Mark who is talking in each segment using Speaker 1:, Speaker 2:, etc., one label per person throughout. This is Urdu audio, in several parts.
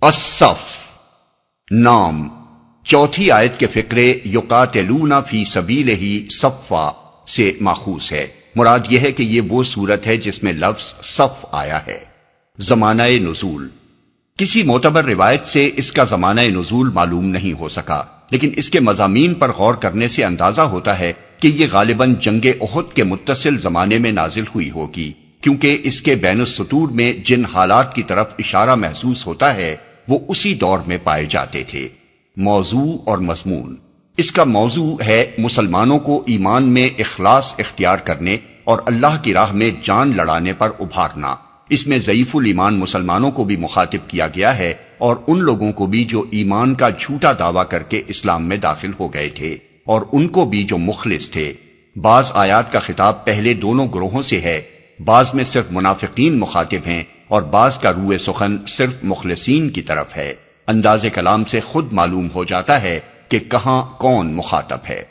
Speaker 1: الصف نام چوتھی آیت کے فقرے یقاتلون فی سبیلہ صفا سے ماخوذ ہے۔ مراد یہ ہے کہ یہ وہ صورت ہے جس میں لفظ صف آیا ہے۔ زمانہ نزول، کسی معتبر روایت سے اس کا زمانہ نزول معلوم نہیں ہو سکا، لیکن اس کے مضامین پر غور کرنے سے اندازہ ہوتا ہے کہ یہ غالباً جنگ احد کے متصل زمانے میں نازل ہوئی ہوگی، کیونکہ اس کے بین السطور میں جن حالات کی طرف اشارہ محسوس ہوتا ہے وہ اسی دور میں پائے جاتے تھے۔ موضوع اور مضمون، اس کا موضوع ہے مسلمانوں کو ایمان میں اخلاص اختیار کرنے اور اللہ کی راہ میں جان لڑانے پر ابھارنا۔ اس میں ضعیف الایمان مسلمانوں کو بھی مخاطب کیا گیا ہے اور ان لوگوں کو بھی جو ایمان کا جھوٹا دعویٰ کر کے اسلام میں داخل ہو گئے تھے، اور ان کو بھی جو مخلص تھے۔ بعض آیات کا خطاب پہلے دونوں گروہوں سے ہے، بعض میں صرف منافقین مخاطب ہیں اور بعض کا روئے سخن صرف مخلصین کی طرف ہے۔ انداز کلام سے خود معلوم ہو جاتا ہے کہ کہاں کون مخاطب ہے۔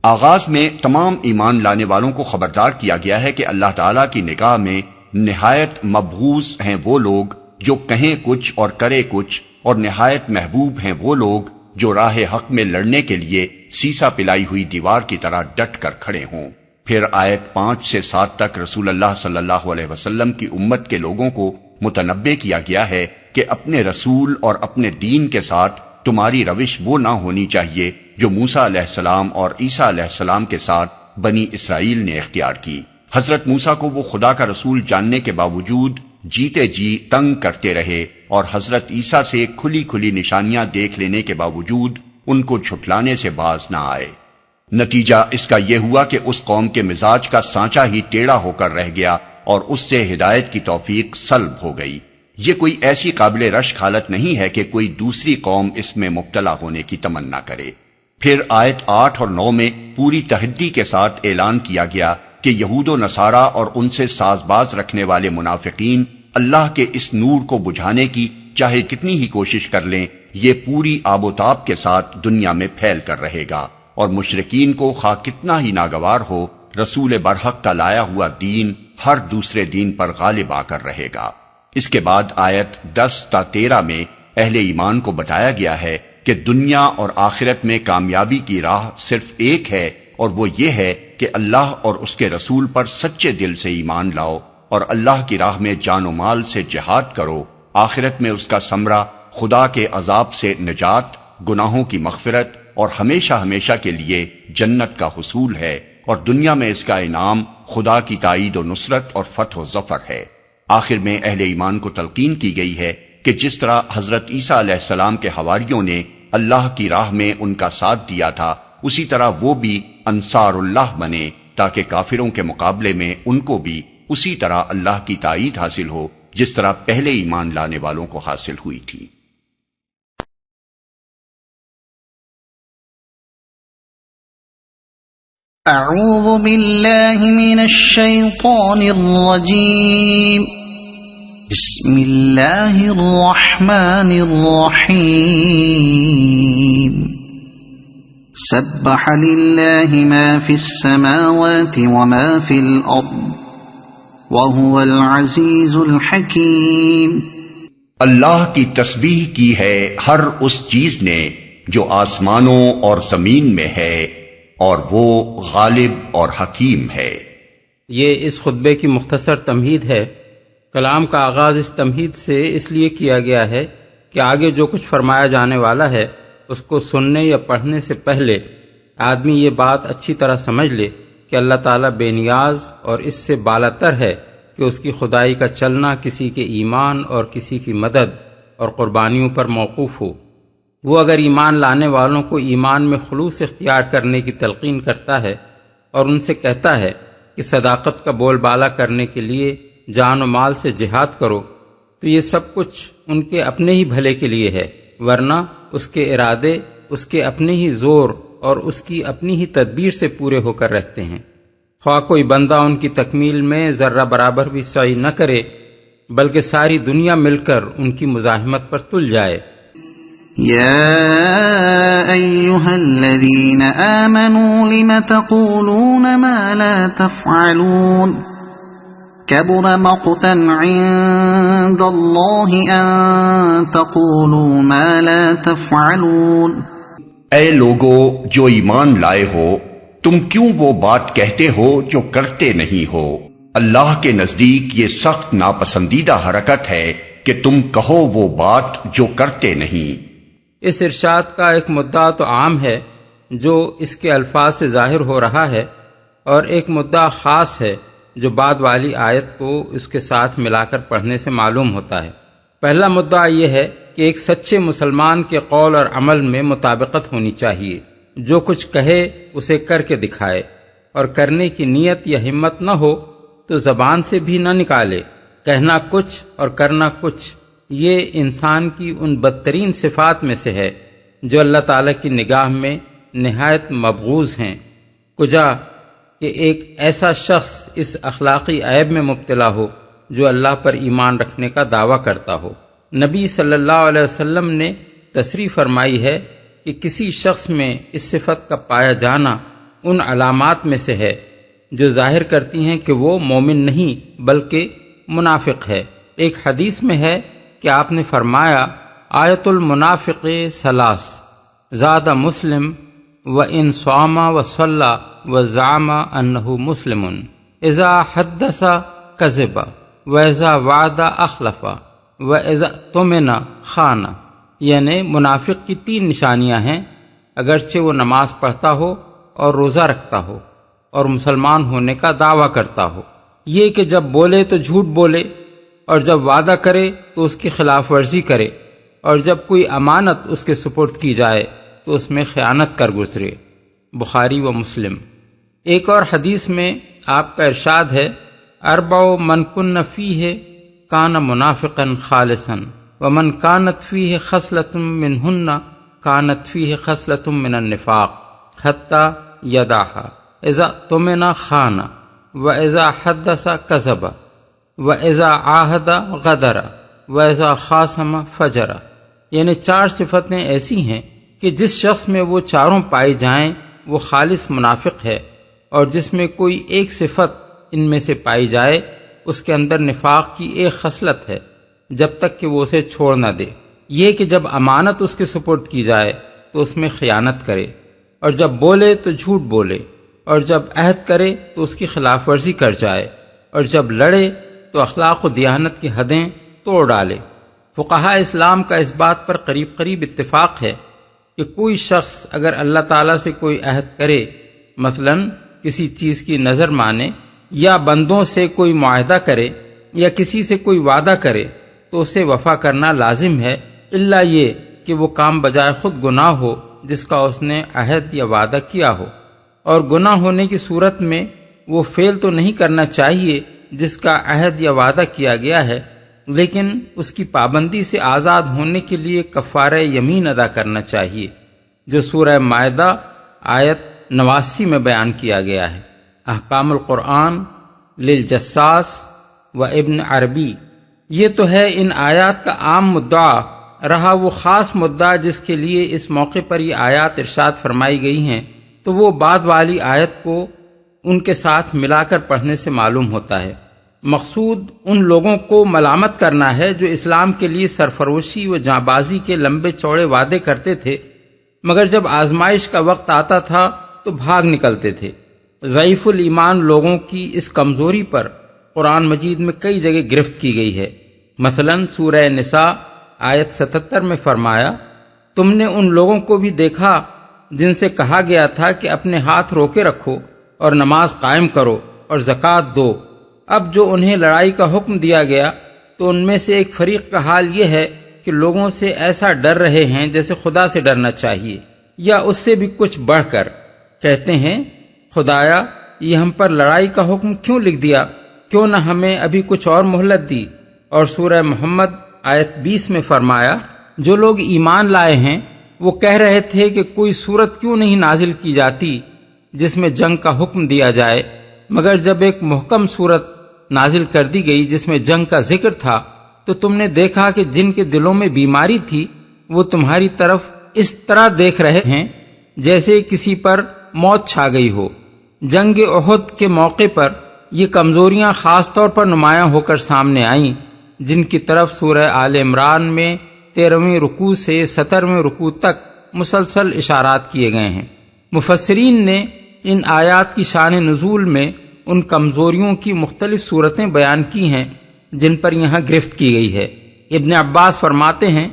Speaker 1: آغاز میں تمام ایمان لانے والوں کو خبردار کیا گیا ہے کہ اللہ تعالیٰ کی نگاہ میں نہایت مبغوض ہیں وہ لوگ جو کہیں کچھ اور کرے کچھ، اور نہایت محبوب ہیں وہ لوگ جو راہ حق میں لڑنے کے لیے سیسا پلائی ہوئی دیوار کی طرح ڈٹ کر کھڑے ہوں۔ پھر آیت 5 سے 7 تک رسول اللہ صلی اللہ علیہ وسلم کی امت کے لوگوں کو متنبہ کیا گیا ہے کہ اپنے رسول اور اپنے دین کے ساتھ تمہاری روش وہ نہ ہونی چاہیے جو موسیٰ علیہ السلام اور عیسیٰ علیہ السلام کے ساتھ بنی اسرائیل نے اختیار کی۔ حضرت موسیٰ کو وہ خدا کا رسول جاننے کے باوجود جیتے جی تنگ کرتے رہے، اور حضرت عیسیٰ سے کھلی کھلی نشانیاں دیکھ لینے کے باوجود ان کو جھٹلانے سے باز نہ آئے۔ نتیجہ اس کا یہ ہوا کہ اس قوم کے مزاج کا سانچہ ہی ٹیڑھا ہو کر رہ گیا اور اس سے ہدایت کی توفیق سلب ہو گئی۔ یہ کوئی ایسی قابل رشک حالت نہیں ہے کہ کوئی دوسری قوم اس میں مبتلا ہونے کی تمنا کرے۔ پھر آیت 8 اور 9 میں پوری تحدی کے ساتھ اعلان کیا گیا کہ یہود و نصارہ اور ان سے ساز باز رکھنے والے منافقین اللہ کے اس نور کو بجھانے کی چاہے کتنی ہی کوشش کر لیں، یہ پوری آب و تاب کے ساتھ دنیا میں پھیل کر رہے گا، اور مشرکین کو خواہ کتنا ہی ناگوار ہو، رسول برحق کا لایا ہوا دین ہر دوسرے دین پر غالب آ کر رہے گا۔ اس کے بعد آیت 10 تا 13 میں اہل ایمان کو بتایا گیا ہے کہ دنیا اور آخرت میں کامیابی کی راہ صرف ایک ہے، اور وہ یہ ہے کہ اللہ اور اس کے رسول پر سچے دل سے ایمان لاؤ اور اللہ کی راہ میں جان و مال سے جہاد کرو۔ آخرت میں اس کا ثمرہ خدا کے عذاب سے نجات، گناہوں کی مغفرت اور ہمیشہ ہمیشہ کے لیے جنت کا حصول ہے، اور دنیا میں اس کا انعام خدا کی تائید و نصرت اور فتح و ظفر ہے۔ آخر میں اہل ایمان کو تلقین کی گئی ہے کہ جس طرح حضرت عیسیٰ علیہ السلام کے حواریوں نے اللہ کی راہ میں ان کا ساتھ دیا تھا، اسی طرح وہ بھی انصار اللہ بنے، تاکہ کافروں کے مقابلے میں ان کو بھی اسی طرح اللہ کی تائید حاصل ہو جس طرح پہلے ایمان لانے والوں کو حاصل ہوئی تھی۔
Speaker 2: اعوذ باللہ من الشیطان الرجیم، بسم اللہ الرحمن الرحیم، سبح للہ ما فی السماوات وما فی الارض وهو العزیز الحکیم۔
Speaker 1: اللہ کی تسبیح کی ہے ہر اس چیز نے جو آسمانوں اور زمین میں ہے، اور وہ غالب اور حکیم ہے۔
Speaker 3: یہ اس خطبے کی مختصر تمہید ہے۔ کلام کا آغاز اس تمہید سے اس لیے کیا گیا ہے کہ آگے جو کچھ فرمایا جانے والا ہے اس کو سننے یا پڑھنے سے پہلے آدمی یہ بات اچھی طرح سمجھ لے کہ اللہ تعالیٰ بے نیاز اور اس سے بالاتر ہے کہ اس کی خدائی کا چلنا کسی کے ایمان اور کسی کی مدد اور قربانیوں پر موقوف ہو۔ وہ اگر ایمان لانے والوں کو ایمان میں خلوص اختیار کرنے کی تلقین کرتا ہے اور ان سے کہتا ہے کہ صداقت کا بول بالا کرنے کے لیے جان و مال سے جہاد کرو، تو یہ سب کچھ ان کے اپنے ہی بھلے کے لیے ہے، ورنہ اس کے ارادے اس کے اپنے ہی زور اور اس کی اپنی ہی تدبیر سے پورے ہو کر رہتے ہیں۔ خواہ کوئی بندہ ان کی تکمیل میں ذرہ برابر بھی سعی نہ کرے، بلکہ ساری دنیا مل کر ان کی مزاحمت پر تل جائے۔
Speaker 2: یا ایھا الذین آمنوا لم تقولون ما لا تفعلون كبر مقتا عند الله أن تقولوا ما لا تفعلون۔
Speaker 1: اے لوگو جو ایمان لائے ہو، تم کیوں وہ بات کہتے ہو جو کرتے نہیں ہو؟ اللہ کے نزدیک یہ سخت ناپسندیدہ حرکت ہے کہ تم کہو وہ بات جو کرتے نہیں۔
Speaker 3: اس ارشاد کا ایک مدعا تو عام ہے جو اس کے الفاظ سے ظاہر ہو رہا ہے، اور ایک مدعا خاص ہے جو بعد والی آیت کو اس کے ساتھ ملا کر پڑھنے سے معلوم ہوتا ہے۔ پہلا مدعا یہ ہے کہ ایک سچے مسلمان کے قول اور عمل میں مطابقت ہونی چاہیے، جو کچھ کہے اسے کر کے دکھائے، اور کرنے کی نیت یا ہمت نہ ہو تو زبان سے بھی نہ نکالے۔ کہنا کچھ اور کرنا کچھ، یہ انسان کی ان بدترین صفات میں سے ہے جو اللہ تعالیٰ کی نگاہ میں نہایت مبغوض ہیں۔ کجا کہ ایک ایسا شخص اس اخلاقی عیب میں مبتلا ہو جو اللہ پر ایمان رکھنے کا دعویٰ کرتا ہو۔ نبی صلی اللہ علیہ وسلم نے تصریح فرمائی ہے کہ کسی شخص میں اس صفت کا پایا جانا ان علامات میں سے ہے جو ظاہر کرتی ہیں کہ وہ مومن نہیں بلکہ منافق ہے۔ ایک حدیث میں ہے کہ آپ نے فرمایا، آیت المنافق ثلاث، زاد مسلم و ان صام و صلی و زعم انہ مسلم، اذا حدث کذب و اذا وعد اخلف و اذا اؤتمن خان۔ یعنی منافق کی 3 نشانیاں ہیں، اگرچہ وہ نماز پڑھتا ہو اور روزہ رکھتا ہو اور مسلمان ہونے کا دعویٰ کرتا ہو، یہ کہ جب بولے تو جھوٹ بولے، اور جب وعدہ کرے تو اس کی خلاف ورزی کرے، اور جب کوئی امانت اس کے سپرد کی جائے تو اس میں خیانت کر گزرے۔ بخاری و مسلم۔ ایک اور حدیث میں آپ کا ارشاد ہے، اربع من کن فیہ کان منافقا خالصا ومن کانت فیہ خصلۃ منہن کانت فیہ خصلۃ من النفاق حتی یدعہا، اذا اؤتمن خان و اذا حدث کذب و اذا عاہد غدر و اذا خاصم فجر۔ یعنی 4 صفتیں ایسی ہیں کہ جس شخص میں وہ چاروں پائی جائیں وہ خالص منافق ہے، اور جس میں کوئی ایک صفت ان میں سے پائی جائے اس کے اندر نفاق کی ایک خصلت ہے، جب تک کہ وہ اسے چھوڑ نہ دے۔ یہ کہ جب امانت اس کے سپرد کی جائے تو اس میں خیانت کرے، اور جب بولے تو جھوٹ بولے، اور جب عہد کرے تو اس کی خلاف ورزی کر جائے، اور جب لڑے تو اخلاق و دیانت کی حدیں توڑ ڈالے۔ فقہاء اسلام کا اس بات پر قریب اتفاق ہے کہ کوئی شخص اگر اللہ تعالیٰ سے کوئی عہد کرے، مثلا کسی چیز کی نظر مانے، یا بندوں سے کوئی معاہدہ کرے، یا کسی سے کوئی وعدہ کرے، تو اسے وفا کرنا لازم ہے، الا یہ کہ وہ کام بجائے خود گناہ ہو جس کا اس نے عہد یا وعدہ کیا ہو، اور گناہ ہونے کی صورت میں وہ فعل تو نہیں کرنا چاہیے جس کا عہد یا وعدہ کیا گیا ہے، لیکن اس کی پابندی سے آزاد ہونے کے لیے کفارہ یمین ادا کرنا چاہیے، جو سورہ مائدہ آیت 89 میں بیان کیا گیا ہے۔ احکام القرآن للجساس و ابن عربی۔ یہ تو ہے ان آیات کا عام مدعا، رہا وہ خاص مدعا جس کے لیے اس موقع پر یہ آیات ارشاد فرمائی گئی ہیں، تو وہ بعد والی آیت کو ان کے ساتھ ملا کر پڑھنے سے معلوم ہوتا ہے۔ مقصود ان لوگوں کو ملامت کرنا ہے جو اسلام کے لیے سرفروشی و جانبازی کے لمبے چوڑے وعدے کرتے تھے، مگر جب آزمائش کا وقت آتا تھا تو بھاگ نکلتے تھے۔ ضعیف الایمان لوگوں کی اس کمزوری پر قرآن مجید میں کئی جگہ گرفت کی گئی ہے۔ مثلا سورہ نساء آیت 77 میں فرمایا، تم نے ان لوگوں کو بھی دیکھا جن سے کہا گیا تھا کہ اپنے ہاتھ روکے رکھو اور نماز قائم کرو اور زکوٰۃ دو، اب جو انہیں لڑائی کا حکم دیا گیا تو ان میں سے ایک فریق کا حال یہ ہے کہ لوگوں سے ایسا ڈر رہے ہیں جیسے خدا سے ڈرنا چاہیے، یا اس سے بھی کچھ بڑھ کر۔ کہتے ہیں، خدایا یہ ہم پر لڑائی کا حکم کیوں لکھ دیا، کیوں نہ ہمیں ابھی کچھ اور مہلت دی۔ اور سورہ محمد آیت 20 میں فرمایا، جو لوگ ایمان لائے ہیں وہ کہہ رہے تھے کہ کوئی صورت کیوں نہیں نازل کی جاتی جس میں جنگ کا حکم دیا جائے، مگر جب ایک محکم صورت نازل کر دی گئی جس میں جنگ کا ذکر تھا تو تم نے دیکھا کہ جن کے دلوں میں بیماری تھی وہ تمہاری طرف اس طرح دیکھ رہے ہیں جیسے کسی پر موت چھا گئی ہو۔ جنگ احد کے موقع پر یہ کمزوریاں خاص طور پر نمایاں ہو کر سامنے آئیں، جن کی طرف سورہ آل عمران میں 13ویں رکوع سے 17ویں رکوع تک مسلسل اشارات کیے گئے ہیں۔ مفسرین نے ان آیات کی شان نزول میں ان کمزوریوں کی مختلف صورتیں بیان کی ہیں جن پر یہاں گرفت کی گئی ہے۔ ابن عباس فرماتے ہیں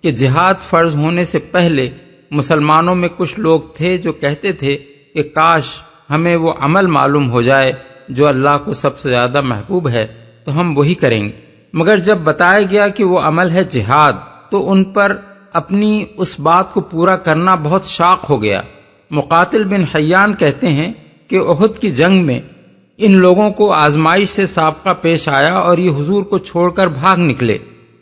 Speaker 3: کہ جہاد فرض ہونے سے پہلے مسلمانوں میں کچھ لوگ تھے جو کہتے تھے کہ کاش ہمیں وہ عمل معلوم ہو جائے جو اللہ کو سب سے زیادہ محبوب ہے تو ہم وہی کریں گے، مگر جب بتایا گیا کہ وہ عمل ہے جہاد تو ان پر اپنی اس بات کو پورا کرنا بہت شاق ہو گیا۔ مقاتل بن حیان کہتے ہیں کہ احد کی جنگ میں ان لوگوں کو آزمائش سے سابقہ پیش آیا اور یہ حضور کو چھوڑ کر بھاگ نکلے۔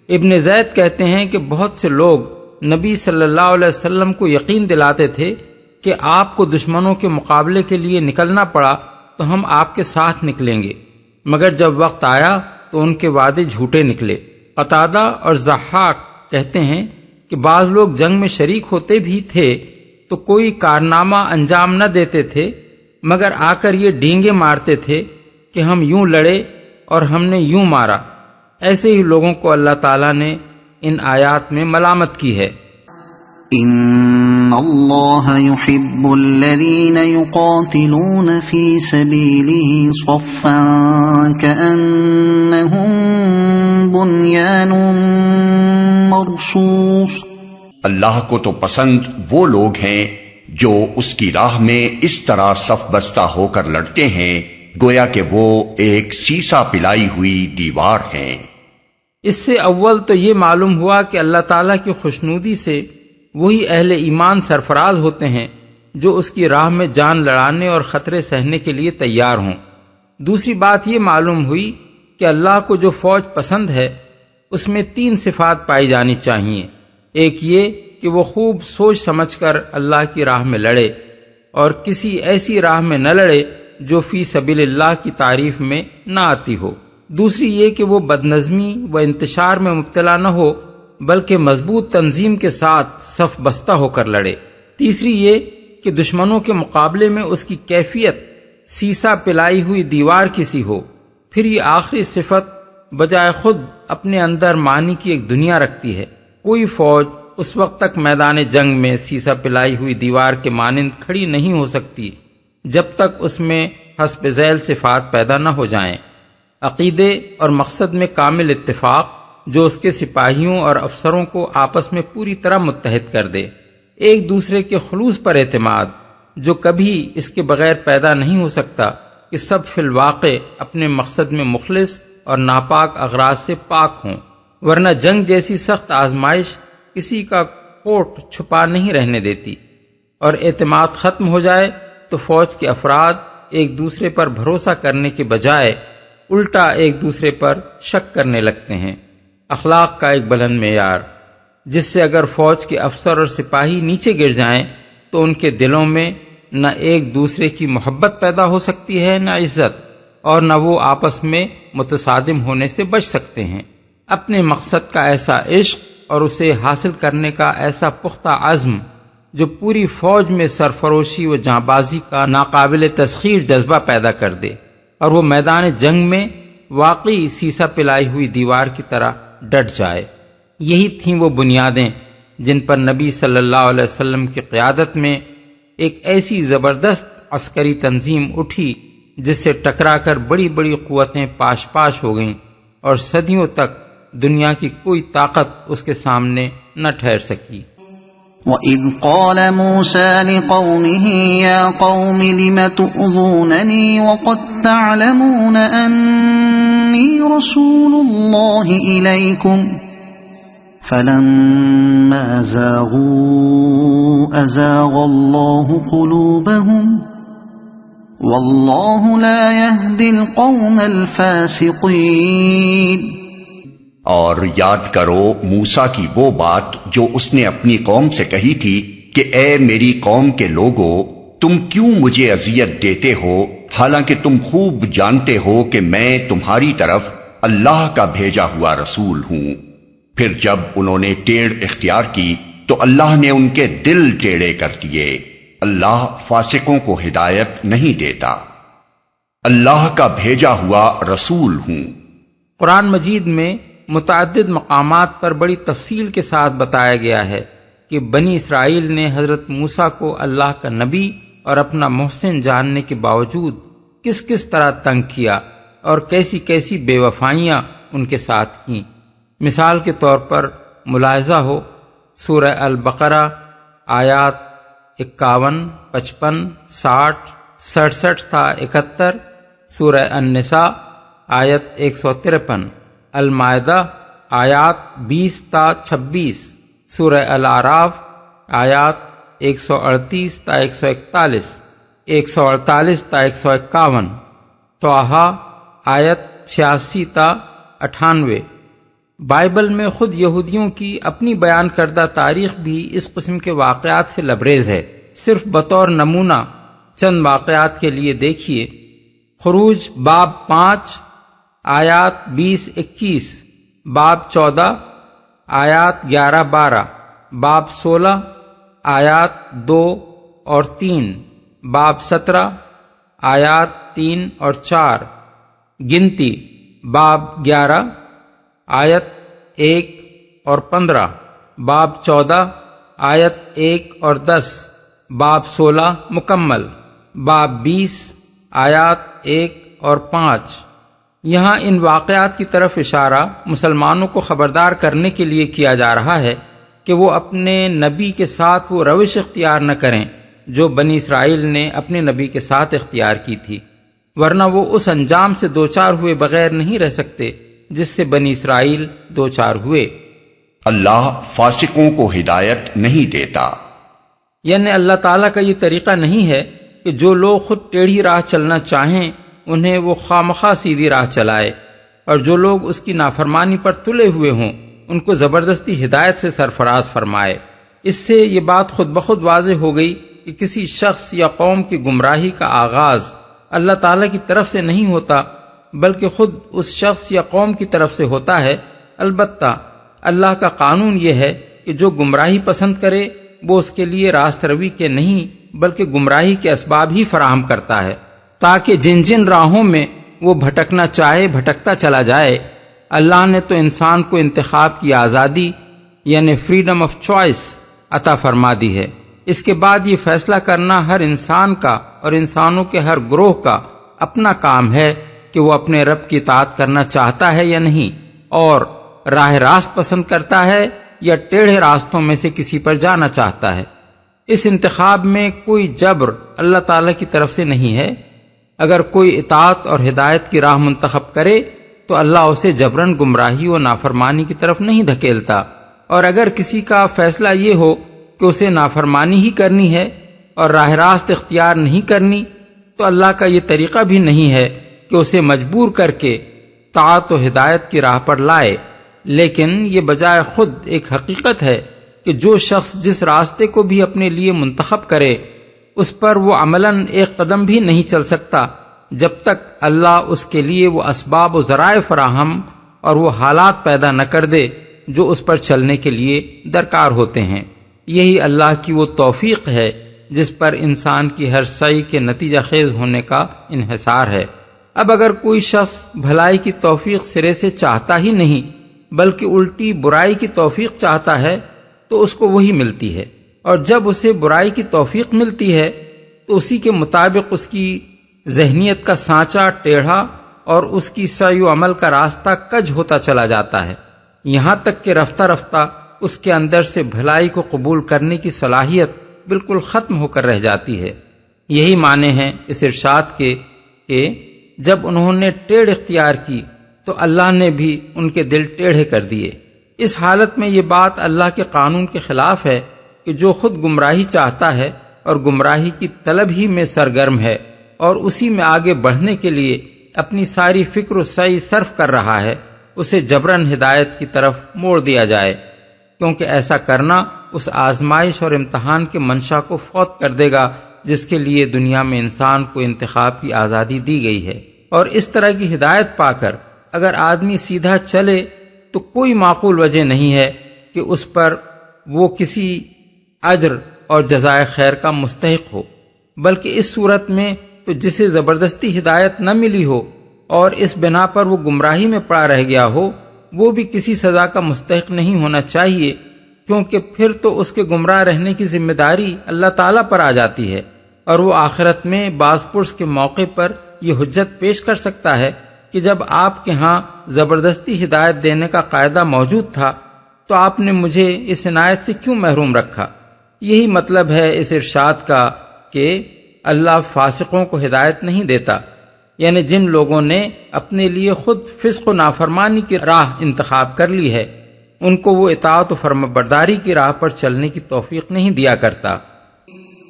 Speaker 3: ابن زید کہتے ہیں کہ بہت سے لوگ نبی صلی اللہ علیہ وسلم کو یقین دلاتے تھے کہ آپ کو دشمنوں کے مقابلے کے لیے نکلنا پڑا تو ہم آپ کے ساتھ نکلیں گے، مگر جب وقت آیا تو ان کے وعدے جھوٹے نکلے۔ قتادہ اور ضحاک کہتے ہیں کہ بعض لوگ جنگ میں شریک ہوتے بھی تھے تو کوئی کارنامہ انجام نہ دیتے تھے، مگر آ کر یہ ڈینگے مارتے تھے کہ ہم یوں لڑے اور ہم نے یوں مارا۔ ایسے ہی لوگوں کو اللہ تعالیٰ نے ان آیات میں ملامت کی ہے۔
Speaker 2: ان اللہ یحب الذین یقاتلون فی سبیلہ صفا کأنہم بنیان مرصوص۔
Speaker 1: اللہ کو تو پسند وہ لوگ ہیں جو اس کی راہ میں اس طرح صف بستہ ہو کر لڑتے ہیں گویا کہ وہ ایک سیسا پلائی ہوئی دیوار ہیں۔
Speaker 3: اس سے اول تو یہ معلوم ہوا کہ اللہ تعالیٰ کی خوشنودی سے وہی اہل ایمان سرفراز ہوتے ہیں جو اس کی راہ میں جان لڑانے اور خطرے سہنے کے لیے تیار ہوں۔ دوسری بات یہ معلوم ہوئی کہ اللہ کو جو فوج پسند ہے اس میں 3 صفات پائی جانی چاہیے۔ ایک یہ کہ وہ خوب سوچ سمجھ کر اللہ کی راہ میں لڑے اور کسی ایسی راہ میں نہ لڑے جو فی سبیل اللہ کی تعریف میں نہ آتی ہو۔ دوسری یہ کہ وہ بدنظمی و انتشار میں مبتلا نہ ہو بلکہ مضبوط تنظیم کے ساتھ صف بستہ ہو کر لڑے۔ تیسری یہ کہ دشمنوں کے مقابلے میں اس کی کیفیت سیسا پلائی ہوئی دیوار کسی ہو۔ پھر یہ آخری صفت بجائے خود اپنے اندر معنی کی ایک دنیا رکھتی ہے۔ کوئی فوج اس وقت تک میدان جنگ میں سیسا پلائی ہوئی دیوار کے مانند کھڑی نہیں ہو سکتی جب تک اس میں حسب ذیل صفات پیدا نہ ہو جائیں۔ عقیدے اور مقصد میں کامل اتفاق جو اس کے سپاہیوں اور افسروں کو آپس میں پوری طرح متحد کر دے، ایک دوسرے کے خلوص پر اعتماد جو کبھی اس کے بغیر پیدا نہیں ہو سکتا کہ سب فی الواقع اپنے مقصد میں مخلص اور ناپاک اغراض سے پاک ہوں، ورنہ جنگ جیسی سخت آزمائش کسی کا کوٹ چھپا نہیں رہنے دیتی، اور اعتماد ختم ہو جائے تو فوج کے افراد ایک دوسرے پر بھروسہ کرنے کے بجائے الٹا ایک دوسرے پر شک کرنے لگتے ہیں۔ اخلاق کا ایک بلند معیار جس سے اگر فوج کے افسر اور سپاہی نیچے گر جائیں تو ان کے دلوں میں نہ ایک دوسرے کی محبت پیدا ہو سکتی ہے نہ عزت، اور نہ وہ آپس میں متصادم ہونے سے بچ سکتے ہیں۔ اپنے مقصد کا ایسا عشق اور اسے حاصل کرنے کا ایسا پختہ عزم جو پوری فوج میں سرفروشی و جانبازی کا ناقابل تسخیر جذبہ پیدا کر دے، اور وہ میدان جنگ میں واقعی سیسا پلائی ہوئی دیوار کی طرح ڈٹ جائے۔ یہی تھیں وہ بنیادیں جن پر نبی صلی اللہ علیہ وسلم کی قیادت میں ایک ایسی زبردست عسکری تنظیم اٹھی جس سے ٹکرا کر بڑی بڑی قوتیں پاش پاش ہو گئیں اور صدیوں تک دنیا کی کوئی طاقت اس کے سامنے نہ ٹھہر سکی۔
Speaker 2: وَإِذْ قَالَ مُوسَى لِقَوْمِهِ يَا قَوْمِ لِمَ تُؤْذُونَنِي وَقَدْ تَعْلَمُونَ أَنِّي رَسُولُ اللَّهِ إِلَيْكُمْ فَلَمَّا زَاغُوا أَزَاغَ اللَّهُ قُلُوبَهُمْ وَاللَّهُ لَا يَهْدِي الْقَوْمَ الْفَاسِقِينَ۔
Speaker 1: اور یاد کرو موسیٰ کی وہ بات جو اس نے اپنی قوم سے کہی تھی کہ اے میری قوم کے لوگو، تم کیوں مجھے اذیت دیتے ہو حالانکہ تم خوب جانتے ہو کہ میں تمہاری طرف اللہ کا بھیجا ہوا رسول ہوں۔ پھر جب انہوں نے ٹیڑھ اختیار کی تو اللہ نے ان کے دل ٹیڑھے کر دیے۔ اللہ فاسقوں کو ہدایت نہیں دیتا۔ اللہ کا بھیجا ہوا رسول ہوں۔
Speaker 3: قرآن مجید میں متعدد مقامات پر بڑی تفصیل کے ساتھ بتایا گیا ہے کہ بنی اسرائیل نے حضرت موسیٰ کو اللہ کا نبی اور اپنا محسن جاننے کے باوجود کس کس طرح تنگ کیا اور کیسی کیسی بے وفائیاں ان کے ساتھ کیں۔ مثال کے طور پر ملاحظہ ہو سورہ البقرہ آیات 51، 55، 60، 67 تا 71، سورہ النساء آیت 153، المائدہ آیات 20 تا 26، سورہ الاعراف آیات 138 تا 141، 148 تا 151، طٰہٰ آیت 86 تا 98۔ بائبل میں خود یہودیوں کی اپنی بیان کردہ تاریخ بھی اس قسم کے واقعات سے لبریز ہے۔ صرف بطور نمونہ چند واقعات کے لیے دیکھیے خروج باب 5 آیات 20-21، باب 14 آیات 11-12، باب 16 آیات 2 اور 3، باب 17 آیات 3 اور 4، گنتی باب 11 آیت 1 اور 15، باب 14 آیت 1 اور 10، باب 16 مکمل، باب 20 آیات 1 اور 5۔ یہاں ان واقعات کی طرف اشارہ مسلمانوں کو خبردار کرنے کے لیے کیا جا رہا ہے کہ وہ اپنے نبی کے ساتھ وہ روش اختیار نہ کریں جو بنی اسرائیل نے اپنے نبی کے ساتھ اختیار کی تھی، ورنہ وہ اس انجام سے دوچار ہوئے بغیر نہیں رہ سکتے جس سے بنی اسرائیل دوچار ہوئے۔
Speaker 1: اللہ فاسقوں کو ہدایت نہیں دیتا،
Speaker 3: یعنی اللہ تعالیٰ کا یہ طریقہ نہیں ہے کہ جو لوگ خود ٹیڑھی راہ چلنا چاہیں انہیں وہ خوامخواہ سیدھی راہ چلائے، اور جو لوگ اس کی نافرمانی پر تلے ہوئے ہوں ان کو زبردستی ہدایت سے سرفراز فرمائے۔ اس سے یہ بات خود بخود واضح ہو گئی کہ کسی شخص یا قوم کی گمراہی کا آغاز اللہ تعالیٰ کی طرف سے نہیں ہوتا بلکہ خود اس شخص یا قوم کی طرف سے ہوتا ہے۔ البتہ اللہ کا قانون یہ ہے کہ جو گمراہی پسند کرے وہ اس کے لیے راست روی کے نہیں بلکہ گمراہی کے اسباب ہی فراہم کرتا ہے تاکہ جن جن راہوں میں وہ بھٹکنا چاہے بھٹکتا چلا جائے۔ اللہ نے تو انسان کو انتخاب کی آزادی یعنی فریڈم آف چوائس عطا فرما دی ہے۔ اس کے بعد یہ فیصلہ کرنا ہر انسان کا اور انسانوں کے ہر گروہ کا اپنا کام ہے کہ وہ اپنے رب کی اطاعت کرنا چاہتا ہے یا نہیں، اور راہ راست پسند کرتا ہے یا ٹیڑھے راستوں میں سے کسی پر جانا چاہتا ہے۔ اس انتخاب میں کوئی جبر اللہ تعالیٰ کی طرف سے نہیں ہے۔ اگر کوئی اطاعت اور ہدایت کی راہ منتخب کرے تو اللہ اسے جبراً گمراہی و نافرمانی کی طرف نہیں دھکیلتا، اور اگر کسی کا فیصلہ یہ ہو کہ اسے نافرمانی ہی کرنی ہے اور راہ راست اختیار نہیں کرنی تو اللہ کا یہ طریقہ بھی نہیں ہے کہ اسے مجبور کر کے طاعت و ہدایت کی راہ پر لائے، لیکن یہ بجائے خود ایک حقیقت ہے کہ جو شخص جس راستے کو بھی اپنے لیے منتخب کرے اس پر وہ عملاً ایک قدم بھی نہیں چل سکتا جب تک اللہ اس کے لیے وہ اسباب و ذرائع فراہم اور وہ حالات پیدا نہ کر دے جو اس پر چلنے کے لیے درکار ہوتے ہیں۔ یہی اللہ کی وہ توفیق ہے جس پر انسان کی ہر سعی کے نتیجہ خیز ہونے کا انحصار ہے۔ اب اگر کوئی شخص بھلائی کی توفیق سرے سے چاہتا ہی نہیں بلکہ الٹی برائی کی توفیق چاہتا ہے تو اس کو وہی ملتی ہے، اور جب اسے برائی کی توفیق ملتی ہے تو اسی کے مطابق اس کی ذہنیت کا سانچہ ٹیڑھا اور اس کی سعی و عمل کا راستہ کج ہوتا چلا جاتا ہے، یہاں تک کہ رفتہ رفتہ اس کے اندر سے بھلائی کو قبول کرنے کی صلاحیت بالکل ختم ہو کر رہ جاتی ہے۔ یہی معنی ہیں اس ارشاد کے کہ جب انہوں نے ٹیڑھ اختیار کی تو اللہ نے بھی ان کے دل ٹیڑھے کر دیے۔ اس حالت میں یہ بات اللہ کے قانون کے خلاف ہے کہ جو خود گمراہی چاہتا ہے اور گمراہی کی طلب ہی میں سرگرم ہے اور اسی میں آگے بڑھنے کے لیے اپنی ساری فکر و سعی صرف کر رہا ہے، اسے جبراً ہدایت کی طرف موڑ دیا جائے، کیونکہ ایسا کرنا اس آزمائش اور امتحان کے منشا کو فوت کر دے گا جس کے لیے دنیا میں انسان کو انتخاب کی آزادی دی گئی ہے۔ اور اس طرح کی ہدایت پا کر اگر آدمی سیدھا چلے تو کوئی معقول وجہ نہیں ہے کہ اس پر وہ کسی اجر اور جزائے خیر کا مستحق ہو، بلکہ اس صورت میں تو جسے زبردستی ہدایت نہ ملی ہو اور اس بنا پر وہ گمراہی میں پڑا رہ گیا ہو، وہ بھی کسی سزا کا مستحق نہیں ہونا چاہیے، کیونکہ پھر تو اس کے گمراہ رہنے کی ذمہ داری اللہ تعالیٰ پر آ جاتی ہے، اور وہ آخرت میں باز پرس کے موقع پر یہ حجت پیش کر سکتا ہے کہ جب آپ کے ہاں زبردستی ہدایت دینے کا قاعدہ موجود تھا تو آپ نے مجھے اس عنایت سے کیوں محروم رکھا۔ یہی مطلب ہے اس ارشاد کا کہ اللہ فاسقوں کو ہدایت نہیں دیتا، یعنی جن لوگوں نے اپنے لیے خود فسق و نافرمانی کی راہ انتخاب کر لی ہے، ان کو وہ اطاعت و فرمانبرداری کی راہ پر چلنے کی توفیق نہیں دیا کرتا۔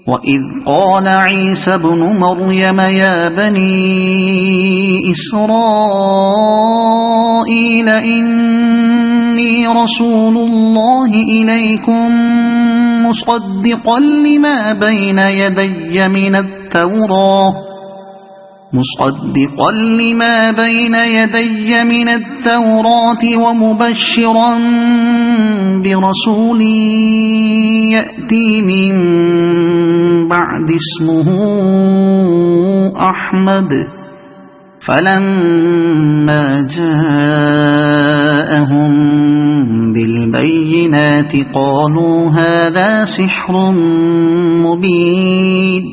Speaker 2: وَإِذْ قَالَ عِيسَى ابْنُ مَرْيَمَ يَا بَنِي إِسْرَائِيلَ إِنِّي رَسُولُ اللَّهِ إِلَيْكُمْ مُصَدِّقًا لِمَا بَيْنَ يَدَيَّ مِنَ التَّوْرَاةِ وَمُبَشِّرًا بِرَسُولٍ يَأْتِي مِن بَعْدِ اسْمُهُ أَحْمَدُ فَلَمَّا جَاءَهُم بِالْبَيِّنَاتِ قَالُوا هَذَا سِحْرٌ مُبِينٌ۔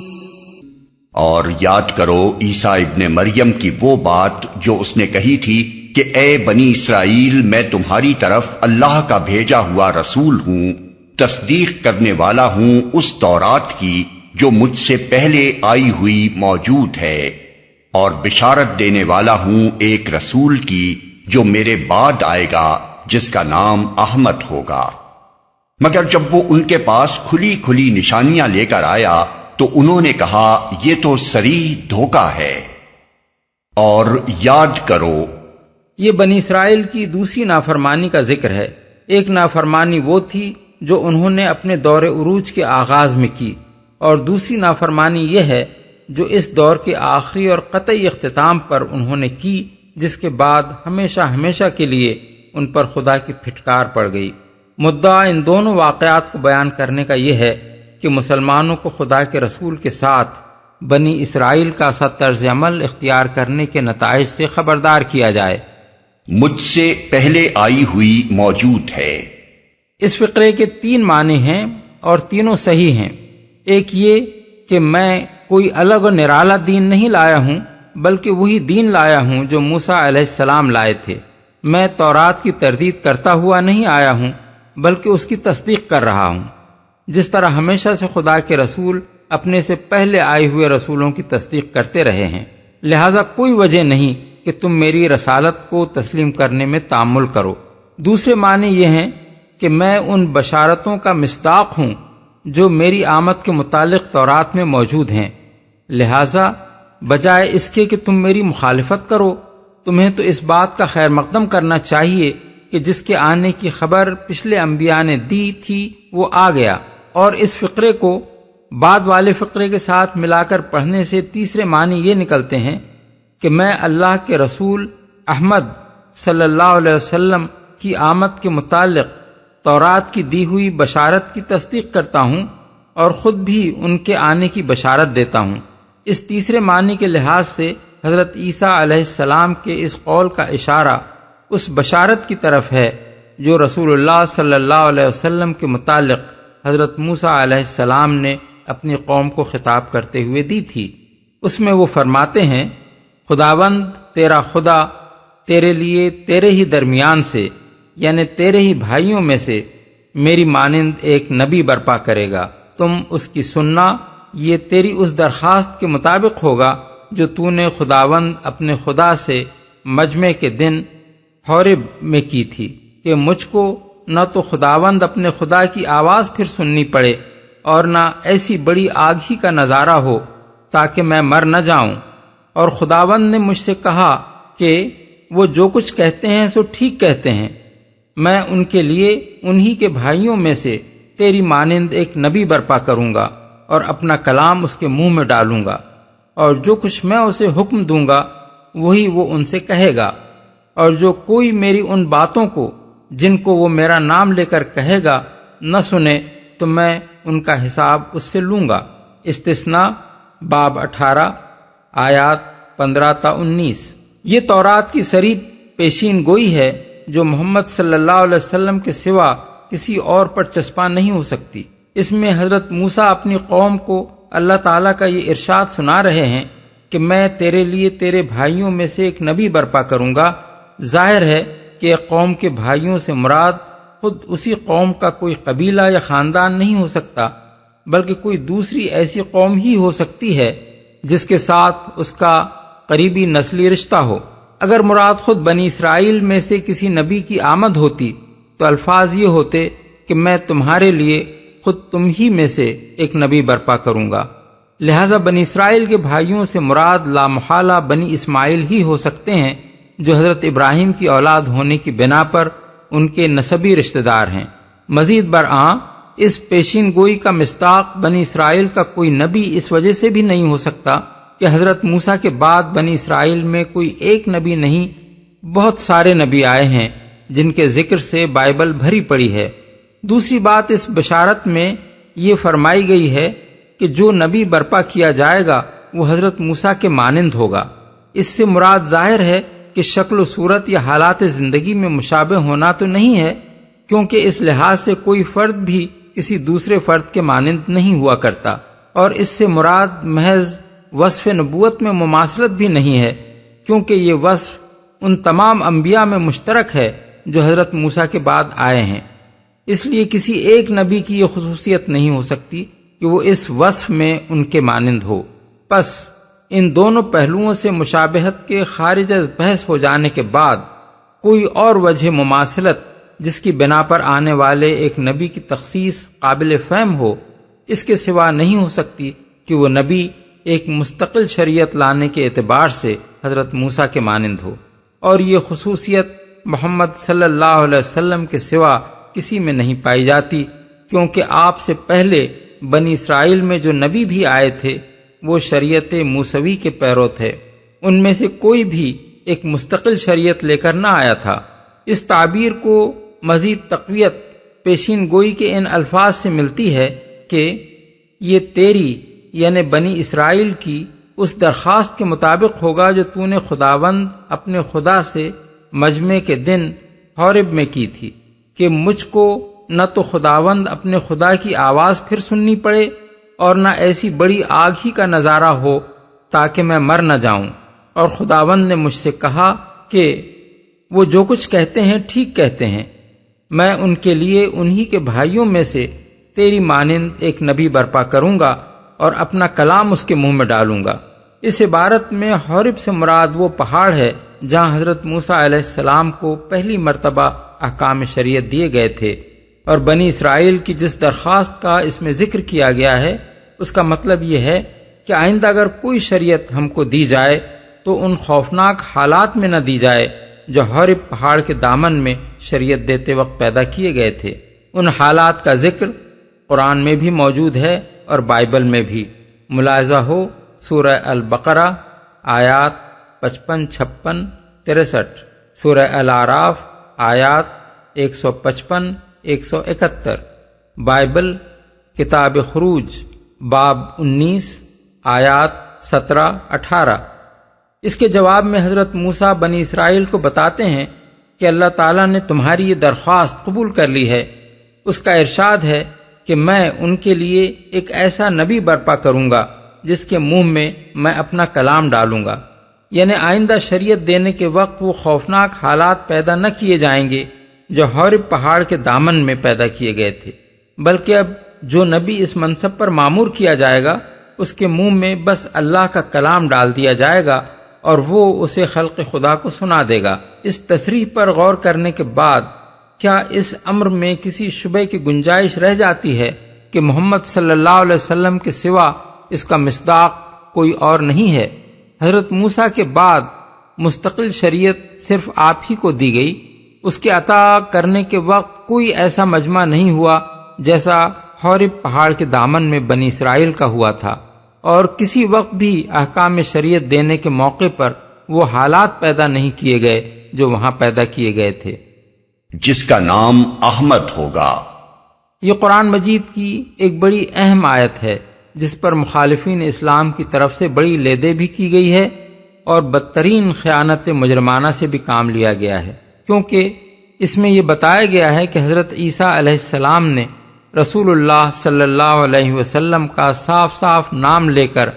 Speaker 1: اور یاد کرو عیسیٰ ابن مریم کی وہ بات جو اس نے کہی تھی کہ اے بنی اسرائیل، میں تمہاری طرف اللہ کا بھیجا ہوا رسول ہوں، تصدیق کرنے والا ہوں اس تورات کی جو مجھ سے پہلے آئی ہوئی موجود ہے، اور بشارت دینے والا ہوں ایک رسول کی جو میرے بعد آئے گا جس کا نام احمد ہوگا۔ مگر جب وہ ان کے پاس کھلی کھلی نشانیاں لے کر آیا تو انہوں نے کہا یہ تو صریح دھوکہ ہے۔ اور یاد کرو،
Speaker 3: یہ بنی اسرائیل کی دوسری نافرمانی کا ذکر ہے۔ ایک نافرمانی وہ تھی جو انہوں نے اپنے دور عروج کے آغاز میں کی، اور دوسری نافرمانی یہ ہے جو اس دور کے آخری اور قطعی اختتام پر انہوں نے کی، جس کے بعد ہمیشہ ہمیشہ کے لیے ان پر خدا کی پھٹکار پڑ گئی۔ مدعا ان دونوں واقعات کو بیان کرنے کا یہ ہے کہ مسلمانوں کو خدا کے رسول کے ساتھ بنی اسرائیل کا سا طرز عمل اختیار کرنے کے نتائج سے خبردار کیا جائے۔
Speaker 1: مجھ سے پہلے آئی ہوئی موجود ہے۔
Speaker 3: اس فقرے کے 3 معنی ہیں اور تینوں صحیح ہیں۔ ایک یہ کہ میں کوئی الگ و نرالا دین نہیں لایا ہوں، بلکہ وہی دین لایا ہوں جو موسیٰ علیہ السلام لائے تھے۔ میں تورات کی تردید کرتا ہوا نہیں آیا ہوں، بلکہ اس کی تصدیق کر رہا ہوں۔ جس طرح ہمیشہ سے خدا کے رسول اپنے سے پہلے آئے ہوئے رسولوں کی تصدیق کرتے رہے ہیں، لہذا کوئی وجہ نہیں کہ تم میری رسالت کو تسلیم کرنے میں تامل کرو۔ دوسرے معنی یہ ہیں کہ میں ان بشارتوں کا مصداق ہوں جو میری آمد کے متعلق تورات میں موجود ہیں، لہذا بجائے اس کے کہ تم میری مخالفت کرو، تمہیں تو اس بات کا خیر مقدم کرنا چاہیے کہ جس کے آنے کی خبر پچھلے انبیاء نے دی تھی وہ آ گیا۔ اور اس فقرے کو بعد والے فقرے کے ساتھ ملا کر پڑھنے سے تیسرے معنی یہ نکلتے ہیں کہ میں اللہ کے رسول احمد صلی اللہ علیہ وسلم کی آمد کے متعلق تورات کی دی ہوئی بشارت کی تصدیق کرتا ہوں اور خود بھی ان کے آنے کی بشارت دیتا ہوں۔ اس تیسرے معنی کے لحاظ سے حضرت عیسیٰ علیہ السلام کے اس قول کا اشارہ اس بشارت کی طرف ہے جو رسول اللہ صلی اللہ علیہ وسلم کے متعلق حضرت موسیٰ علیہ السلام نے اپنی قوم کو خطاب کرتے ہوئے دی تھی۔ اس میں وہ فرماتے ہیں، خداوند تیرا خدا تیرے لیے تیرے ہی درمیان سے، یعنی تیرے ہی بھائیوں میں سے میری مانند ایک نبی برپا کرے گا، تم اس کی سننا، یہ تیری اس درخواست کے مطابق ہوگا جو تو نے خداوند اپنے خدا سے مجمع کے دن حورب میں کی تھی، کہ مجھ کو نہ تو خداوند اپنے خدا کی آواز پھر سننی پڑے اور نہ ایسی بڑی آگ ہی کا نظارہ ہو تاکہ میں مر نہ جاؤں۔ اور خداوند نے مجھ سے کہا کہ وہ جو کچھ کہتے ہیں سو ٹھیک کہتے ہیں، میں ان کے لیے انہی کے بھائیوں میں سے تیری مانند ایک نبی برپا کروں گا اور اپنا کلام اس کے منہ میں ڈالوں گا، اور جو کچھ میں اسے حکم دوں گا وہی وہ ان سے کہے گا، اور جو کوئی میری ان باتوں کو جن کو وہ میرا نام لے کر کہے گا نہ سنے تو میں ان کا حساب اس سے لوں گا۔ استثناء باب 18 آیات 15 تا 19۔ یہ تورات کی صریح پیشین گوئی ہے جو محمد صلی اللہ علیہ وسلم کے سوا کسی اور پر چسپاں نہیں ہو سکتی۔ اس میں حضرت موسیٰ اپنی قوم کو اللہ تعالیٰ کا یہ ارشاد سنا رہے ہیں کہ میں تیرے لیے تیرے بھائیوں میں سے ایک نبی برپا کروں گا۔ ظاہر ہے کہ ایک قوم کے بھائیوں سے مراد خود اسی قوم کا کوئی قبیلہ یا خاندان نہیں ہو سکتا، بلکہ کوئی دوسری ایسی قوم ہی ہو سکتی ہے جس کے ساتھ اس کا قریبی نسلی رشتہ ہو۔ اگر مراد خود بنی اسرائیل میں سے کسی نبی کی آمد ہوتی تو الفاظ یہ ہوتے کہ میں تمہارے لیے خود تم ہی میں سے ایک نبی برپا کروں گا۔ لہذا بنی اسرائیل کے بھائیوں سے مراد لامحالہ بنی اسماعیل ہی ہو سکتے ہیں جو حضرت ابراہیم کی اولاد ہونے کی بنا پر ان کے نسبی رشتہ دار ہیں۔ مزید برآں اس پیشین گوئی کا مصداق بنی اسرائیل کا کوئی نبی اس وجہ سے بھی نہیں ہو سکتا کہ حضرت موسیٰ کے بعد بنی اسرائیل میں کوئی ایک نبی نہیں، بہت سارے نبی آئے ہیں جن کے ذکر سے بائبل بھری پڑی ہے۔ دوسری بات، اس بشارت میں یہ فرمائی گئی ہے کہ جو نبی برپا کیا جائے گا وہ حضرت موسیٰ کے مانند ہوگا۔ اس سے مراد ظاہر ہے کہ شکل و صورت یا حالات زندگی میں مشابہ ہونا تو نہیں ہے، کیونکہ اس لحاظ سے کوئی فرد بھی کسی دوسرے فرد کے مانند نہیں ہوا کرتا، اور اس سے مراد محض وصف نبوت میں مماثلت بھی نہیں ہے، کیونکہ یہ وصف ان تمام انبیاء میں مشترک ہے جو حضرت موسیٰ کے بعد آئے ہیں۔ اس لیے کسی ایک نبی کی یہ خصوصیت نہیں ہو سکتی کہ وہ اس وصف میں ان کے مانند ہو۔ پس ان دونوں پہلوؤں سے مشابہت کے خارج از بحث ہو جانے کے بعد کوئی اور وجہ مماثلت جس کی بنا پر آنے والے ایک نبی کی تخصیص قابل فہم ہو، اس کے سوا نہیں ہو سکتی کہ وہ نبی ایک مستقل شریعت لانے کے اعتبار سے حضرت موسیٰ کے مانند ہو، اور یہ خصوصیت محمد صلی اللہ علیہ وسلم کے سوا کسی میں نہیں پائی جاتی، کیونکہ آپ سے پہلے بنی اسرائیل میں جو نبی بھی آئے تھے وہ شریعت موسوی کے پیرو تھے، ان میں سے کوئی بھی ایک مستقل شریعت لے کر نہ آیا تھا۔ اس تعبیر کو مزید تقویت پیشین گوئی کے ان الفاظ سے ملتی ہے کہ یہ تیری یعنی بنی اسرائیل کی اس درخواست کے مطابق ہوگا جو تو نے خداوند اپنے خدا سے مجمع کے دن حورب میں کی تھی، کہ مجھ کو نہ تو خداوند اپنے خدا کی آواز پھر سننی پڑے اور نہ ایسی بڑی آگ ہی کا نظارہ ہو تاکہ میں مر نہ جاؤں، اور خداوند نے مجھ سے کہا کہ وہ جو کچھ کہتے ہیں ٹھیک کہتے ہیں، میں ان کے لیے انہی کے بھائیوں میں سے تیری مانند ایک نبی برپا کروں گا اور اپنا کلام اس کے منہ میں ڈالوں گا۔ اس عبارت میں حورب سے مراد وہ پہاڑ ہے جہاں حضرت موسیٰ علیہ السلام کو پہلی مرتبہ احکام شریعت دیے گئے تھے، اور بنی اسرائیل کی جس درخواست کا اس میں ذکر کیا گیا ہے اس کا مطلب یہ ہے کہ آئندہ اگر کوئی شریعت ہم کو دی جائے تو ان خوفناک حالات میں نہ دی جائے جو حورب پہاڑ کے دامن میں شریعت دیتے وقت پیدا کیے گئے تھے۔ ان حالات کا ذکر قرآن میں بھی موجود ہے اور بائبل میں بھی۔ ملاحظہ ہو سورہ البقرہ آیات 55، 56، 63، سورہ الاعراف آیات 155، 171، بائبل کتاب خروج باب 19 آیات 17، 18۔ اس کے جواب میں حضرت موسیٰ بنی اسرائیل کو بتاتے ہیں کہ اللہ تعالیٰ نے تمہاری یہ درخواست قبول کر لی ہے۔ اس کا ارشاد ہے کہ میں ان کے لیے ایک ایسا نبی برپا کروں گا جس کے منہ میں اپنا کلام ڈالوں گا، یعنی آئندہ شریعت دینے کے وقت وہ خوفناک حالات پیدا نہ کیے جائیں گے جو حورب پہاڑ کے دامن میں پیدا کیے گئے تھے، بلکہ اب جو نبی اس منصب پر مامور کیا جائے گا اس کے منہ میں بس اللہ کا کلام ڈال دیا جائے گا اور وہ اسے خلق خدا کو سنا دے گا۔ اس تصریح پر غور کرنے کے بعد کیا اس امر میں کسی شبہ کی گنجائش رہ جاتی ہے کہ محمد صلی اللہ علیہ وسلم کے سوا اس کا مصداق کوئی اور نہیں ہے؟ حضرت موسیٰ کے بعد مستقل شریعت صرف آپ ہی کو دی گئی، اس کے عطا کرنے کے وقت کوئی ایسا مجمع نہیں ہوا جیسا حورب پہاڑ کے دامن میں بنی اسرائیل کا ہوا تھا، اور کسی وقت بھی احکام شریعت دینے کے موقع پر وہ حالات پیدا نہیں کیے گئے جو وہاں پیدا کیے گئے تھے۔
Speaker 1: جس کا نام احمد ہوگا۔
Speaker 3: یہ قرآن مجید کی ایک بڑی اہم آیت ہے جس پر مخالفین اسلام کی طرف سے بڑی لیدے بھی کی گئی ہے اور بدترین خیانت مجرمانہ سے بھی کام لیا گیا ہے، کیونکہ اس میں یہ بتایا گیا ہے کہ حضرت عیسیٰ علیہ السلام نے رسول اللہ صلی اللہ علیہ وسلم کا صاف صاف نام لے کر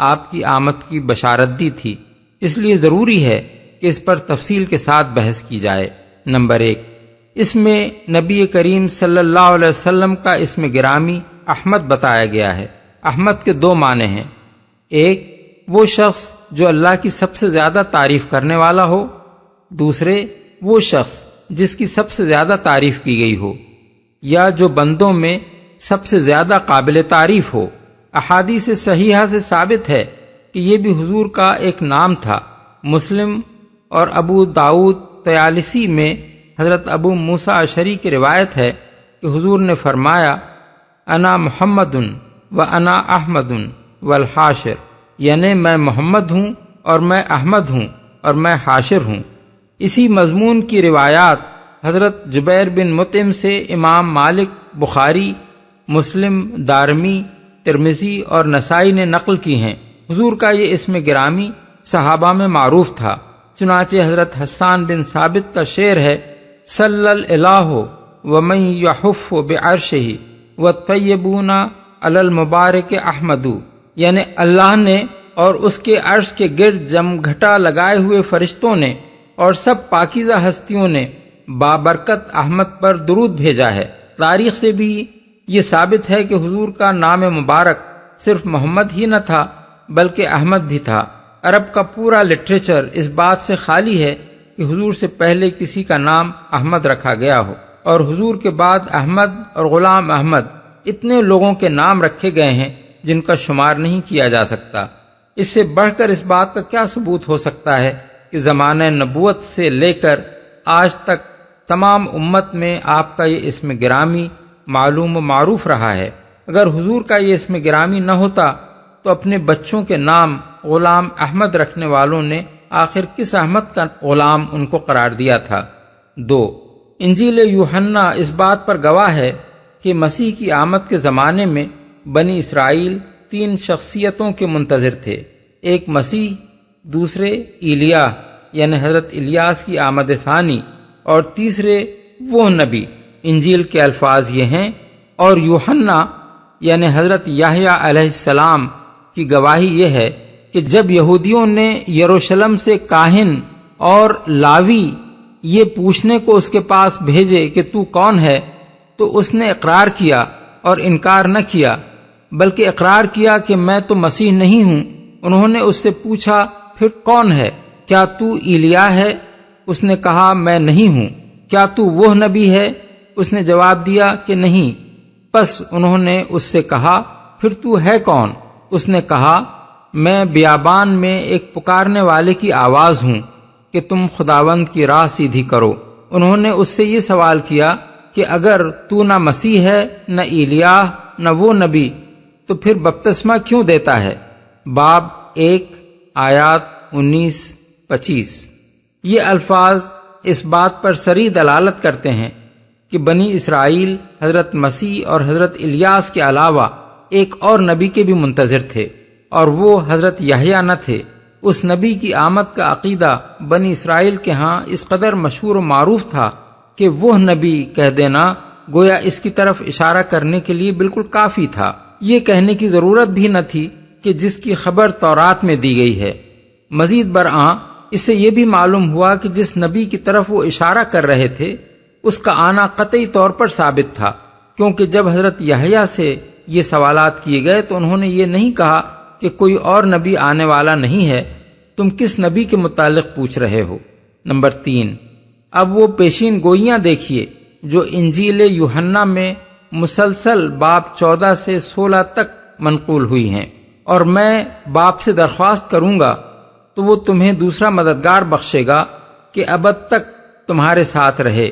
Speaker 3: آپ کی آمد کی بشارت دی تھی، اس لیے ضروری ہے کہ اس پر تفصیل کے ساتھ بحث کی جائے۔ نمبر 1، اس میں نبی کریم صلی اللہ علیہ وسلم کا اسم گرامی احمد بتایا گیا ہے۔ احمد کے 2 معنی ہیں، ایک وہ شخص جو اللہ کی سب سے زیادہ تعریف کرنے والا ہو، دوسرے وہ شخص جس کی سب سے زیادہ تعریف کی گئی ہو یا جو بندوں میں سب سے زیادہ قابل تعریف ہو۔ احادیث صحیحہ سے ثابت ہے کہ یہ بھی حضور کا ایک نام تھا۔ مسلم اور ابو داؤد طیالسی میں حضرت ابو موسیٰ اشعری کی روایت ہے کہ حضور نے فرمایا، انا محمد و انا احمد والحاشر، یعنی میں محمد ہوں اور میں احمد ہوں اور میں حاشر ہوں۔ اسی مضمون کی روایات حضرت جبیر بن مطعم سے امام مالک، بخاری، مسلم، دارمی، ترمذی اور نسائی نے نقل کی ہیں۔ حضور کا یہ اسم گرامی صحابہ میں معروف تھا، چنانچہ حضرت حسان بن ثابت کا شعر ہے، صلی الالہ ومن یحف بعرشہ والطیبون علی المبارک احمد، یعنی اللہ نے اور اس کے عرش کے گرد جم گھٹا لگائے ہوئے فرشتوں نے اور سب پاکیزہ ہستیوں نے بابرکت احمد پر درود بھیجا ہے۔ تاریخ سے بھی یہ ثابت ہے کہ حضور کا نام مبارک صرف محمد ہی نہ تھا بلکہ احمد بھی تھا۔ عرب کا پورا لٹریچر اس بات سے خالی ہے کہ حضور سے پہلے کسی کا نام احمد رکھا گیا ہو، اور حضور کے بعد احمد اور غلام احمد اتنے لوگوں کے نام رکھے گئے ہیں جن کا شمار نہیں کیا جا سکتا۔ اس سے بڑھ کر اس بات کا کیا ثبوت ہو سکتا ہے کہ زمانہ نبوت سے لے کر آج تک تمام امت میں آپ کا یہ اسم گرامی معلوم و معروف رہا ہے۔ اگر حضور کا یہ اسم گرامی نہ ہوتا تو اپنے بچوں کے نام غلام احمد رکھنے والوں نے آخر کس احمد کا غلام ان کو قرار دیا تھا؟ 2، انجیل یوحنا اس بات پر گواہ ہے کہ مسیح کی آمد کے زمانے میں بنی اسرائیل 3 شخصیتوں کے منتظر تھے، ایک مسیح، دوسرے ایلیا یعنی حضرت الیاس کی آمد ثانی، اور تیسرے وہ نبی۔ انجیل کے الفاظ یہ ہیں، اور یوحنا یعنی حضرت یحییٰ علیہ السلام کی گواہی یہ ہے کہ جب یہودیوں نے یروشلم سے کاہن اور لاوی یہ پوچھنے کو اس کے پاس بھیجے کہ تو کون ہے، تو اس نے اقرار کیا اور انکار نہ کیا، بلکہ اقرار کیا کہ میں تو مسیح نہیں ہوں۔ انہوں نے اس سے پوچھا، پھر کون ہے؟ کیا تو ایلیا ہے؟ اس نے کہا، میں نہیں ہوں۔ کیا تو وہ نبی ہے؟ اس نے جواب دیا کہ نہیں۔ پس انہوں نے اس سے کہا، پھر تو ہے کون؟ اس نے کہا، میں بیابان میں ایک پکارنے والے کی آواز ہوں کہ تم خداوند کی راہ سیدھی کرو۔ انہوں نے اس سے یہ سوال کیا کہ اگر تو نہ مسیح ہے، نہ ایلیا، نہ وہ نبی، تو پھر بپتسمہ کیوں دیتا ہے؟ باب 1 آیات 19-25۔ یہ الفاظ اس بات پر صریح دلالت کرتے ہیں کہ بنی اسرائیل حضرت مسیح اور حضرت الیاس کے علاوہ ایک اور نبی کے بھی منتظر تھے، اور وہ حضرت یحییٰ نہ تھے۔ اس نبی کی آمد کا عقیدہ بنی اسرائیل کے ہاں اس قدر مشہور و معروف تھا کہ وہ نبی کہہ دینا گویا اس کی طرف اشارہ کرنے کے لیے بالکل کافی تھا۔ یہ کہنے کی ضرورت بھی نہ تھی کہ جس کی خبر تورات میں دی گئی ہے۔ مزید برآں اس سے یہ بھی معلوم ہوا کہ جس نبی کی طرف وہ اشارہ کر رہے تھے اس کا آنا قطعی طور پر ثابت تھا، کیونکہ جب حضرت یحییٰ سے یہ سوالات کیے گئے تو انہوں نے یہ نہیں کہا کہ کوئی اور نبی آنے والا نہیں ہے، تم کس نبی کے متعلق پوچھ رہے ہو؟ نمبر 3، اب وہ پیشین گوئیاں دیکھیے جو انجیل یوحنا میں مسلسل باب 14 سے 16 تک منقول ہوئی ہیں، اور میں باپ سے درخواست کروں گا تو وہ تمہیں دوسرا مددگار بخشے گا کہ ابد تک تمہارے ساتھ رہے،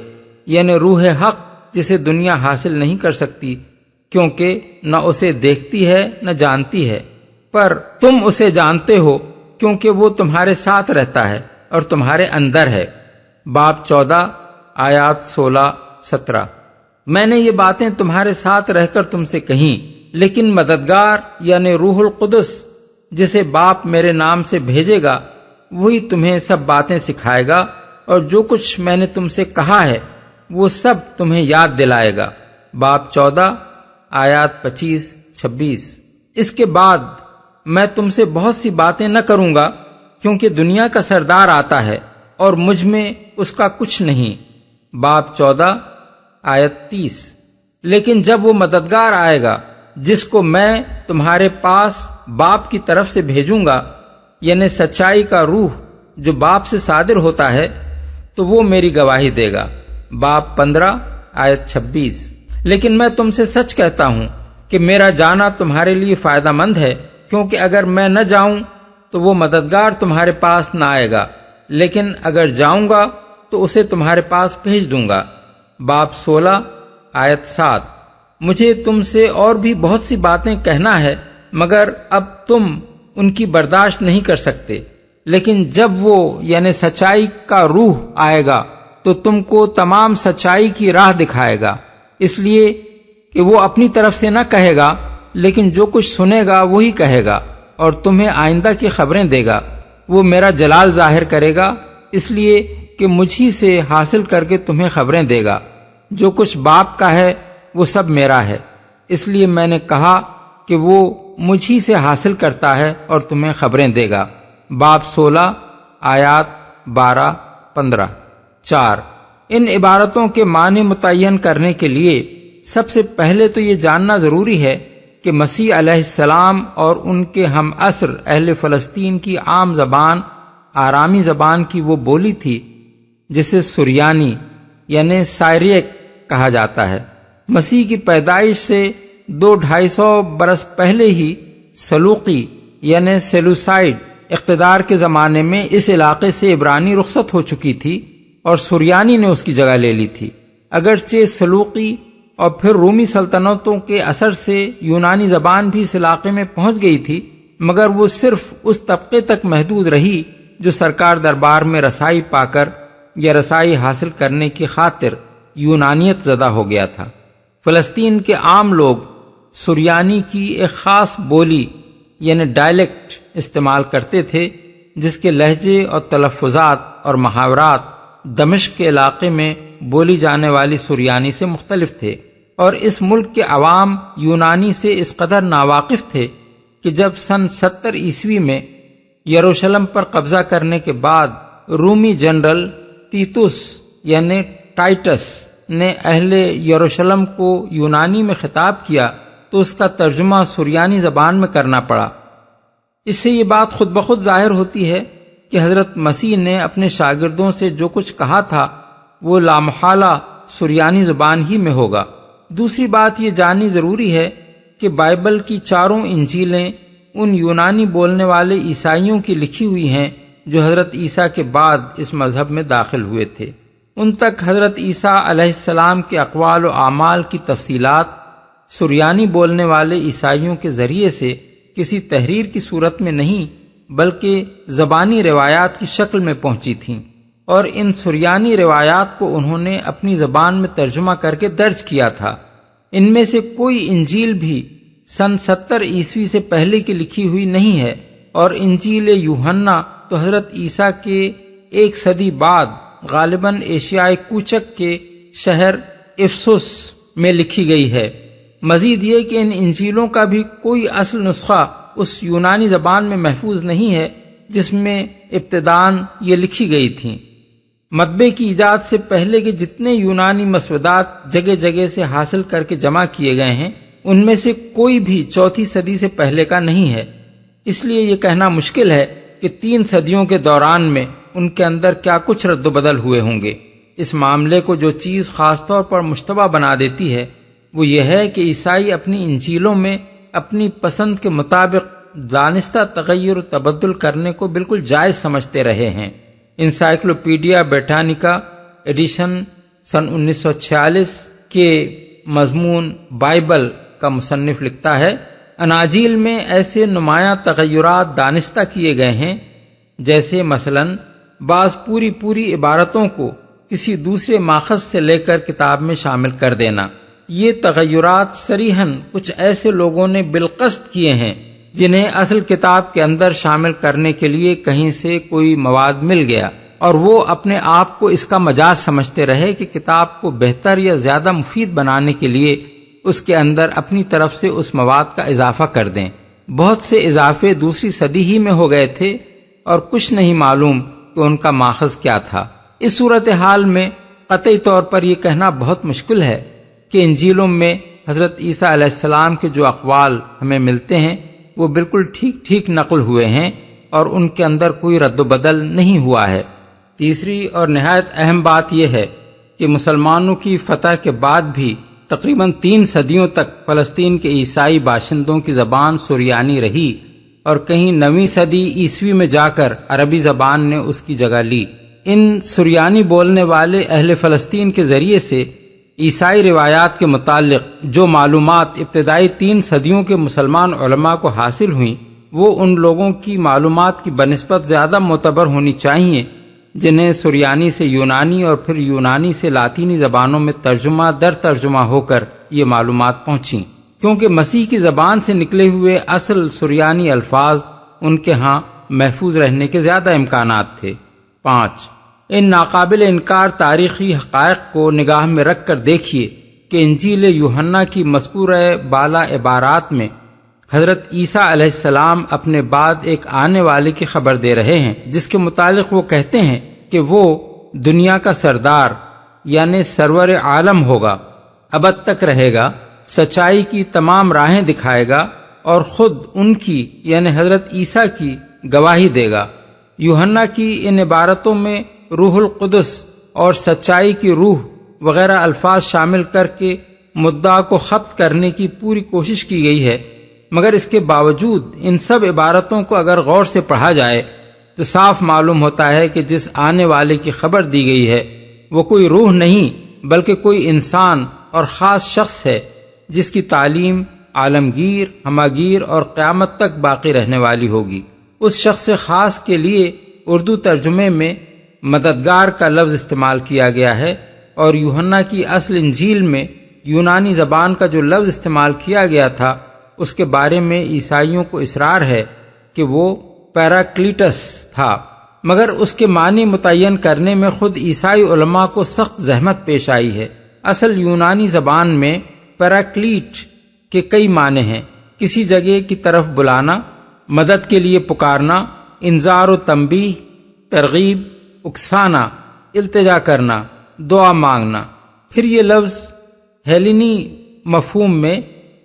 Speaker 3: یعنی روح حق جسے دنیا حاصل نہیں کر سکتی، کیونکہ نہ اسے دیکھتی ہے نہ جانتی ہے، پر تم اسے جانتے ہو کیونکہ وہ تمہارے ساتھ رہتا ہے اور تمہارے اندر ہے۔ باب 14 آیات 16-17۔ میں نے یہ باتیں تمہارے ساتھ رہ کر تم سے کہیں، لیکن مددگار یعنی روح القدس جسے باپ میرے نام سے بھیجے گا وہی تمہیں سب باتیں سکھائے گا اور جو کچھ میں نے تم سے کہا ہے وہ سب تمہیں یاد دلائے گا۔ باب 14 آیات 25-26۔ اس کے بعد میں تم سے بہت سی باتیں نہ کروں گا کیونکہ دنیا کا سردار آتا ہے اور مجھ میں اس کا کچھ نہیں۔ باب 14 آیت 30۔ لیکن جب وہ مددگار آئے گا جس کو میں تمہارے پاس باپ کی طرف سے بھیجوں گا یعنی سچائی کا روح جو باپ سے صادر ہوتا ہے تو وہ میری گواہی دے گا۔ باب 15 آیت 26۔ لیکن میں تم سے سچ کہتا ہوں کہ میرا جانا تمہارے لیے فائدہ مند ہے، کیونکہ اگر میں نہ جاؤں تو وہ مددگار تمہارے پاس نہ آئے گا، لیکن اگر جاؤں گا تو اسے تمہارے پاس بھیج دوں گا۔ باب 16 آیت 7۔ مجھے تم سے اور بھی بہت سی باتیں کہنا ہے مگر اب تم ان کی برداشت نہیں کر سکتے، لیکن جب وہ یعنی سچائی کا روح آئے گا تو تم کو تمام سچائی کی راہ دکھائے گا، اس لیے کہ وہ اپنی طرف سے نہ کہے گا لیکن جو کچھ سنے گا وہی کہے گا اور تمہیں آئندہ کی خبریں دے گا۔ وہ میرا جلال ظاہر کرے گا اس لیے کہ مجھ ہی سے حاصل کر کے تمہیں خبریں دے گا۔ جو کچھ باپ کا ہے وہ سب میرا ہے، اس لیے میں نے کہا کہ وہ مجھ ہی سے حاصل کرتا ہے اور تمہیں خبریں دے گا۔ باب 16 آیات 12-15۔ 4۔ ان عبارتوں کے معنی متعین کرنے کے لیے سب سے پہلے تو یہ جاننا ضروری ہے کہ مسیح علیہ السلام اور ان کے ہم عصر اہل فلسطین کی عام زبان آرامی زبان کی وہ بولی تھی جسے سریانی یعنی سائریک کہا جاتا ہے۔ مسیح کی پیدائش سے 200-250 برس پہلے ہی سلوقی یعنی سیلوسائڈ اقتدار کے زمانے میں اس علاقے سے عبرانی رخصت ہو چکی تھی اور سریانی نے اس کی جگہ لے لی تھی۔ اگرچہ سلوقی اور پھر رومی سلطنتوں کے اثر سے یونانی زبان بھی اس علاقے میں پہنچ گئی تھی، مگر وہ صرف اس طبقے تک محدود رہی جو سرکار دربار میں رسائی پا کر یا رسائی حاصل کرنے کی خاطر یونانیت زدہ ہو گیا تھا۔ فلسطین کے عام لوگ سریانی کی ایک خاص بولی یعنی ڈائلیکٹ استعمال کرتے تھے جس کے لہجے اور تلفظات اور محاورات دمشق کے علاقے میں بولی جانے والی سریانی سے مختلف تھے، اور اس ملک کے عوام یونانی سے اس قدر ناواقف تھے کہ جب سن 70 عیسوی میں یروشلم پر قبضہ کرنے کے بعد رومی جنرل تیتوس یعنی ٹائٹس نے اہل یروشلم کو یونانی میں خطاب کیا تو اس کا ترجمہ سریانی زبان میں کرنا پڑا۔ اس سے یہ بات خود بخود ظاہر ہوتی ہے کہ حضرت مسیح نے اپنے شاگردوں سے جو کچھ کہا تھا وہ لامحالہ سریانی زبان ہی میں ہوگا۔ دوسری بات یہ جاننی ضروری ہے کہ بائبل کی 4 انجیلیں ان یونانی بولنے والے عیسائیوں کی لکھی ہوئی ہیں جو حضرت عیسیٰ کے بعد اس مذہب میں داخل ہوئے تھے۔ ان تک حضرت عیسیٰ علیہ السلام کے اقوال و اعمال کی تفصیلات سریانی بولنے والے عیسائیوں کے ذریعے سے کسی تحریر کی صورت میں نہیں بلکہ زبانی روایات کی شکل میں پہنچی تھیں، اور ان سریانی روایات کو انہوں نے اپنی زبان میں ترجمہ کر کے درج کیا تھا۔ ان میں سے کوئی انجیل بھی سن 70 عیسوی سے پہلے کی لکھی ہوئی نہیں ہے، اور انجیل یوحنا تو حضرت عیسیٰ کے 1 صدی بعد غالباً ایشیائے کوچک کے شہر افسس میں لکھی گئی ہے۔ مزید یہ کہ ان انجیلوں کا بھی کوئی اصل نسخہ اس یونانی زبان میں محفوظ نہیں ہے جس میں ابتداً یہ لکھی گئی تھیں۔ مطبعے کی ایجاد سے پہلے کے جتنے یونانی مسودات جگہ جگہ سے حاصل کر کے جمع کیے گئے ہیں ان میں سے کوئی بھی 4 صدی سے پہلے کا نہیں ہے۔ اس لیے یہ کہنا مشکل ہے کہ 3 صدیوں کے دوران میں ان کے اندر کیا کچھ رد و بدل ہوئے ہوں گے۔ اس معاملے کو جو چیز خاص طور پر مشتبہ بنا دیتی ہے وہ یہ ہے کہ عیسائی اپنی انجیلوں میں اپنی پسند کے مطابق دانستہ تغیر و تبدل کرنے کو بالکل جائز سمجھتے رہے ہیں۔ انسائکلوپیڈیا بریٹانیکا ایڈیشن سن 1946 کے مضمون بائبل کا مصنف لکھتا ہے، اناجیل میں ایسے نمایاں تغیرات دانستہ کیے گئے ہیں جیسے مثلاً بعض پوری عبارتوں کو کسی دوسرے ماخذ سے لے کر کتاب میں شامل کر دینا، یہ تغیرات صریحاً کچھ ایسے لوگوں نے بالقصد کیے ہیں جنہیں اصل کتاب کے اندر شامل کرنے کے لیے کہیں سے کوئی مواد مل گیا، اور وہ اپنے آپ کو اس کا مجاز سمجھتے رہے کہ کتاب کو بہتر یا زیادہ مفید بنانے کے لیے اس کے اندر اپنی طرف سے اس مواد کا اضافہ کر دیں۔ بہت سے اضافے دوسری صدی ہی میں ہو گئے تھے اور کچھ نہیں معلوم کہ ان کا ماخذ کیا تھا۔ اس صورتحال میں قطعی طور پر یہ کہنا بہت مشکل ہے کہ انجیلوں میں حضرت عیسیٰ علیہ السلام کے جو اقوال ہمیں ملتے ہیں وہ بالکل ٹھیک نقل ہوئے ہیں اور ان کے اندر کوئی رد و بدل نہیں ہوا ہے۔ تیسری اور نہایت اہم بات یہ ہے کہ مسلمانوں کی فتح کے بعد بھی تقریباً 3 صدیوں تک فلسطین کے عیسائی باشندوں کی زبان سریانی رہی اور کہیں 9ویں صدی عیسوی میں جا کر عربی زبان نے اس کی جگہ لی۔ ان سریانی بولنے والے اہل فلسطین کے ذریعے سے عیسائی روایات کے متعلق جو معلومات ابتدائی 3 صدیوں کے مسلمان علماء کو حاصل ہوئیں وہ ان لوگوں کی معلومات کی بنسبت زیادہ معتبر ہونی چاہیے جنہیں سریانی سے یونانی اور پھر یونانی سے لاطینی زبانوں میں ترجمہ در ترجمہ ہو کر یہ معلومات پہنچیں، کیونکہ مسیح کی زبان سے نکلے ہوئے اصل سریانی الفاظ ان کے ہاں محفوظ رہنے کے زیادہ امکانات تھے۔ 5. ان ناقابل انکار تاریخی حقائق کو نگاہ میں رکھ کر دیکھیے کہ انجیل یوحنا کی مذکورہ بالا عبارات میں حضرت عیسیٰ علیہ السلام اپنے بعد ایک آنے والے کی خبر دے رہے ہیں جس کے متعلق وہ کہتے ہیں کہ وہ دنیا کا سردار یعنی سرور عالم ہوگا، ابد تک رہے گا، سچائی کی تمام راہیں دکھائے گا اور خود ان کی یعنی حضرت عیسیٰ کی گواہی دے گا۔ یوحنا کی ان عبارتوں میں روح القدس اور سچائی کی روح وغیرہ الفاظ شامل کر کے مدعا کو خبت کرنے کی پوری کوشش کی گئی ہے، مگر اس کے باوجود ان سب عبارتوں کو اگر غور سے پڑھا جائے تو صاف معلوم ہوتا ہے کہ جس آنے والے کی خبر دی گئی ہے وہ کوئی روح نہیں بلکہ کوئی انسان اور خاص شخص ہے جس کی تعلیم عالمگیر، ہماگیر اور قیامت تک باقی رہنے والی ہوگی۔ اس شخص خاص کے لیے اردو ترجمے میں مددگار کا لفظ استعمال کیا گیا ہے، اور یوحنا کی اصل انجیل میں یونانی زبان کا جو لفظ استعمال کیا گیا تھا اس کے بارے میں عیسائیوں کو اصرار ہے کہ وہ پیراکلیٹس تھا، مگر اس کے معنی متعین کرنے میں خود عیسائی علماء کو سخت زحمت پیش آئی ہے۔ اصل یونانی زبان میں پیراکلیٹ کے کئی معنی ہیں: کسی جگہ کی طرف بلانا، مدد کے لیے پکارنا، انذار و تنبیہ، ترغیب، اکسانا، التجا کرنا، دعا مانگنا۔ پھر یہ لفظ ہیلینی مفہوم میں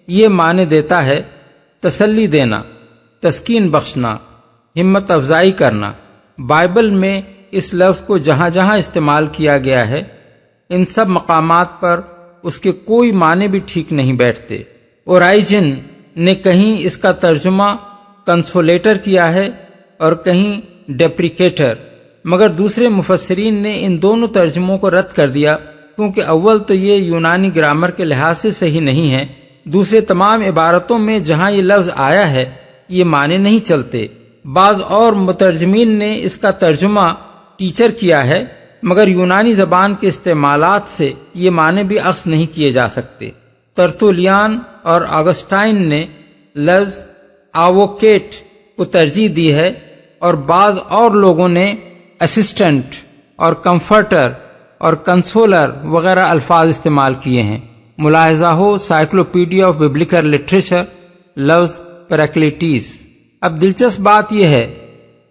Speaker 3: یہ معنی دیتا ہے تسلی دینا، تسکین بخشنا، ہمت افزائی کرنا۔ بائبل میں اس لفظ کو جہاں جہاں استعمال کیا گیا ہے ان سب مقامات پر اس کے کوئی معنی بھی ٹھیک نہیں بیٹھتے۔ اوریجن نے کہیں اس کا ترجمہ کنسولیٹر کیا ہے اور کہیں ڈیپریکیٹر، مگر دوسرے مفسرین نے ان دونوں ترجموں کو رد کر دیا کیونکہ اول تو یہ یونانی گرامر کے لحاظ سے صحیح نہیں ہے، دوسرے تمام عبارتوں میں جہاں یہ لفظ آیا ہے یہ معنی نہیں چلتے۔ بعض اور مترجمین نے اس کا ترجمہ ٹیچر کیا ہے، مگر یونانی زبان کے استعمالات سے یہ معنی بھی اخذ نہیں کیے جا سکتے۔ ترتولیان اور آگسٹائن نے لفظ آووکیٹ کو ترجیح دی ہے اور بعض اور لوگوں نے اسسٹنٹ اور کمفرٹر اور کنسولر وغیرہ الفاظ استعمال کیے ہیں۔ ملاحظہ ہو سائیکلوپیڈیا آف ببلیکل لٹریچر لفظ پیراکلیٹیس۔ اب دلچسپ بات یہ ہے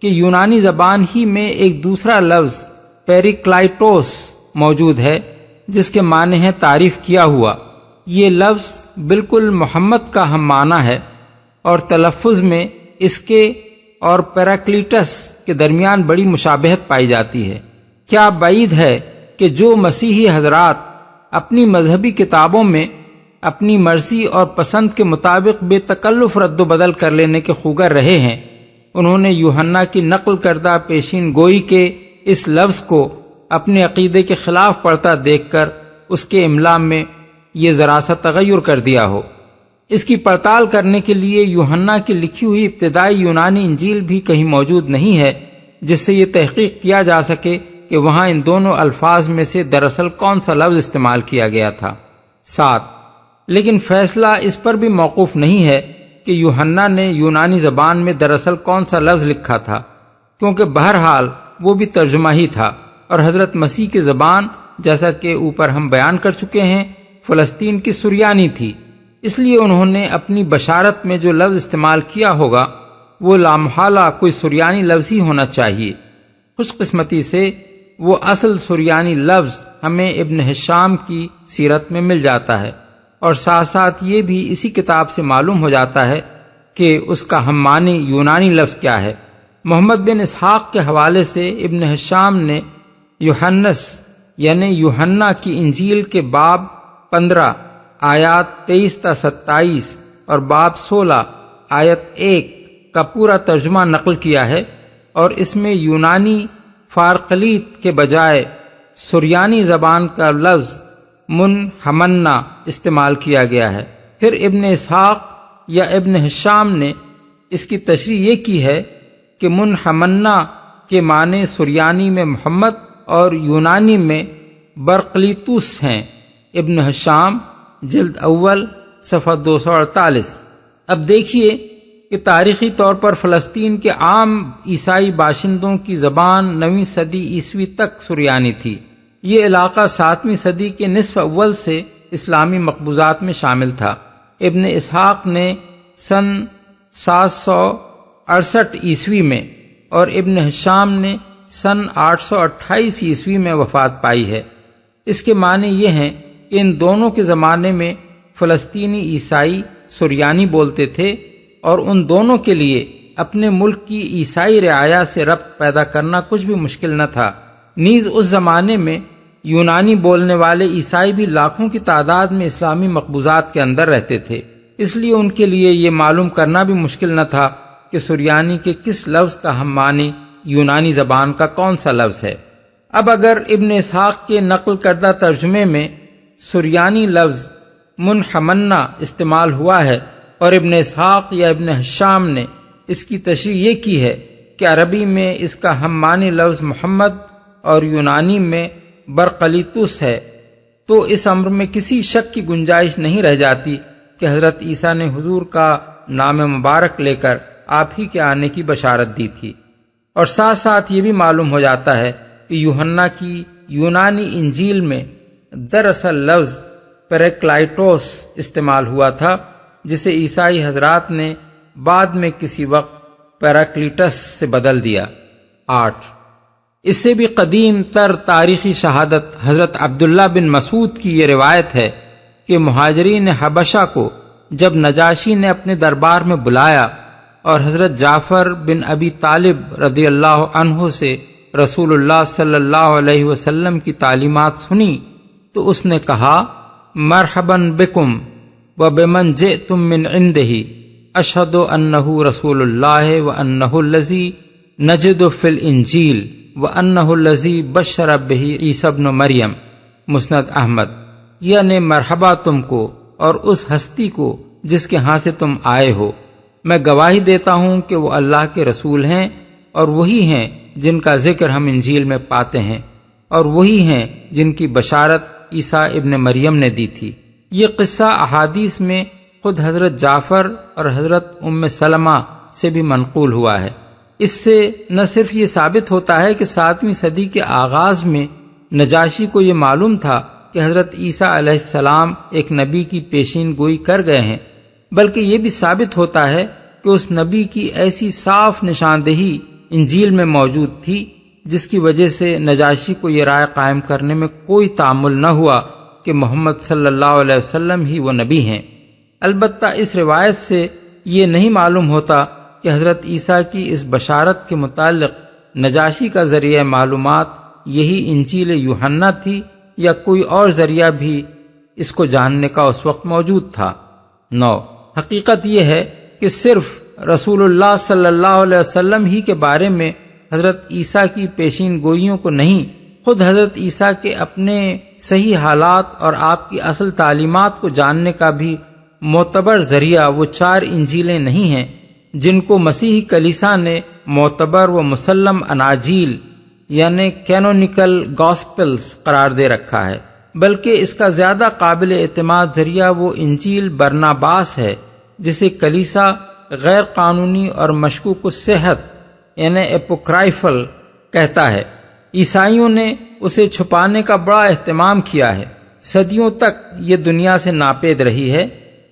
Speaker 3: کہ یونانی زبان ہی میں ایک دوسرا لفظ پیریکلائٹوس موجود ہے جس کے معنی ہے تعریف کیا ہوا۔ یہ لفظ بالکل محمد کا ہم معنی ہے اور تلفظ میں اس کے اور پیراکلیٹس کے درمیان بڑی مشابہت پائی جاتی ہے۔ کیا بعید ہے کہ جو مسیحی حضرات اپنی مذہبی کتابوں میں اپنی مرضی اور پسند کے مطابق بے تکلف رد و بدل کر لینے کے خوگر رہے ہیں، انہوں نے یوحنا کی نقل کردہ پیشین گوئی کے اس لفظ کو اپنے عقیدے کے خلاف پڑھتا دیکھ کر اس کے املا میں یہ ذرا سا تغیر کر دیا ہو۔ اس کی پڑتال کرنے کے لیے یوحنا کی لکھی ہوئی ابتدائی یونانی انجیل بھی کہیں موجود نہیں ہے جس سے یہ تحقیق کیا جا سکے کہ وہاں ان دونوں الفاظ میں سے دراصل کون سا لفظ استعمال کیا گیا تھا۔ 7. لیکن فیصلہ اس پر بھی موقوف نہیں ہے کہ یوحنا نے یونانی زبان میں دراصل کون سا لفظ لکھا تھا، کیونکہ بہرحال وہ بھی ترجمہ ہی تھا، اور حضرت مسیح کی زبان جیسا کہ اوپر ہم بیان کر چکے ہیں فلسطین کی سریانی تھی، اس لیے انہوں نے اپنی بشارت میں جو لفظ استعمال کیا ہوگا وہ لامحالہ کوئی سریانی لفظ ہی ہونا چاہیے۔ خوش قسمتی سے وہ اصل سریانی لفظ ہمیں ابن ہشام کی سیرت میں مل جاتا ہے، اور ساتھ ساتھ یہ بھی اسی کتاب سے معلوم ہو جاتا ہے کہ اس کا ہم معنی یونانی لفظ کیا ہے۔ محمد بن اسحاق کے حوالے سے ابن ہشام نے یوحنس یعنی یوحنا کی انجیل کے باب 15 آیات 23 تا 27 اور باب 16 آیت 1 کا پورا ترجمہ نقل کیا ہے، اور اس میں یونانی فارقلیت کے بجائے سریانی زبان کا لفظ منحمنا استعمال کیا گیا ہے۔ پھر ابن اسحاق یا ابن ہشام نے اس کی تشریح یہ کی ہے کہ منحمنا کے معنی سریانی میں محمد اور یونانی میں برقلیتوس ہیں۔ ابن ہشام جلد اول صفحہ 248۔ اب دیکھیے کہ تاریخی طور پر فلسطین کے عام عیسائی باشندوں کی زبان 9ویں صدی عیسوی تک سریانی تھی۔ یہ علاقہ 7ویں صدی کے نصف اول سے اسلامی مقبوضات میں شامل تھا۔ ابن اسحاق نے سن 768 عیسوی میں اور ابن ہشام نے سن 828 عیسوی میں وفات پائی ہے۔ اس کے معنی یہ ہیں کہ ان دونوں کے زمانے میں فلسطینی عیسائی سریانی بولتے تھے، اور ان دونوں کے لیے اپنے ملک کی عیسائی رعایا سے ربط پیدا کرنا کچھ بھی مشکل نہ تھا۔ نیز اس زمانے میں یونانی بولنے والے عیسائی بھی لاکھوں کی تعداد میں اسلامی مقبوضات کے اندر رہتے تھے، اس لیے ان کے لیے یہ معلوم کرنا بھی مشکل نہ تھا کہ سریانی کے کس لفظ کا ہم معنی یونانی زبان کا کون سا لفظ ہے۔ اب اگر ابن اسحاق کے نقل کردہ ترجمے میں سریانی لفظ منحمنا استعمال ہوا ہے اور ابن اسحاق یا ابن ہشام نے اس کی تشریح یہ کی ہے کہ عربی میں اس کا ہم معنی لفظ محمد اور یونانی میں برقلیتوس ہے، تو اس امر میں کسی شک کی گنجائش نہیں رہ جاتی کہ حضرت عیسیٰ نے حضور کا نام مبارک لے کر آپ ہی کے آنے کی بشارت دی تھی۔ اور ساتھ ساتھ یہ بھی معلوم ہو جاتا ہے کہ یوحنا کی یونانی انجیل میں دراصل لفظ پیریکلائٹوس استعمال ہوا تھا، جسے عیسائی حضرات نے بعد میں کسی وقت پیراکلیٹس سے بدل دیا۔ 8 اس سے بھی قدیم تر تاریخی شہادت حضرت عبداللہ بن مسعود کی یہ روایت ہے کہ مہاجرین حبشہ کو جب نجاشی نے اپنے دربار میں بلایا اور حضرت جعفر بن ابی طالب رضی اللہ عنہ سے رسول اللہ صلی اللہ علیہ وسلم کی تعلیمات سنی تو اس نے کہا، مرحباً بکم وبمن جئتم من عنده اشہد انہ رسول اللہ وانہ الذی نجد فی الانجیل وانہ الذی بشر بہ عیسی ابن مریم، مسند احمد۔ یعنی مرحبا تم کو اور اس ہستی کو جس کے ہاں سے تم آئے ہو، میں گواہی دیتا ہوں کہ وہ اللہ کے رسول ہیں، اور وہی ہیں جن کا ذکر ہم انجیل میں پاتے ہیں، اور وہی ہیں جن کی بشارت عیسیٰ ابن مریم نے دی تھی۔ یہ قصہ احادیث میں خود حضرت جعفر اور حضرت ام سلمہ سے بھی منقول ہوا ہے۔ اس سے نہ صرف یہ ثابت ہوتا ہے کہ 7ویں صدی کے آغاز میں نجاشی کو یہ معلوم تھا کہ حضرت عیسیٰ علیہ السلام ایک نبی کی پیشین گوئی کر گئے ہیں، بلکہ یہ بھی ثابت ہوتا ہے کہ اس نبی کی ایسی صاف نشاندہی انجیل میں موجود تھی جس کی وجہ سے نجاشی کو یہ رائے قائم کرنے میں کوئی تعامل نہ ہوا کہ محمد صلی اللہ علیہ وسلم ہی وہ نبی ہیں۔ البتہ اس روایت سے یہ نہیں معلوم ہوتا کہ حضرت عیسیٰ کی اس بشارت کے متعلق نجاشی کا ذریعہ معلومات یہی انجیل یوحنا تھی یا کوئی اور ذریعہ بھی اس کو جاننے کا اس وقت موجود تھا۔ 9 حقیقت یہ ہے کہ صرف رسول اللہ صلی اللہ علیہ وسلم ہی کے بارے میں حضرت عیسیٰ کی پیشین گوئیوں کو نہیں، خود حضرت عیسیٰ کے اپنے صحیح حالات اور آپ کی اصل تعلیمات کو جاننے کا بھی معتبر ذریعہ وہ 4 انجیلیں نہیں ہیں جن کو مسیحی کلیسا نے معتبر و مسلم اناجیل یعنی کینونیکل گاسپلز قرار دے رکھا ہے۔ بلکہ اس کا زیادہ قابل اعتماد ذریعہ وہ انجیل برناباس ہے جسے کلیسا غیر قانونی اور مشکوک الصحت یعنی اپوکرائفل کہتا ہے۔ عیسائیوں نے اسے چھپانے کا بڑا اہتمام کیا ہے، صدیوں تک یہ دنیا سے ناپید رہی ہے۔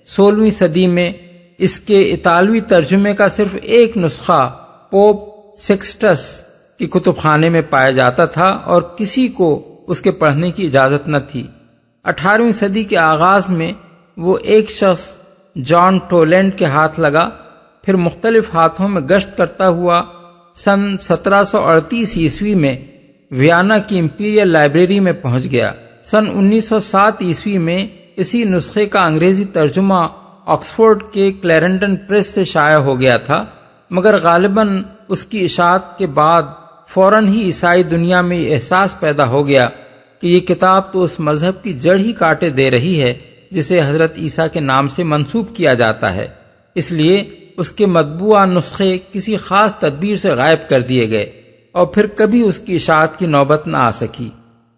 Speaker 3: 16ویں صدی میں اس کے اطالوی ترجمے کا صرف ایک نسخہ پوپ سیکسٹس کی کتب خانے میں پایا جاتا تھا اور کسی کو اس کے پڑھنے کی اجازت نہ تھی۔ 18ویں صدی کے آغاز میں وہ ایک شخص جان ٹولینڈ کے ہاتھ لگا، پھر مختلف ہاتھوں میں گشت کرتا ہوا سن 1738 عیسوی میں ویانا کی امپیریل لائبریری میں پہنچ گیا۔ سن 1907 عیسوی میں اسی نسخے کا انگریزی ترجمہ آکسفورڈ کے کلیرنڈن پریس سے شائع ہو گیا تھا، مگر غالباً اس کی اشاعت کے بعد فوراً ہی عیسائی دنیا میں یہ احساس پیدا ہو گیا کہ یہ کتاب تو اس مذہب کی جڑ ہی کاٹے دے رہی ہے جسے حضرت عیسیٰ کے نام سے منسوب کیا جاتا ہے، اس لیے اس کے مطبوعہ نسخے کسی خاص تدبیر سے غائب کر دیے گئے اور پھر کبھی اس کی اشاعت کی نوبت نہ آ سکی۔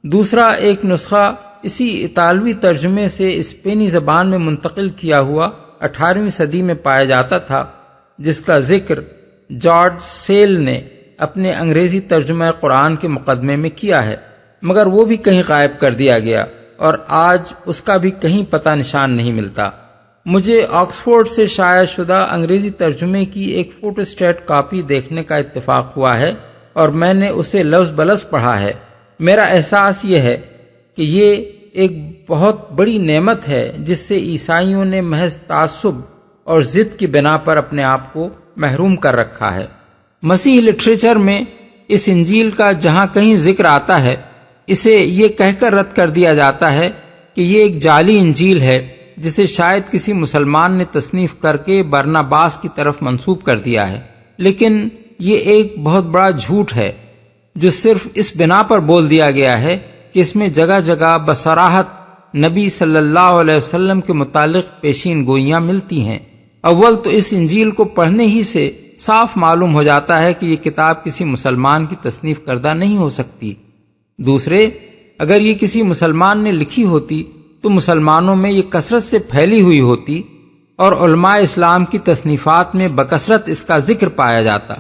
Speaker 3: دوسرا ایک نسخہ اسی اطالوی ترجمے سے اسپینی زبان میں منتقل کیا ہوا 18ویں صدی میں پایا جاتا تھا، جس کا ذکر جارج سیل نے اپنے انگریزی ترجمہ قرآن کے مقدمے میں کیا ہے، مگر وہ بھی کہیں غائب کر دیا گیا اور آج اس کا بھی کہیں پتہ نشان نہیں ملتا۔ مجھے آکسفورڈ سے شائع شدہ انگریزی ترجمے کی ایک فوٹوسٹیٹ کاپی دیکھنے کا اتفاق ہوا ہے اور میں نے اسے لفظ بلفظ پڑھا ہے۔ میرا احساس یہ ہے کہ یہ ایک بہت بڑی نعمت ہے جس سے عیسائیوں نے محض تعصب اور ضد کی بنا پر اپنے آپ کو محروم کر رکھا ہے۔ مسیح لٹریچر میں اس انجیل کا جہاں کہیں ذکر آتا ہے اسے یہ کہہ کر رد کر دیا جاتا ہے کہ یہ ایک جعلی انجیل ہے جسے شاید کسی مسلمان نے تصنیف کر کے برناباس کی طرف منسوب کر دیا ہے، لیکن یہ ایک بہت بڑا جھوٹ ہے جو صرف اس بنا پر بول دیا گیا ہے کہ اس میں جگہ جگہ بصراحت نبی صلی اللہ علیہ وسلم کے متعلق پیشین گوئیاں ملتی ہیں۔ اول تو اس انجیل کو پڑھنے ہی سے صاف معلوم ہو جاتا ہے کہ یہ کتاب کسی مسلمان کی تصنیف کردہ نہیں ہو سکتی۔ دوسرے، اگر یہ کسی مسلمان نے لکھی ہوتی تو مسلمانوں میں یہ کثرت سے پھیلی ہوئی ہوتی اور علماء اسلام کی تصنیفات میں بکثرت اس کا ذکر پایا جاتا،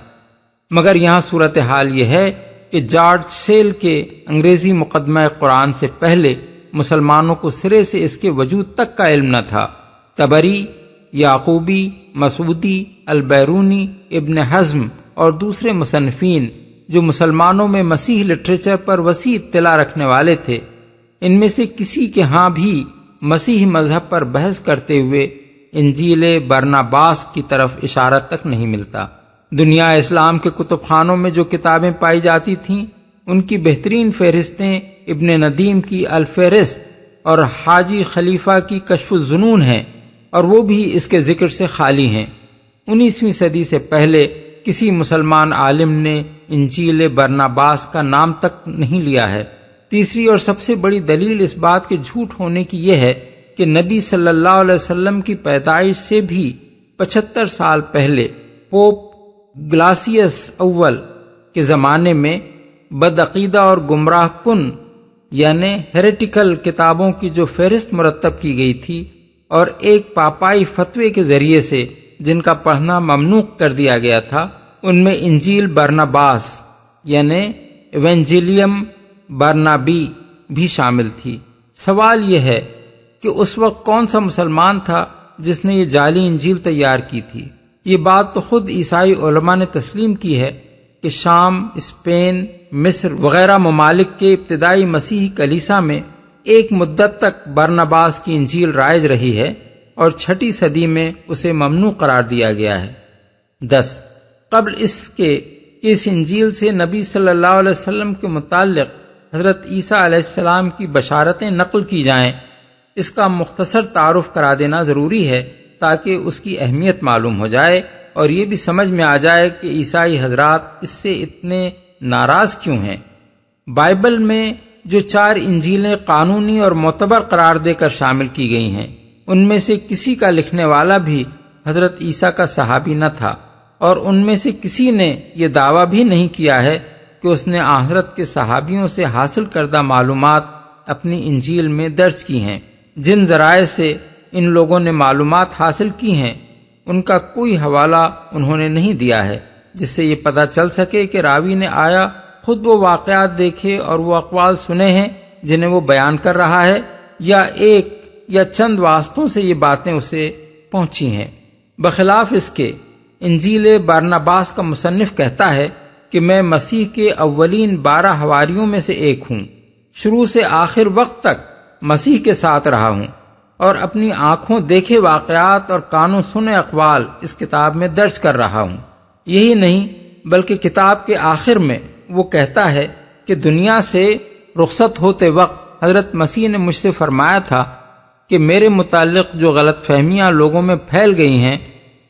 Speaker 3: مگر یہاں صورتحال یہ ہے کہ جارج سیل کے انگریزی مقدمہ قرآن سے پہلے مسلمانوں کو سرے سے اس کے وجود تک کا علم نہ تھا۔ طبری، یعقوبی، مسعودی، البیرونی، ابن حزم اور دوسرے مصنفین جو مسلمانوں میں مسیح لٹریچر پر وسیع اطلاع رکھنے والے تھے، ان میں سے کسی کے ہاں بھی مسیح مذہب پر بحث کرتے ہوئے انجیل برناباس کی طرف اشارہ تک نہیں ملتا۔ دنیا اسلام کے کتب خانوں میں جو کتابیں پائی جاتی تھیں ان کی بہترین فہرستیں ابن ندیم کی الفہرست اور حاجی خلیفہ کی کشف الظنون ہیں، اور وہ بھی اس کے ذکر سے خالی ہیں۔ 19ویں صدی سے پہلے کسی مسلمان عالم نے انجیل برناباس کا نام تک نہیں لیا ہے۔ تیسری اور سب سے بڑی دلیل اس بات کے جھوٹ ہونے کی یہ ہے کہ نبی صلی اللہ علیہ وسلم کی پیدائش سے بھی 75 سال پہلے پوپ گلاسیس اول کے زمانے میں بدعقیدہ اور گمراہ کن یعنی ہیریٹیکل کتابوں کی جو فہرست مرتب کی گئی تھی اور ایک پاپائی فتوے کے ذریعے سے جن کا پڑھنا ممنوع کر دیا گیا تھا، ان میں انجیل برناباس یعنی ایونجیلیم برنابی بھی شامل تھی۔ سوال یہ ہے کہ اس وقت کون سا مسلمان تھا جس نے یہ جعلی انجیل تیار کی تھی؟ یہ بات تو خود عیسائی علماء نے تسلیم کی ہے کہ شام، اسپین، مصر وغیرہ ممالک کے ابتدائی مسیحی کلیسا میں ایک مدت تک برناباس کی انجیل رائج رہی ہے اور 6 صدی میں اسے ممنوع قرار دیا گیا ہے۔ 10 قبل اس کے کہ اس انجیل سے نبی صلی اللہ علیہ وسلم کے متعلق حضرت عیسیٰ علیہ السلام کی بشارتیں نقل کی جائیں، اس کا مختصر تعارف کرا دینا ضروری ہے تاکہ اس کی اہمیت معلوم ہو جائے اور یہ بھی سمجھ میں آ جائے کہ عیسائی حضرات اس سے اتنے ناراض کیوں ہیں۔ بائبل میں جو 4 انجیلیں قانونی اور معتبر قرار دے کر شامل کی گئی ہیں، ان میں سے کسی کا لکھنے والا بھی حضرت عیسیٰ کا صحابی نہ تھا، اور ان میں سے کسی نے یہ دعویٰ بھی نہیں کیا ہے کہ اس نے حضرت کے صحابیوں سے حاصل کردہ معلومات اپنی انجیل میں درج کی ہیں۔ جن ذرائع سے ان لوگوں نے معلومات حاصل کی ہیں ان کا کوئی حوالہ انہوں نے نہیں دیا ہے جس سے یہ پتہ چل سکے کہ راوی نے آیا خود وہ واقعات دیکھے اور وہ اقوال سنے ہیں جنہیں وہ بیان کر رہا ہے، یا ایک یا چند واسطوں سے یہ باتیں اسے پہنچی ہیں۔ بخلاف اس کے انجیل برناباس کا مصنف کہتا ہے کہ میں مسیح کے اولین 12 حواریوں میں سے ایک ہوں، شروع سے آخر وقت تک مسیح کے ساتھ رہا ہوں اور اپنی آنکھوں دیکھے واقعات اور کانوں سنے اقوال اس کتاب میں درج کر رہا ہوں۔ یہی نہیں بلکہ کتاب کے آخر میں وہ کہتا ہے کہ دنیا سے رخصت ہوتے وقت حضرت مسیح نے مجھ سے فرمایا تھا کہ میرے متعلق جو غلط فہمیاں لوگوں میں پھیل گئی ہیں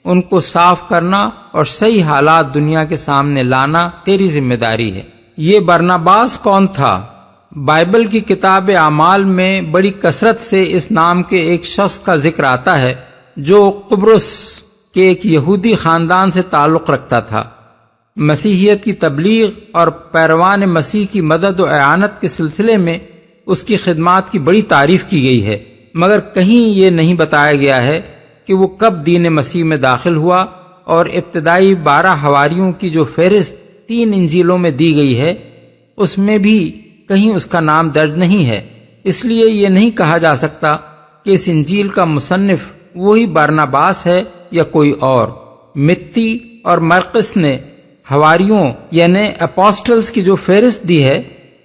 Speaker 3: ان کو صاف کرنا اور صحیح حالات دنیا کے سامنے لانا تیری ذمہ داری ہے۔ یہ برناباس کون تھا؟ بائبل کی کتاب اعمال میں بڑی کثرت سے اس نام کے ایک شخص کا ذکر آتا ہے جو قبرص کے ایک یہودی خاندان سے تعلق رکھتا تھا۔ مسیحیت کی تبلیغ اور پیروان مسیح کی مدد و اعانت کے سلسلے میں اس کی خدمات کی بڑی تعریف کی گئی ہے، مگر کہیں یہ نہیں بتایا گیا ہے کہ وہ کب دین مسیح میں داخل ہوا، اور ابتدائی 12 حواریوں کی جو فہرست 3 انجیلوں میں دی گئی ہے اس میں بھی کہیں اس کا نام درج نہیں ہے۔ اس لیے یہ نہیں کہا جا سکتا کہ اس انجیل کا مصنف وہی برناباس ہے یا کوئی اور۔ متی اور مرقس نے حواریوں یعنی اپوسٹلز کی جو فہرست دی ہے،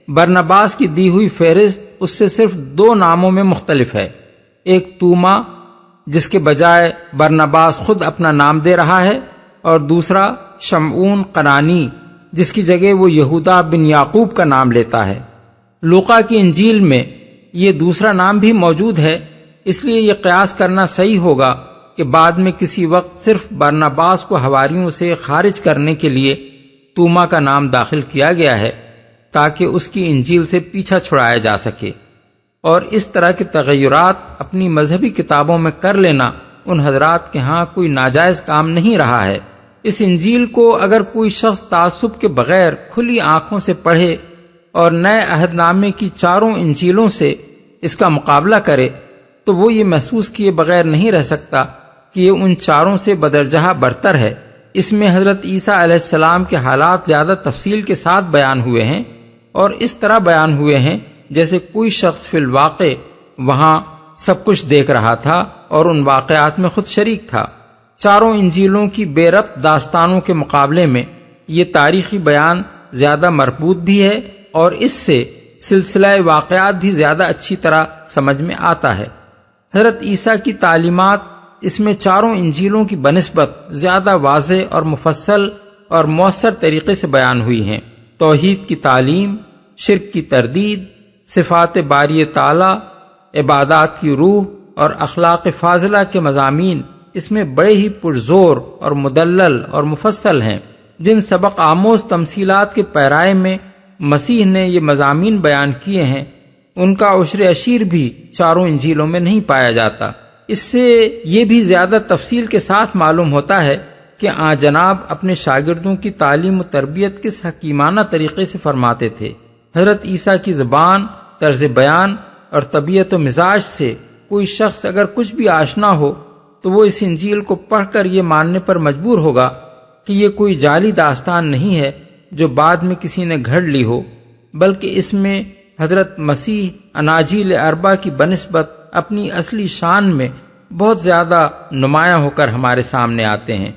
Speaker 3: برناباس کی دی ہوئی فہرست اس سے صرف 2 ناموں میں مختلف ہے، ایک توما جس کے بجائے برناباس خود اپنا نام دے رہا ہے، اور دوسرا شمعون قنانی جس کی جگہ وہ یہودا بن یعقوب کا نام لیتا ہے۔ لوقا کی انجیل میں یہ دوسرا نام بھی موجود ہے، اس لیے یہ قیاس کرنا صحیح ہوگا کہ بعد میں کسی وقت صرف برناباس کو حواریوں سے خارج کرنے کے لیے توما کا نام داخل کیا گیا ہے تاکہ اس کی انجیل سے پیچھا چھڑایا جا سکے، اور اس طرح کے تغیرات اپنی مذہبی کتابوں میں کر لینا ان حضرات کے ہاں کوئی ناجائز کام نہیں رہا ہے۔ اس انجیل کو اگر کوئی شخص تعصب کے بغیر کھلی آنکھوں سے پڑھے اور نئے عہد نامے کی 4 انجیلوں سے اس کا مقابلہ کرے تو وہ یہ محسوس کیے بغیر نہیں رہ سکتا کہ یہ ان 4 سے بدرجہ برتر ہے۔ اس میں حضرت عیسیٰ علیہ السلام کے حالات زیادہ تفصیل کے ساتھ بیان ہوئے ہیں، اور اس طرح بیان ہوئے ہیں جیسے کوئی شخص فی الواقع وہاں سب کچھ دیکھ رہا تھا اور ان واقعات میں خود شریک تھا۔ 4 انجیلوں کی بے ربط داستانوں کے مقابلے میں یہ تاریخی بیان زیادہ مربوط بھی ہے، اور اس سے سلسلہ واقعات بھی زیادہ اچھی طرح سمجھ میں آتا ہے۔ حضرت عیسیٰ کی تعلیمات اس میں 4 انجیلوں کی بنسبت زیادہ واضح اور مفصل اور مؤثر طریقے سے بیان ہوئی ہیں۔ توحید کی تعلیم، شرک کی تردید، صفات باری تعالی، عبادات کی روح اور اخلاق فاضلہ کے مضامین اس میں بڑے ہی پرزور اور مدلل اور مفصل ہیں۔ جن سبق آموز تمثیلات کے پیرائے میں مسیح نے یہ مضامین بیان کیے ہیں ان کا عشر اشیر بھی 4 انجیلوں میں نہیں پایا جاتا۔ اس سے یہ بھی زیادہ تفصیل کے ساتھ معلوم ہوتا ہے کہ آن جناب اپنے شاگردوں کی تعلیم و تربیت کس حکیمانہ طریقے سے فرماتے تھے۔ حضرت عیسیٰ کی زبان، طرز بیان اور طبیعت و مزاج سے کوئی شخص اگر کچھ بھی آشنا ہو تو وہ اس انجیل کو پڑھ کر یہ ماننے پر مجبور ہوگا کہ یہ کوئی جعلی داستان نہیں ہے جو بعد میں کسی نے گھڑ لی ہو، بلکہ اس میں حضرت مسیح اناجیل اربع کی بنسبت اپنی اصلی شان میں بہت زیادہ نمایاں ہو کر ہمارے سامنے آتے ہیں،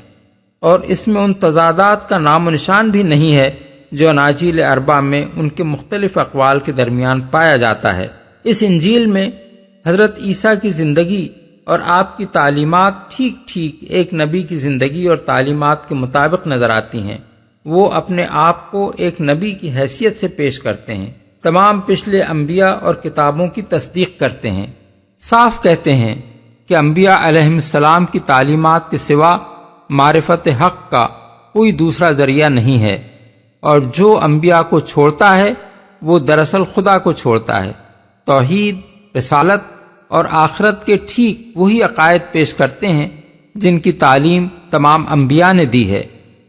Speaker 3: اور اس میں ان تضادات کا نام و نشان بھی نہیں ہے جو اناجیل اربع میں ان کے مختلف اقوال کے درمیان پایا جاتا ہے۔ اس انجیل میں حضرت عیسیٰ کی زندگی اور آپ کی تعلیمات ٹھیک ٹھیک ایک نبی کی زندگی اور تعلیمات کے مطابق نظر آتی ہیں۔ وہ اپنے آپ کو ایک نبی کی حیثیت سے پیش کرتے ہیں، تمام پچھلے انبیاء اور کتابوں کی تصدیق کرتے ہیں، صاف کہتے ہیں کہ انبیاء علیہم السلام کی تعلیمات کے سوا معرفت حق کا کوئی دوسرا ذریعہ نہیں ہے، اور جو انبیاء کو چھوڑتا ہے وہ دراصل خدا کو چھوڑتا ہے۔ توحید، رسالت اور آخرت کے ٹھیک وہی عقائد پیش کرتے ہیں جن کی تعلیم تمام انبیاء نے دی ہے۔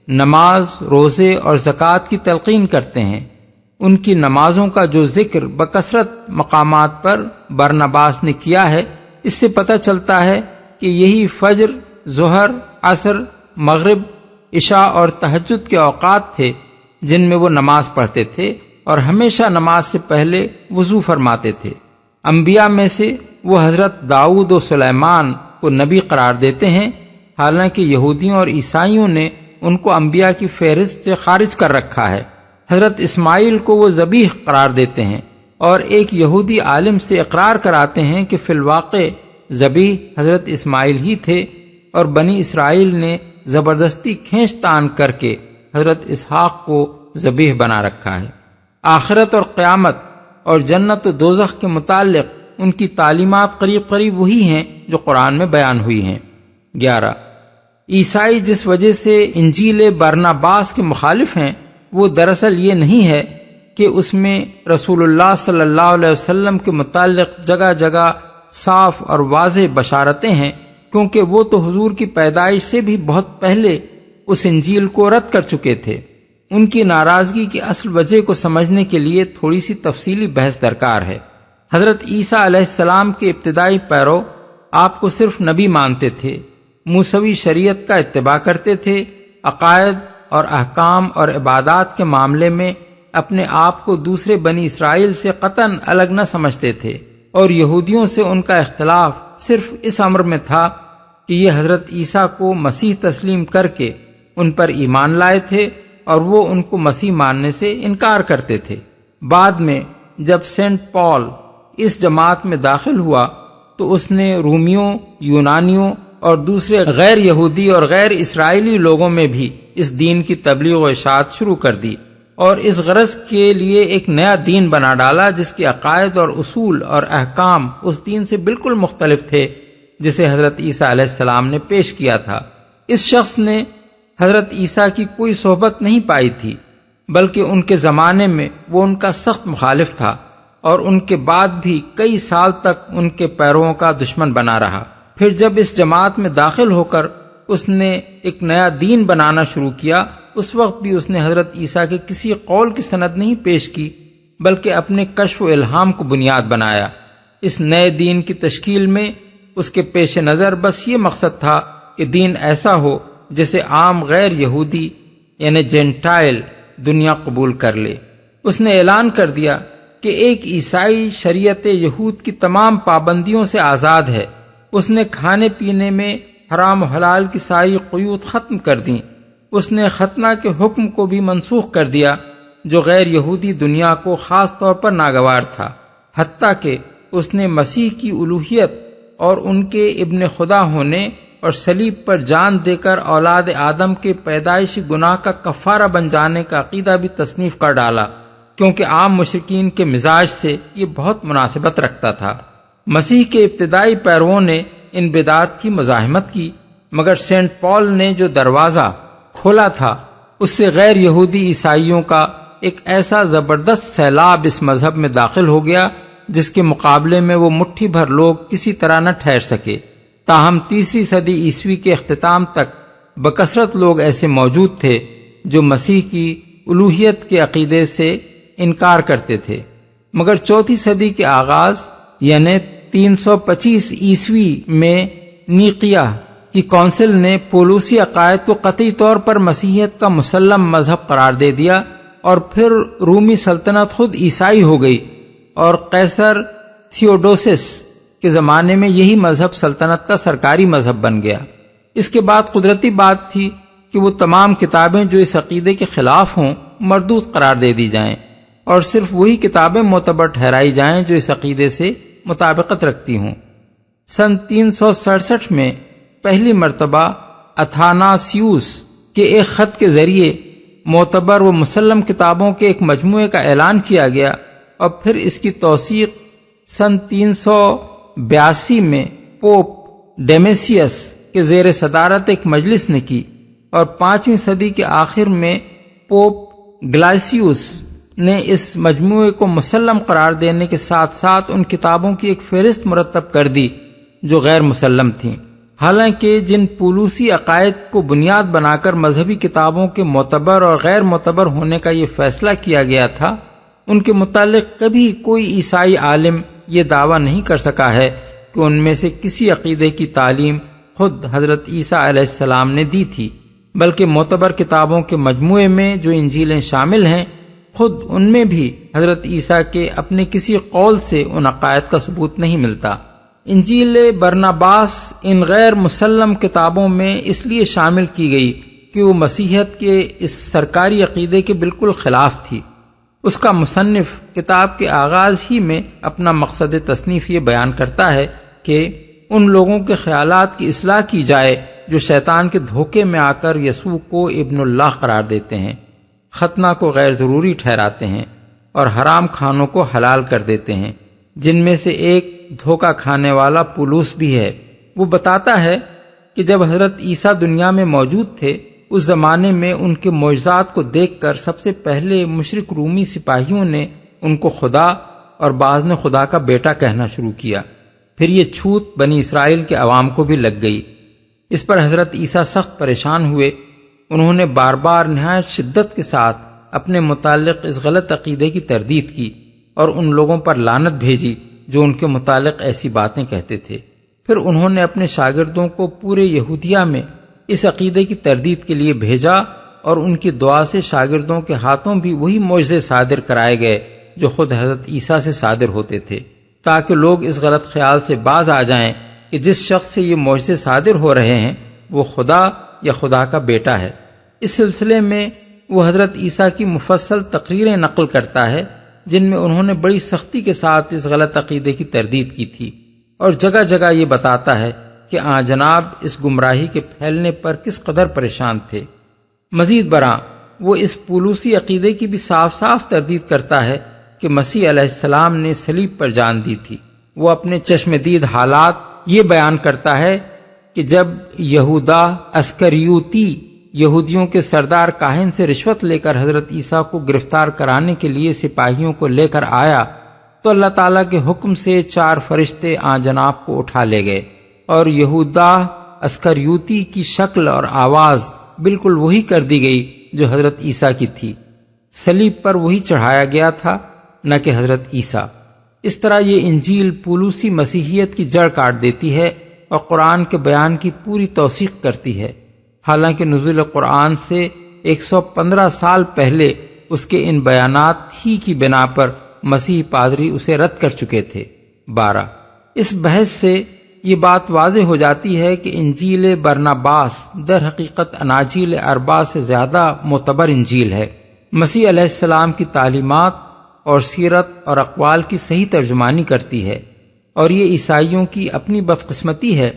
Speaker 3: نماز، روزے اور زکوٰۃ کی تلقین کرتے ہیں، ان کی نمازوں کا جو ذکر بکثرت مقامات پر برنباس نے کیا ہے، اس سے پتہ چلتا ہے کہ یہی فجر، ظہر، عصر، مغرب، عشاء اور تہجد کے اوقات تھے جن میں وہ نماز پڑھتے تھے اور ہمیشہ نماز سے پہلے وضو فرماتے تھے۔ انبیاء میں سے وہ حضرت داؤد و سلیمان کو نبی قرار دیتے ہیں، حالانکہ یہودیوں اور عیسائیوں نے ان کو انبیاء کی فہرست سے خارج کر رکھا ہے۔ حضرت اسماعیل کو وہ ذبیح قرار دیتے ہیں اور ایک یہودی عالم سے اقرار کراتے ہیں کہ فی الواقع ذبیح حضرت اسماعیل ہی تھے، اور بنی اسرائیل نے زبردستی کھینچ تان کر کے حضرت اسحاق کو ذبیح بنا رکھا ہے۔ آخرت اور قیامت اور جنت و دوزخ کے متعلق ان کی تعلیمات قریب قریب وہی ہیں جو قرآن میں بیان ہوئی ہیں۔ 11 عیسائی جس وجہ سے انجیل برناباس کے مخالف ہیں، وہ دراصل یہ نہیں ہے کہ اس میں رسول اللہ صلی اللہ علیہ وسلم کے متعلق جگہ جگہ صاف اور واضح بشارتیں ہیں، کیونکہ وہ تو حضور کی پیدائش سے بھی بہت پہلے اس انجیل کو رد کر چکے تھے۔ ان کی ناراضگی کی اصل وجہ کو سمجھنے کے لیے تھوڑی سی تفصیلی بحث درکار ہے۔ حضرت عیسیٰ علیہ السلام کے ابتدائی پیرو آپ کو صرف نبی مانتے تھے، موسوی شریعت کا اتباع کرتے تھے، عقائد اور احکام اور عبادات کے معاملے میں اپنے آپ کو دوسرے بنی اسرائیل سے قطعاً الگ نہ سمجھتے تھے، اور یہودیوں سے ان کا اختلاف صرف اس امر میں تھا کہ یہ حضرت عیسیٰ کو مسیح تسلیم کر کے ان پر ایمان لائے تھے اور وہ ان کو مسیح ماننے سے انکار کرتے تھے۔ بعد میں جب سینٹ پال اس جماعت میں داخل ہوا تو اس نے رومیوں، یونانیوں اور دوسرے غیر یہودی اور غیر اسرائیلی لوگوں میں بھی اس دین کی تبلیغ و اشاعت شروع کر دی، اور اس غرض کے لیے ایک نیا دین بنا ڈالا جس کے عقائد اور اصول اور احکام اس دین سے بالکل مختلف تھے جسے حضرت عیسیٰ علیہ السلام نے پیش کیا تھا۔ اس شخص نے حضرت عیسیٰ کی کوئی صحبت نہیں پائی تھی، بلکہ ان کے زمانے میں وہ ان کا سخت مخالف تھا، اور ان کے بعد بھی کئی سال تک ان کے پیرووں کا دشمن بنا رہا۔ پھر جب اس جماعت میں داخل ہو کر اس نے ایک نیا دین بنانا شروع کیا، اس وقت بھی اس نے حضرت عیسیٰ کے کسی قول کی سند نہیں پیش کی، بلکہ اپنے کشف و الہام کو بنیاد بنایا۔ اس نئے دین کی تشکیل میں اس کے پیش نظر بس یہ مقصد تھا کہ دین ایسا ہو جسے عام غیر یہودی یعنی جینٹائل دنیا قبول کر لے۔ اس نے اعلان کر دیا کہ ایک عیسائی شریعت یہود کی تمام پابندیوں سے آزاد ہے۔ اس نے کھانے پینے میں حرام و حلال کی ساری قیود ختم کر دیں۔ اس نے ختنہ کے حکم کو بھی منسوخ کر دیا جو غیر یہودی دنیا کو خاص طور پر ناگوار تھا، حتیٰ کہ اس نے مسیح کی الوہیت اور ان کے ابن خدا ہونے اور صلیب پر جان دے کر اولاد آدم کے پیدائشی گناہ کا کفارہ بن جانے کا عقیدہ بھی تصنیف کر ڈالا، کیونکہ عام مشرکین کے مزاج سے یہ بہت مناسبت رکھتا تھا۔ مسیح کے ابتدائی پیرووں نے ان بدعات کی مزاحمت کی، مگر سینٹ پال نے جو دروازہ کھولا تھا اس سے غیر یہودی عیسائیوں کا ایک ایسا زبردست سیلاب اس مذہب میں داخل ہو گیا جس کے مقابلے میں وہ مٹھی بھر لوگ کسی طرح نہ ٹھہر سکے۔ تاہم تیسری صدی عیسوی کے اختتام تک بکثرت لوگ ایسے موجود تھے جو مسیح کی الوہیت کے عقیدے سے انکار کرتے تھے، مگر چوتھی صدی کے آغاز یعنی 325 عیسوی میں نیقیہ کی کونسل نے پولوسی عقائد کو قطعی طور پر مسیحیت کا مسلم مذہب قرار دے دیا، اور پھر رومی سلطنت خود عیسائی ہو گئی، اور قیصر تھیوڈوسس کے زمانے میں یہی مذہب سلطنت کا سرکاری مذہب بن گیا۔ اس کے بعد قدرتی بات تھی کہ وہ تمام کتابیں جو اس عقیدے کے خلاف ہوں مردود قرار دے دی جائیں، اور صرف وہی کتابیں معتبر ٹھہرائی جائیں جو اس عقیدے سے مطابقت رکھتی ہوں۔ سن 367 میں پہلی مرتبہ اتھاناسیوس کے ایک خط کے ذریعے معتبر و مسلم کتابوں کے ایک مجموعے کا اعلان کیا گیا، اور پھر اس کی توثیق سن 382 میں پوپ ڈیمیسیس کے زیر صدارت ایک مجلس نے کی، اور 5ویں صدی کے آخر میں پوپ گلاسیوس نے اس مجموعے کو مسلم قرار دینے کے ساتھ ساتھ ان کتابوں کی ایک فہرست مرتب کر دی جو غیر مسلم تھیں۔ حالانکہ جن پولوسی عقائد کو بنیاد بنا کر مذہبی کتابوں کے معتبر اور غیر معتبر ہونے کا یہ فیصلہ کیا گیا تھا، ان کے متعلق کبھی کوئی عیسائی عالم یہ دعویٰ نہیں کر سکا ہے کہ ان میں سے کسی عقیدے کی تعلیم خود حضرت عیسیٰ علیہ السلام نے دی تھی، بلکہ معتبر کتابوں کے مجموعے میں جو انجیلیں شامل ہیں، خود ان میں بھی حضرت عیسیٰ کے اپنے کسی قول سے ان عقائد کا ثبوت نہیں ملتا۔ انجیل برناباس ان غیر مسلم کتابوں میں اس لیے شامل کی گئی کہ وہ مسیحیت کے اس سرکاری عقیدے کے بالکل خلاف تھی۔ اس کا مصنف کتاب کے آغاز ہی میں اپنا مقصد تصنیف یہ بیان کرتا ہے کہ ان لوگوں کے خیالات کی اصلاح کی جائے جو شیطان کے دھوکے میں آ کر یسوع کو ابن اللہ قرار دیتے ہیں، ختنہ کو غیر ضروری ٹھہراتے ہیں اور حرام کھانوں کو حلال کر دیتے ہیں، جن میں سے ایک دھوکہ کھانے والا پولوس بھی ہے۔ وہ بتاتا ہے کہ جب حضرت عیسیٰ دنیا میں موجود تھے، اس زمانے میں ان کے معجزات کو دیکھ کر سب سے پہلے مشرک رومی سپاہیوں نے ان کو خدا اور بعض نے خدا کا بیٹا کہنا شروع کیا۔ پھر یہ چھوت بنی اسرائیل کے عوام کو بھی لگ گئی۔ اس پر حضرت عیسیٰ سخت پریشان ہوئے۔ انہوں نے بار بار نہایت شدت کے ساتھ اپنے متعلق اس غلط عقیدے کی تردید کی اور ان لوگوں پر لعنت بھیجی جو ان کے متعلق ایسی باتیں کہتے تھے۔ پھر انہوں نے اپنے شاگردوں کو پورے یہودیہ میں اس عقیدے کی تردید کے لیے بھیجا اور ان کی دعا سے شاگردوں کے ہاتھوں بھی وہی معجزے صادر کرائے گئے جو خود حضرت عیسیٰ سے صادر ہوتے تھے، تاکہ لوگ اس غلط خیال سے باز آ جائیں کہ جس شخص سے یہ معجزے صادر ہو رہے ہیں وہ خدا یا خدا کا بیٹا ہے۔ اس سلسلے میں وہ حضرت عیسیٰ کی مفصل تقریریں نقل کرتا ہے جن میں انہوں نے بڑی سختی کے ساتھ اس غلط عقیدے کی تردید کی تھی، اور جگہ جگہ یہ بتاتا ہے کہ جناب اس گمراہی کے پھیلنے پر کس قدر پریشان تھے۔ مزید برآں وہ اس پولوسی عقیدے کی بھی صاف صاف تردید کرتا ہے کہ مسیح علیہ السلام نے صلیب پر جان دی تھی۔ وہ اپنے چشم دید حالات یہ بیان کرتا ہے کہ جب یہودا اسکریوتی یہودیوں کے سردار کاہن سے رشوت لے کر حضرت عیسیٰ کو گرفتار کرانے کے لیے سپاہیوں کو لے کر آیا تو اللہ تعالیٰ کے حکم سے 4 فرشتے جناب کو اٹھا لے گئے، اور یہودا اسکریوتی کی شکل اور آواز بالکل وہی کر دی گئی جو حضرت عیسیٰ کی تھی۔ صلیب پر وہی چڑھایا گیا تھا، نہ کہ حضرت عیسیٰ۔ اس طرح یہ انجیل پولوسی مسیحیت کی جڑ کاٹ دیتی ہے اور قرآن کے بیان کی پوری توثیق کرتی ہے، حالانکہ نزول قرآن سے 115 سال پہلے اس کے ان بیانات ہی کی بنا پر مسیحی پادری اسے رد کر چکے تھے۔ 12 اس بحث سے یہ بات واضح ہو جاتی ہے کہ انجیل برناباس در حقیقت اناجیل 4 سے زیادہ معتبر انجیل ہے۔ مسیح علیہ السلام کی تعلیمات اور سیرت اور اقوال کی صحیح ترجمانی کرتی ہے، اور یہ عیسائیوں کی اپنی بدقسمتی ہے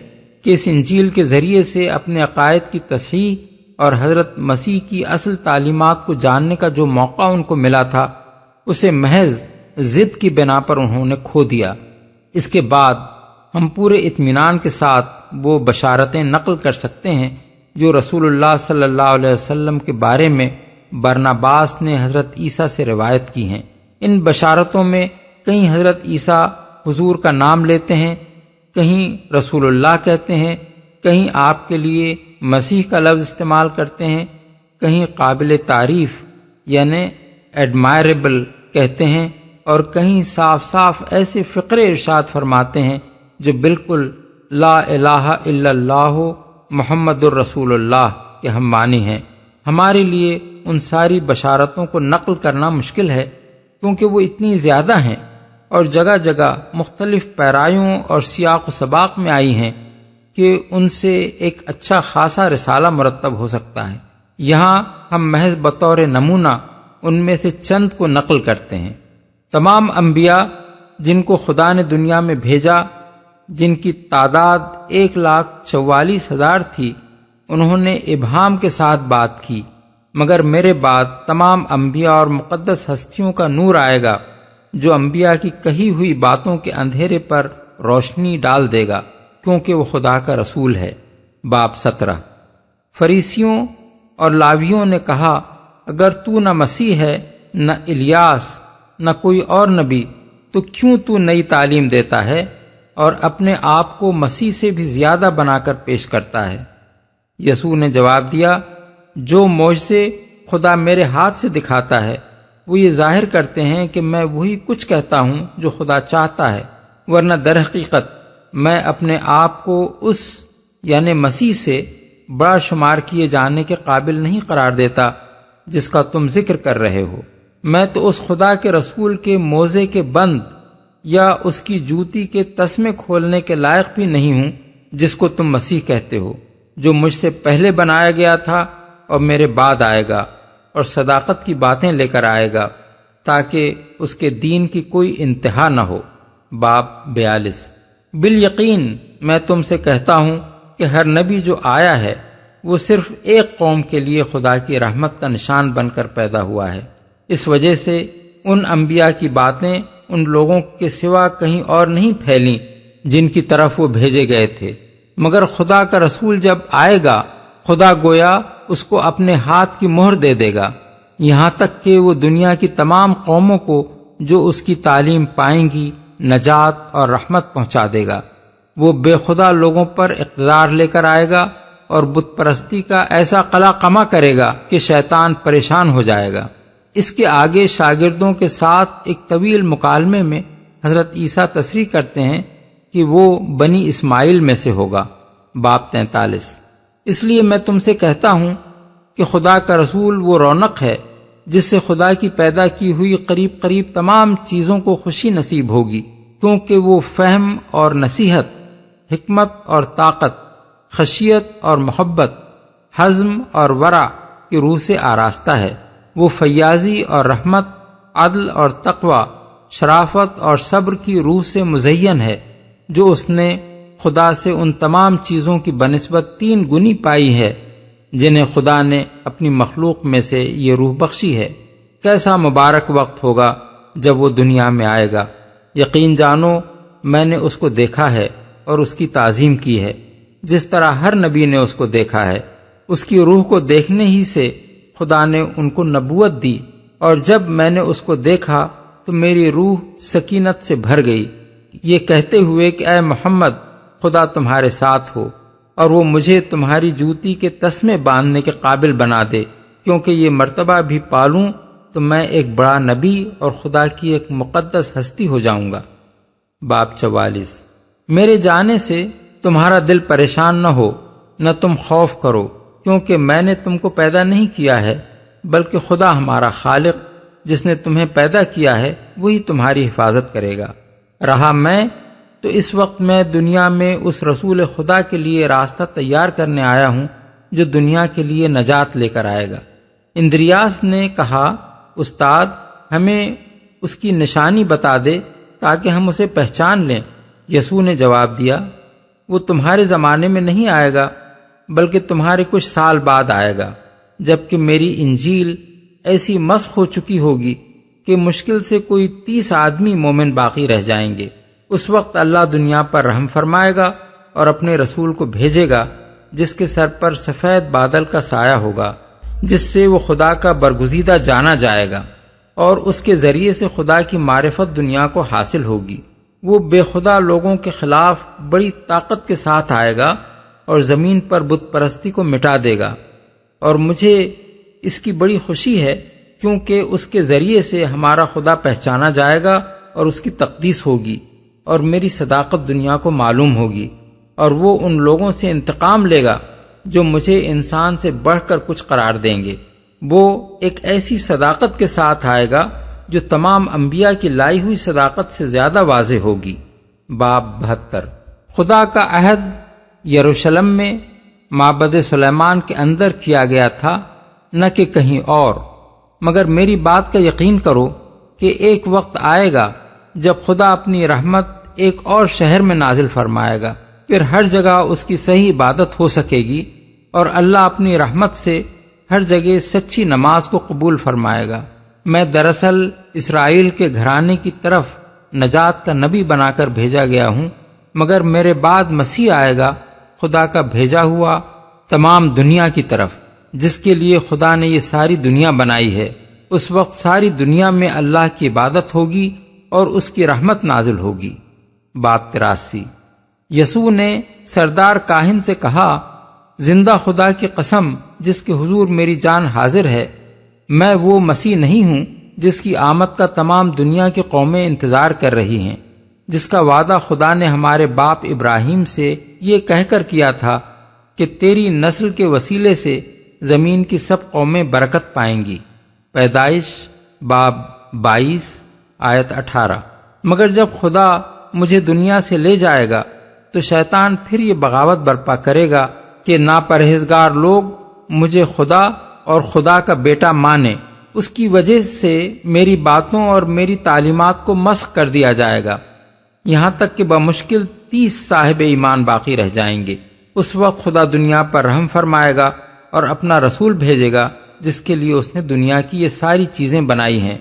Speaker 3: کہ اس انجیل کے ذریعے سے اپنے عقائد کی تصحیح اور حضرت مسیح کی اصل تعلیمات کو جاننے کا جو موقع ان کو ملا تھا اسے محض ضد کی بنا پر انہوں نے کھو دیا۔ اس کے بعد ہم پورے اطمینان کے ساتھ وہ بشارتیں نقل کر سکتے ہیں جو رسول اللہ صلی اللہ علیہ وسلم کے بارے میں برناباس نے حضرت عیسیٰ سے روایت کی ہیں۔ ان بشارتوں میں کہیں حضرت عیسیٰ حضور کا نام لیتے ہیں، کہیں رسول اللہ کہتے ہیں، کہیں آپ کے لیے مسیح کا لفظ استعمال کرتے ہیں، کہیں قابل تعریف یعنی ایڈمائربل کہتے ہیں، اور کہیں صاف صاف ایسے فقرے ارشاد فرماتے ہیں جو بالکل لا الہ الا اللہ محمد الرسول اللہ کے ہم معنی ہیں۔ ہمارے لیے ان ساری بشارتوں کو نقل کرنا مشکل ہے کیونکہ وہ اتنی زیادہ ہیں اور جگہ جگہ مختلف پیرایوں اور سیاق و سباق میں آئی ہیں کہ ان سے ایک اچھا خاصا رسالہ مرتب ہو سکتا ہے۔ یہاں ہم محض بطور نمونہ ان میں سے چند کو نقل کرتے ہیں۔ تمام انبیاء جن کو خدا نے دنیا میں بھیجا، جن کی تعداد 1,44,000 تھی، انہوں نے ابہام کے ساتھ بات کی، مگر میرے بعد تمام انبیاء اور مقدس ہستیوں کا نور آئے گا جو انبیاء کی کہی ہوئی باتوں کے اندھیرے پر روشنی ڈال دے گا، کیونکہ وہ خدا کا رسول ہے۔ باب 17 فریسیوں اور لاویوں نے کہا، اگر تو نہ مسیح ہے، نہ الیاس، نہ کوئی اور نبی، تو کیوں تو نئی تعلیم دیتا ہے اور اپنے آپ کو مسیح سے بھی زیادہ بنا کر پیش کرتا ہے؟ یسوع نے جواب دیا، جو معجزے خدا میرے ہاتھ سے دکھاتا ہے وہ یہ ظاہر کرتے ہیں کہ میں وہی کچھ کہتا ہوں جو خدا چاہتا ہے، ورنہ در حقیقت میں اپنے آپ کو اس یعنی مسیح سے بڑا شمار کیے جانے کے قابل نہیں قرار دیتا جس کا تم ذکر کر رہے ہو۔ میں تو اس خدا کے رسول کے موزے کے بند یا اس کی جوتی کے تسمے کھولنے کے لائق بھی نہیں ہوں جس کو تم مسیح کہتے ہو، جو مجھ سے پہلے بنایا گیا تھا اور میرے بعد آئے گا اور صداقت کی باتیں لے کر آئے گا تاکہ اس کے دین کی کوئی انتہا نہ ہو۔ باب 42۔ بالیقین میں تم سے کہتا ہوں کہ ہر نبی جو آیا ہے وہ صرف ایک قوم کے لیے خدا کی رحمت کا نشان بن کر پیدا ہوا ہے۔ اس وجہ سے ان انبیاء کی باتیں ان لوگوں کے سوا کہیں اور نہیں پھیلیں جن کی طرف وہ بھیجے گئے تھے، مگر خدا کا رسول جب آئے گا خدا گویا اس کو اپنے ہاتھ کی مہر دے دے گا، یہاں تک کہ وہ دنیا کی تمام قوموں کو جو اس کی تعلیم پائیں گی نجات اور رحمت پہنچا دے گا۔ وہ بے خدا لوگوں پر اقتدار لے کر آئے گا اور بت پرستی کا ایسا قلع قمع کرے گا کہ شیطان پریشان ہو جائے گا۔ اس کے آگے شاگردوں کے ساتھ ایک طویل مکالمے میں حضرت عیسیٰ تصریح کرتے ہیں کہ وہ بنی اسماعیل میں سے ہوگا۔ باب 43۔ اس لیے میں تم سے کہتا ہوں کہ خدا کا رسول وہ رونق ہے جس سے خدا کی پیدا کی ہوئی قریب قریب تمام چیزوں کو خوشی نصیب ہوگی، کیونکہ وہ فہم اور نصیحت، حکمت اور طاقت، خشیت اور محبت، حزم اور ورع کی روح سے آراستہ ہے۔ وہ فیاضی اور رحمت، عدل اور تقوی، شرافت اور صبر کی روح سے مزین ہے، جو اس نے خدا سے ان تمام چیزوں کی بنسبت 3 گنی پائی ہے جنہیں خدا نے اپنی مخلوق میں سے یہ روح بخشی ہے۔ کیسا مبارک وقت ہوگا جب وہ دنیا میں آئے گا۔ یقین جانو میں نے اس کو دیکھا ہے اور اس کی تعظیم کی ہے، جس طرح ہر نبی نے اس کو دیکھا ہے۔ اس کی روح کو دیکھنے ہی سے خدا نے ان کو نبوت دی، اور جب میں نے اس کو دیکھا تو میری روح سکینت سے بھر گئی، یہ کہتے ہوئے کہ اے محمد خدا تمہارے ساتھ ہو اور وہ مجھے تمہاری جوتی کے تسمے باندھنے کے قابل بنا دے، کیونکہ یہ مرتبہ بھی پالوں تو میں ایک بڑا نبی اور خدا کی ایک مقدس ہستی ہو جاؤں گا۔ باب 44۔ میرے جانے سے تمہارا دل پریشان نہ ہو، نہ تم خوف کرو، کیونکہ میں نے تم کو پیدا نہیں کیا ہے بلکہ خدا ہمارا خالق جس نے تمہیں پیدا کیا ہے وہی تمہاری حفاظت کرے گا۔ رہا میں تو اس وقت میں دنیا میں اس رسول خدا کے لیے راستہ تیار کرنے آیا ہوں جو دنیا کے لیے نجات لے کر آئے گا۔ اندریاس نے کہا استاد ہمیں اس کی نشانی بتا دے تاکہ ہم اسے پہچان لیں۔ یسوع نے جواب دیا وہ تمہارے زمانے میں نہیں آئے گا بلکہ تمہارے کچھ سال بعد آئے گا، جبکہ میری انجیل ایسی مسخ ہو چکی ہوگی کہ مشکل سے کوئی 30 آدمی مومن باقی رہ جائیں گے۔ اس وقت اللہ دنیا پر رحم فرمائے گا اور اپنے رسول کو بھیجے گا جس کے سر پر سفید بادل کا سایہ ہوگا، جس سے وہ خدا کا برگزیدہ جانا جائے گا، اور اس کے ذریعے سے خدا کی معرفت دنیا کو حاصل ہوگی۔ وہ بے خدا لوگوں کے خلاف بڑی طاقت کے ساتھ آئے گا اور زمین پر بت پرستی کو مٹا دے گا، اور مجھے اس کی بڑی خوشی ہے کیونکہ اس کے ذریعے سے ہمارا خدا پہچانا جائے گا اور اس کی تقدیس ہوگی، اور میری صداقت دنیا کو معلوم ہوگی، اور وہ ان لوگوں سے انتقام لے گا جو مجھے انسان سے بڑھ کر کچھ قرار دیں گے۔ وہ ایک ایسی صداقت کے ساتھ آئے گا جو تمام انبیاء کی لائی ہوئی صداقت سے زیادہ واضح ہوگی۔ باب 72۔ خدا کا عہد یروشلم میں معبد سلیمان کے اندر کیا گیا تھا، نہ کہ کہیں اور، مگر میری بات کا یقین کرو کہ ایک وقت آئے گا جب خدا اپنی رحمت ایک اور شہر میں نازل فرمائے گا، پھر ہر جگہ اس کی صحیح عبادت ہو سکے گی، اور اللہ اپنی رحمت سے ہر جگہ سچی نماز کو قبول فرمائے گا۔ میں دراصل اسرائیل کے گھرانے کی طرف نجات کا نبی بنا کر بھیجا گیا ہوں، مگر میرے بعد مسیح آئے گا خدا کا بھیجا ہوا تمام دنیا کی طرف، جس کے لیے خدا نے یہ ساری دنیا بنائی ہے۔ اس وقت ساری دنیا میں اللہ کی عبادت ہوگی اور اس کی رحمت نازل ہوگی۔ باب 83۔ یسوع نے سردار کاہن سے کہا زندہ خدا کی قسم جس کے حضور میری جان حاضر ہے، میں وہ مسیح نہیں ہوں جس کی آمد کا تمام دنیا کی قومیں انتظار کر رہی ہیں، جس کا وعدہ خدا نے ہمارے باپ ابراہیم سے یہ کہہ کر کیا تھا کہ تیری نسل کے وسیلے سے زمین کی سب قومیں برکت پائیں گی۔ پیدائش باب 22 آیت 18۔ مگر جب خدا مجھے دنیا سے لے جائے گا تو شیطان پھر یہ بغاوت برپا کرے گا کہ ناپرہیزگار لوگ مجھے خدا اور خدا کا بیٹا مانے، اس کی وجہ سے میری باتوں اور میری تعلیمات کو مسخ کر دیا جائے گا، یہاں تک کہ بمشکل 30 صاحب ایمان باقی رہ جائیں گے۔ اس وقت خدا دنیا پر رحم فرمائے گا اور اپنا رسول بھیجے گا جس کے لیے اس نے دنیا کی یہ ساری چیزیں بنائی ہیں،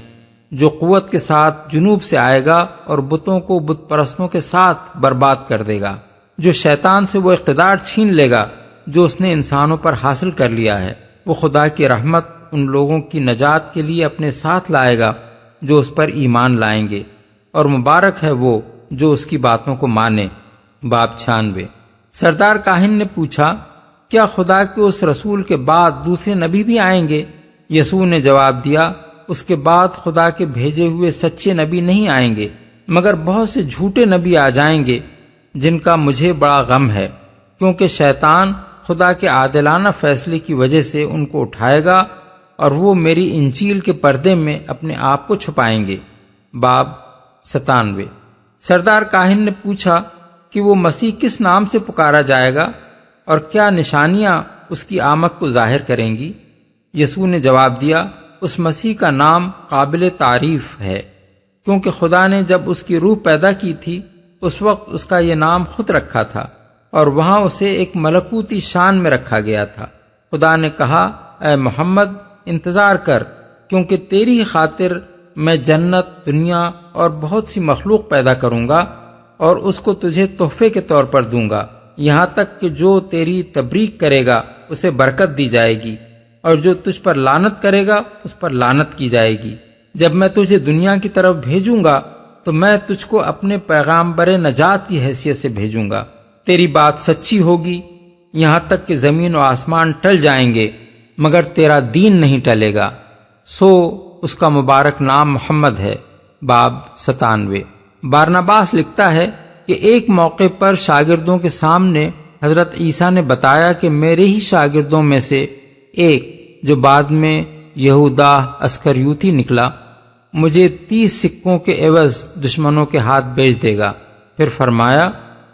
Speaker 3: جو قوت کے ساتھ جنوب سے آئے گا اور بتوں کو بت پرستوں کے ساتھ برباد کر دے گا، جو شیطان سے وہ اقتدار چھین لے گا جو اس نے انسانوں پر حاصل کر لیا ہے۔ وہ خدا کی رحمت ان لوگوں کی نجات کے لیے اپنے ساتھ لائے گا جو اس پر ایمان لائیں گے، اور مبارک ہے وہ جو اس کی باتوں کو مانے۔ باب 96۔ سردار کاہن نے پوچھا، کیا خدا کے اس رسول کے بعد دوسرے نبی بھی آئیں گے؟ یسوع نے جواب دیا، اس کے بعد خدا کے بھیجے ہوئے سچے نبی نہیں آئیں گے، مگر بہت سے جھوٹے نبی آ جائیں گے جن کا مجھے بڑا غم ہے، کیونکہ شیطان خدا کے عادلانہ فیصلے کی وجہ سے ان کو اٹھائے گا اور وہ میری انجیل کے پردے میں اپنے آپ کو چھپائیں گے۔ باب 97۔ سردار کاہن نے پوچھا کہ وہ مسیح کس نام سے پکارا جائے گا اور کیا نشانیاں اس کی آمد کو ظاہر کریں گی؟ یسوع نے جواب دیا، اس مسیح کا نام قابل تعریف ہے، کیونکہ خدا نے جب اس کی روح پیدا کی تھی اس وقت اس کا یہ نام خود رکھا تھا، اور وہاں اسے ایک ملکوتی شان میں رکھا گیا تھا۔ خدا نے کہا، اے محمد انتظار کر، کیونکہ تیری ہی خاطر میں جنت، دنیا اور بہت سی مخلوق پیدا کروں گا اور اس کو تجھے تحفے کے طور پر دوں گا، یہاں تک کہ جو تیری تبریک کرے گا اسے برکت دی جائے گی، اور جو تجھ پر لعنت کرے گا اس پر لعنت کی جائے گی۔ جب میں تجھے دنیا کی طرف بھیجوں گا تو میں تجھ کو اپنے پیغامبر نجات کی حیثیت سے بھیجوں گا۔ تیری بات سچی ہوگی، یہاں تک کہ زمین و آسمان ٹل جائیں گے مگر تیرا دین نہیں ٹلے گا، سو اس کا مبارک نام محمد ہے۔ باب 97۔ بارنباس لکھتا ہے کہ ایک موقع پر شاگردوں کے سامنے حضرت عیسیٰ نے بتایا کہ میرے ہی شاگردوں میں سے ایک، جو بعد میں یہودا اسکریوتی نکلا، مجھے 30 سکوں کے عوض دشمنوں کے ہاتھ بیچ دے گا۔ پھر فرمایا،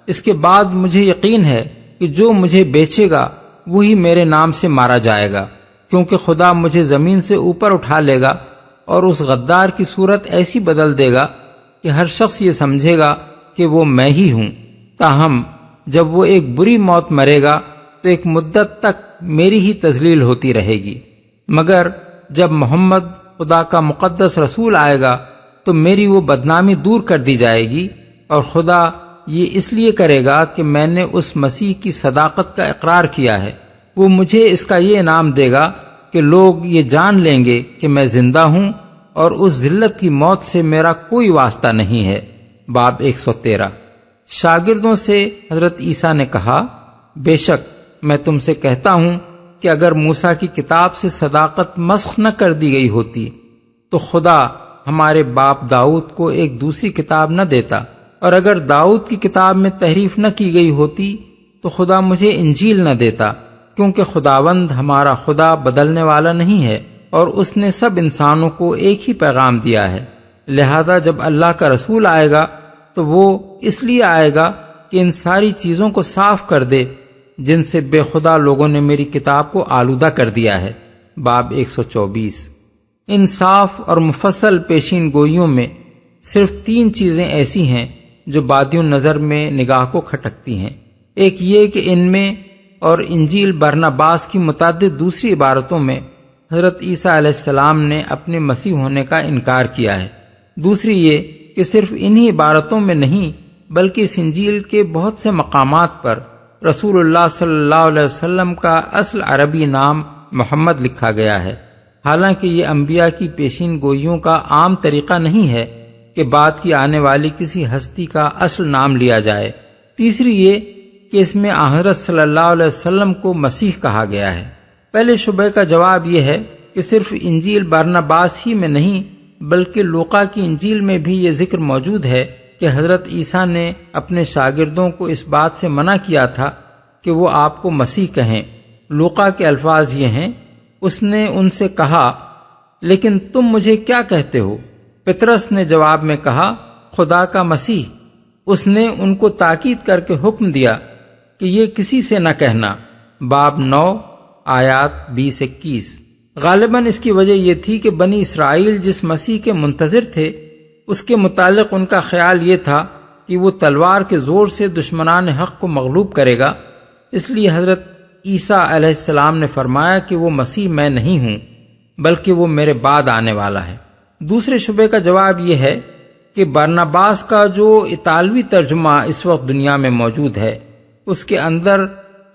Speaker 3: اس کے بعد مجھے یقین ہے کہ جو مجھے بیچے گا وہی میرے نام سے مارا جائے گا، کیونکہ خدا مجھے زمین سے اوپر اٹھا لے گا اور اس غدار کی صورت ایسی بدل دے گا کہ ہر شخص یہ سمجھے گا کہ وہ میں ہی ہوں۔ تاہم جب وہ ایک بری موت مرے گا تو ایک مدت تک میری ہی تذلیل ہوتی رہے گی، مگر جب محمد خدا کا مقدس رسول آئے گا تو میری وہ بدنامی دور کر دی جائے گی، اور خدا یہ اس لیے کرے گا کہ میں نے اس مسیح کی صداقت کا اقرار کیا ہے۔ وہ مجھے اس کا یہ انعام دے گا کہ لوگ یہ جان لیں گے کہ میں زندہ ہوں اور اس ذلت کی موت سے میرا کوئی واسطہ نہیں ہے۔ باب 113۔ شاگردوں سے حضرت عیسیٰ نے کہا، بے شک میں تم سے کہتا ہوں کہ اگر موسیٰ کی کتاب سے صداقت مسخ نہ کر دی گئی ہوتی تو خدا ہمارے باپ داؤد کو ایک دوسری کتاب نہ دیتا، اور اگر داؤد کی کتاب میں تحریف نہ کی گئی ہوتی تو خدا مجھے انجیل نہ دیتا، کیونکہ خداوند ہمارا خدا بدلنے والا نہیں ہے، اور اس نے سب انسانوں کو ایک ہی پیغام دیا ہے۔ لہذا جب اللہ کا رسول آئے گا تو وہ اس لیے آئے گا کہ ان ساری چیزوں کو صاف کر دے جن سے بے خدا لوگوں نے میری کتاب کو آلودہ کر دیا ہے۔ باب 124۔ ان صاف اور مفصل پیشین گوئیوں میں صرف 3 چیزیں ایسی ہیں جو بادی النظر میں نگاہ کو کھٹکتی ہیں۔ ایک یہ کہ ان میں اور انجیل برنباس کی متعدد دوسری عبارتوں میں حضرت عیسیٰ علیہ السلام نے اپنے مسیح ہونے کا انکار کیا ہے۔ دوسری یہ کہ صرف انہی عبارتوں میں نہیں بلکہ اس انجیل کے بہت سے مقامات پر رسول اللہ صلی اللہ علیہ وسلم کا اصل عربی نام محمد لکھا گیا ہے، حالانکہ یہ انبیاء کی پیشین گوئیوں کا عام طریقہ نہیں ہے کہ بعد کی آنے والی کسی ہستی کا اصل نام لیا جائے۔ تیسری یہ کہ اس میں حضرت صلی اللہ علیہ وسلم کو مسیح کہا گیا ہے۔ پہلے شبہ کا جواب یہ ہے کہ صرف انجیل برنباس ہی میں نہیں بلکہ لوقا کی انجیل میں بھی یہ ذکر موجود ہے کہ حضرت عیسیٰ نے اپنے شاگردوں کو اس بات سے منع کیا تھا کہ وہ آپ کو مسیح کہیں۔ لوقا کے الفاظ یہ ہیں، اس نے ان سے کہا، لیکن تم مجھے کیا کہتے ہو؟ پطرس نے جواب میں کہا، خدا کا مسیح۔ اس نے ان کو تاکید کر کے حکم دیا کہ یہ کسی سے نہ کہنا۔ باب 9 آیات 20-21۔ غالباً اس کی وجہ یہ تھی کہ بنی اسرائیل جس مسیح کے منتظر تھے اس کے متعلق ان کا خیال یہ تھا کہ وہ تلوار کے زور سے دشمنان حق کو مغلوب کرے گا، اس لیے حضرت عیسیٰ علیہ السلام نے فرمایا کہ وہ مسیح میں نہیں ہوں بلکہ وہ میرے بعد آنے والا ہے۔ دوسرے شبے کا جواب یہ ہے کہ برناباس کا جو اطالوی ترجمہ اس وقت دنیا میں موجود ہے اس کے اندر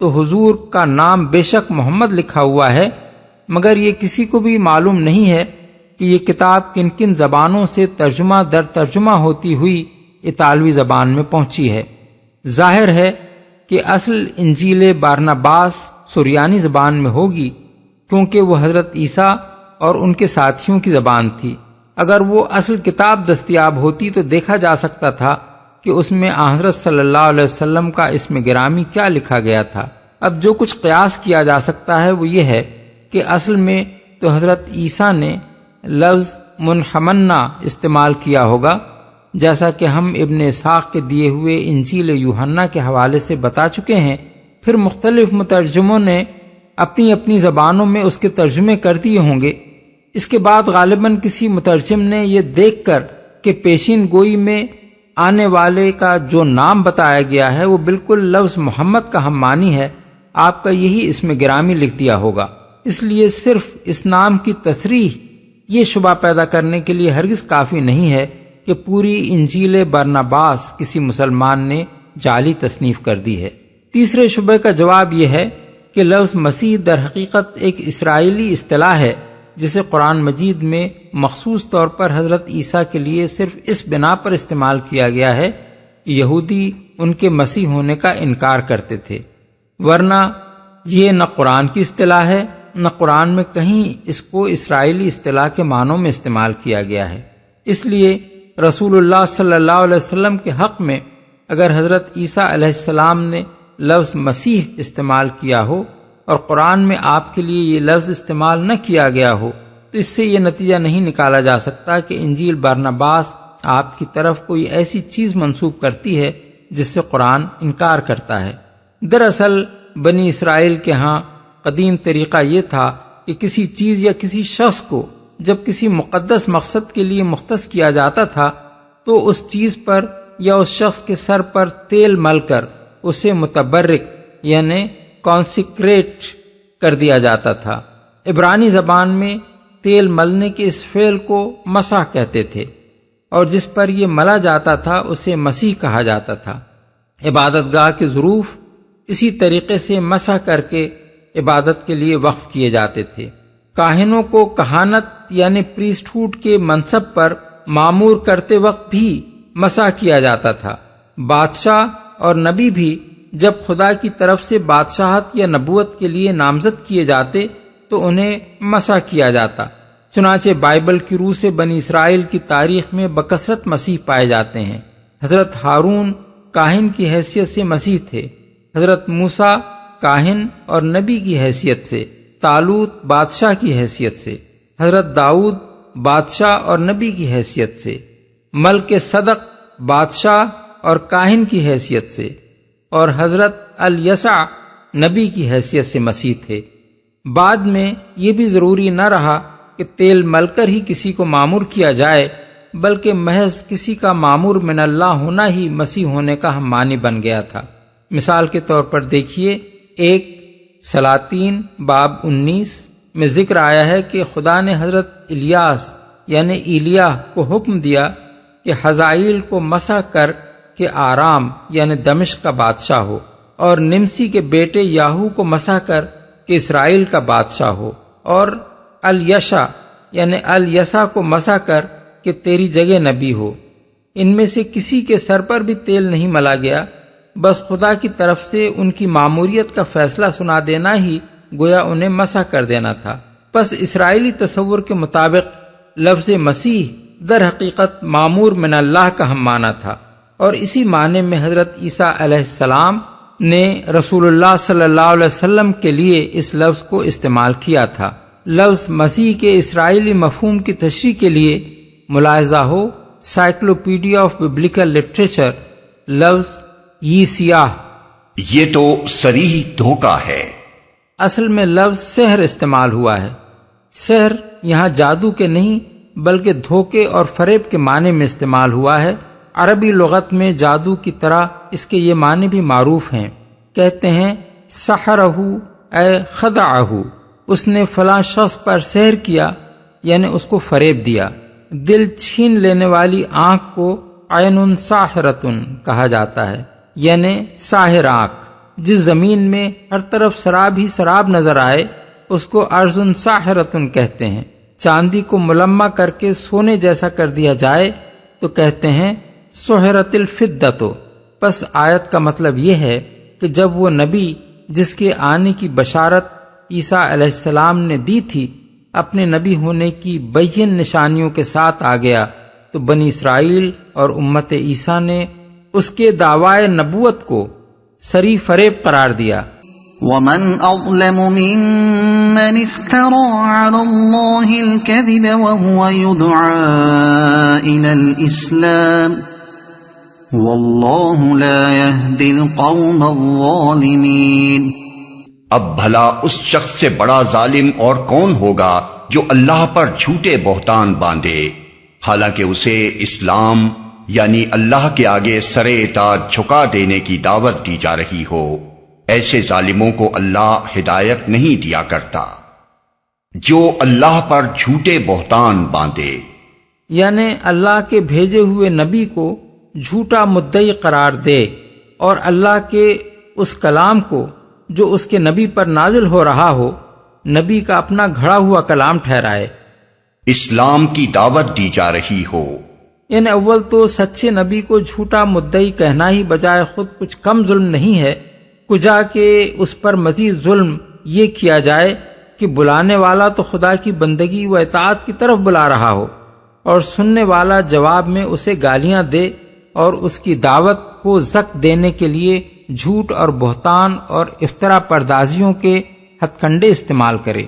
Speaker 3: تو حضور کا نام بے شک محمد لکھا ہوا ہے، مگر یہ کسی کو بھی معلوم نہیں ہے کہ یہ کتاب کن کن زبانوں سے ترجمہ در ترجمہ ہوتی ہوئی اطالوی زبان میں پہنچی ہے۔ ظاہر ہے کہ اصل انجیل بارناباس سریانی زبان میں ہوگی، کیونکہ وہ حضرت عیسیٰ اور ان کے ساتھیوں کی زبان تھی۔ اگر وہ اصل کتاب دستیاب ہوتی تو دیکھا جا سکتا تھا کہ اس میں حضرت صلی اللہ علیہ وسلم کا اسم گرامی کیا لکھا گیا تھا۔ اب جو کچھ قیاس کیا جا سکتا ہے وہ یہ ہے کہ اصل میں تو حضرت عیسیٰ نے لفظ منحمنا استعمال کیا ہوگا، جیسا کہ ہم ابن اسحاق کے دیے ہوئے انجیل یوحنا کے حوالے سے بتا چکے ہیں۔ پھر مختلف مترجموں نے اپنی اپنی زبانوں میں اس کے ترجمے کر دیے ہوں گے۔ اس کے بعد غالباً کسی مترجم نے یہ دیکھ کر کہ پیشین گوئی میں آنے والے کا جو نام بتایا گیا ہے وہ بالکل لفظ محمد کا ہم معنی ہے، آپ کا یہی اسم گرامی لکھ دیا ہوگا۔ اس لیے صرف اس نام کی تصریح یہ شبہ پیدا کرنے کے لیے ہرگز کافی نہیں ہے کہ پوری انجیل برناباس کسی مسلمان نے جعلی تصنیف کر دی ہے۔ تیسرے شبے کا جواب یہ ہے کہ لفظ مسیح در حقیقت ایک اسرائیلی اصطلاح ہے جسے قرآن مجید میں مخصوص طور پر حضرت عیسیٰ کے لیے صرف اس بنا پر استعمال کیا گیا ہے کہ یہودی ان کے مسیح ہونے کا انکار کرتے تھے، ورنہ یہ نہ قرآن کی اصطلاح ہے نہ قرآن میں کہیں اس کو اسرائیلی اصطلاح کے معنوں میں استعمال کیا گیا ہے۔ اس لیے رسول اللہ صلی اللہ علیہ وسلم کے حق میں اگر حضرت عیسیٰ علیہ السلام نے لفظ مسیح استعمال کیا ہو اور قرآن میں آپ کے لیے یہ لفظ استعمال نہ کیا گیا ہو تو اس سے یہ نتیجہ نہیں نکالا جا سکتا کہ انجیل برناباس آپ کی طرف کوئی ایسی چیز منسوب کرتی ہے جس سے قرآن انکار کرتا ہے۔ دراصل بنی اسرائیل کے ہاں قدیم طریقہ یہ تھا کہ کسی چیز یا کسی شخص کو جب کسی مقدس مقصد کے لیے مختص کیا جاتا تھا تو اس چیز پر یا اس شخص کے سر پر تیل مل کر اسے متبرک یعنی کانسیکریٹ کر دیا جاتا تھا۔ عبرانی زبان میں تیل ملنے کے اس فعل کو مسح کہتے تھے، اور جس پر یہ ملا جاتا تھا اسے مسیح کہا جاتا تھا۔ عبادت گاہ کے ظروف اسی طریقے سے مسح کر کے عبادت کے لیے وقف کیے جاتے تھے۔ کاہنوں کو کہانت یعنی پریسٹہوڈ کے منصب پر معمور کرتے وقت بھی مسح کیا جاتا تھا۔ بادشاہ اور نبی بھی جب خدا کی طرف سے بادشاہت یا نبوت کے لیے نامزد کیے جاتے تو انہیں مسح کیا جاتا۔ چنانچہ بائبل کی روح سے بنی اسرائیل کی تاریخ میں بکثرت مسیح پائے جاتے ہیں۔ حضرت ہارون کاہن کی حیثیت سے مسیح تھے، حضرت موسیٰ کاہن اور نبی کی حیثیت سے، طالوت بادشاہ کی حیثیت سے، حضرت داؤد بادشاہ اور نبی کی حیثیت سے، ملک صدق بادشاہ اور کاہن کی حیثیت سے، اور حضرت الیسع نبی کی حیثیت سے مسیح تھے۔ بعد میں یہ بھی ضروری نہ رہا کہ تیل مل کر ہی کسی کو معمور کیا جائے، بلکہ محض کسی کا معمور من اللہ ہونا ہی مسیح ہونے کا ہم معنی بن گیا تھا۔ مثال کے طور پر دیکھیے، 1 سلاطین باب 19 میں ذکر آیا ہے کہ خدا نے حضرت الیاس یعنی ایلیا کو حکم دیا کہ حزائیل کو مسح کر کہ آرام یعنی دمشق کا بادشاہ ہو، اور نمسی کے بیٹے یاہو کو مسح کر کہ اسرائیل کا بادشاہ ہو، اور الیشا یعنی الیسا کو مسح کر کہ تیری جگہ نبی ہو۔ ان میں سے کسی کے سر پر بھی تیل نہیں ملا گیا، بس خدا کی طرف سے ان کی ماموریت کا فیصلہ سنا دینا ہی گویا انہیں مسح کر دینا تھا۔ پس اسرائیلی تصور کے مطابق لفظ مسیح در حقیقت معمور من اللہ کا ہم معنی تھا، اور اسی معنی میں حضرت عیسیٰ علیہ السلام نے رسول اللہ صلی اللہ علیہ وسلم کے لیے اس لفظ کو استعمال کیا تھا۔ لفظ مسیح کے اسرائیلی مفہوم کی تشریح کے لیے ملاحظہ ہو سائیکلوپیڈیا آف ببلیکل لٹریچر، لفظ یہ سیاہ،
Speaker 1: یہ تو صریح دھوکہ ہے۔
Speaker 3: اصل میں لفظ سحر استعمال ہوا ہے۔ سحر یہاں جادو کے نہیں بلکہ دھوکے اور فریب کے معنی میں استعمال ہوا ہے۔ عربی لغت میں جادو کی طرح اس کے یہ معنی بھی معروف ہیں۔ کہتے ہیں سحرہ اے خدعہ، اس نے فلاں شخص پر سحر کیا، یعنی اس کو فریب دیا۔ دل چھین لینے والی آنکھ کو عین ساحرتن کہا جاتا ہے، یعنی ساحر آنکھ۔ جس زمین میں ہر طرف سراب ہی سراب نظر آئے اس کو ارض ساحرتن کہتے ہیں۔ چاندی کو ملمع کر کے سونے جیسا کر دیا جائے تو کہتے ہیں سحرت الفدۃ۔ پس آیت کا مطلب یہ ہے کہ جب وہ نبی جس کے آنے کی بشارت عیسیٰ علیہ السلام نے دی تھی اپنے نبی ہونے کی بین نشانیوں کے ساتھ آ گیا تو بنی اسرائیل اور امت عیسیٰ نے اس کے دعوی نبوت کو سری فریب قرار دیا۔
Speaker 2: ومن أظلم ممن افترى على الله الكذب وهو يدعى إلى الإسلام والله لا يهدي القوم الظالمين۔
Speaker 1: اب بھلا اس شخص سے بڑا ظالم اور کون ہوگا جو اللہ پر جھوٹے بہتان باندھے حالانکہ اسے اسلام یعنی اللہ کے آگے سر اطاعت جھکا دینے کی دعوت دی جا رہی ہو۔ ایسے ظالموں کو اللہ ہدایت نہیں دیا کرتا۔ جو اللہ پر جھوٹے بہتان باندھے،
Speaker 3: یعنی اللہ کے بھیجے ہوئے نبی کو جھوٹا مدعی قرار دے اور اللہ کے اس کلام کو جو اس کے نبی پر نازل ہو رہا ہو نبی کا اپنا گھڑا ہوا کلام ٹھہرائے،
Speaker 1: اسلام کی دعوت دی جا رہی ہو۔
Speaker 3: یعنی اول تو سچے نبی کو جھوٹا مدعی کہنا ہی بجائے خود کچھ کم ظلم نہیں ہے، کجا کہ اس پر مزید ظلم یہ کیا جائے کہ بلانے والا تو خدا کی بندگی و اطاعت کی طرف بلا رہا ہو اور سننے والا جواب میں اسے گالیاں دے اور اس کی دعوت کو زک دینے کے لیے جھوٹ اور بہتان اور افترا پردازیوں کے ہتھ کنڈے استعمال کرے۔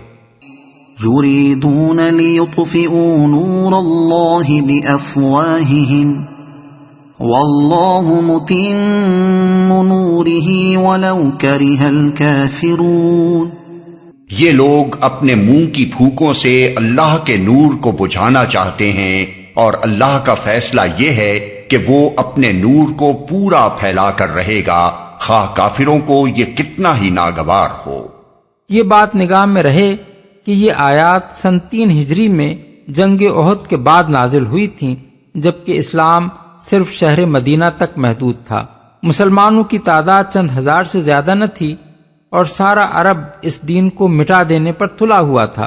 Speaker 2: يريدون ليطفئوا نور الله بأفواههم والله متم نوره ولو كره الكافرون۔
Speaker 1: یہ لوگ اپنے منہ کی پھوکوں سے اللہ کے نور کو بجھانا چاہتے ہیں اور اللہ کا فیصلہ یہ ہے کہ وہ اپنے نور کو پورا پھیلا کر رہے گا خواہ کافروں کو یہ کتنا ہی ناگوار ہو۔
Speaker 3: یہ بات نگاہ میں رہے کہ یہ آیات سن 3 ہجری میں جنگ احد کے بعد نازل ہوئی تھیں، جبکہ اسلام صرف شہر مدینہ تک محدود تھا۔ مسلمانوں کی تعداد چند ہزار سے زیادہ نہ تھی اور سارا عرب اس دین کو مٹا دینے پر تلا ہوا تھا۔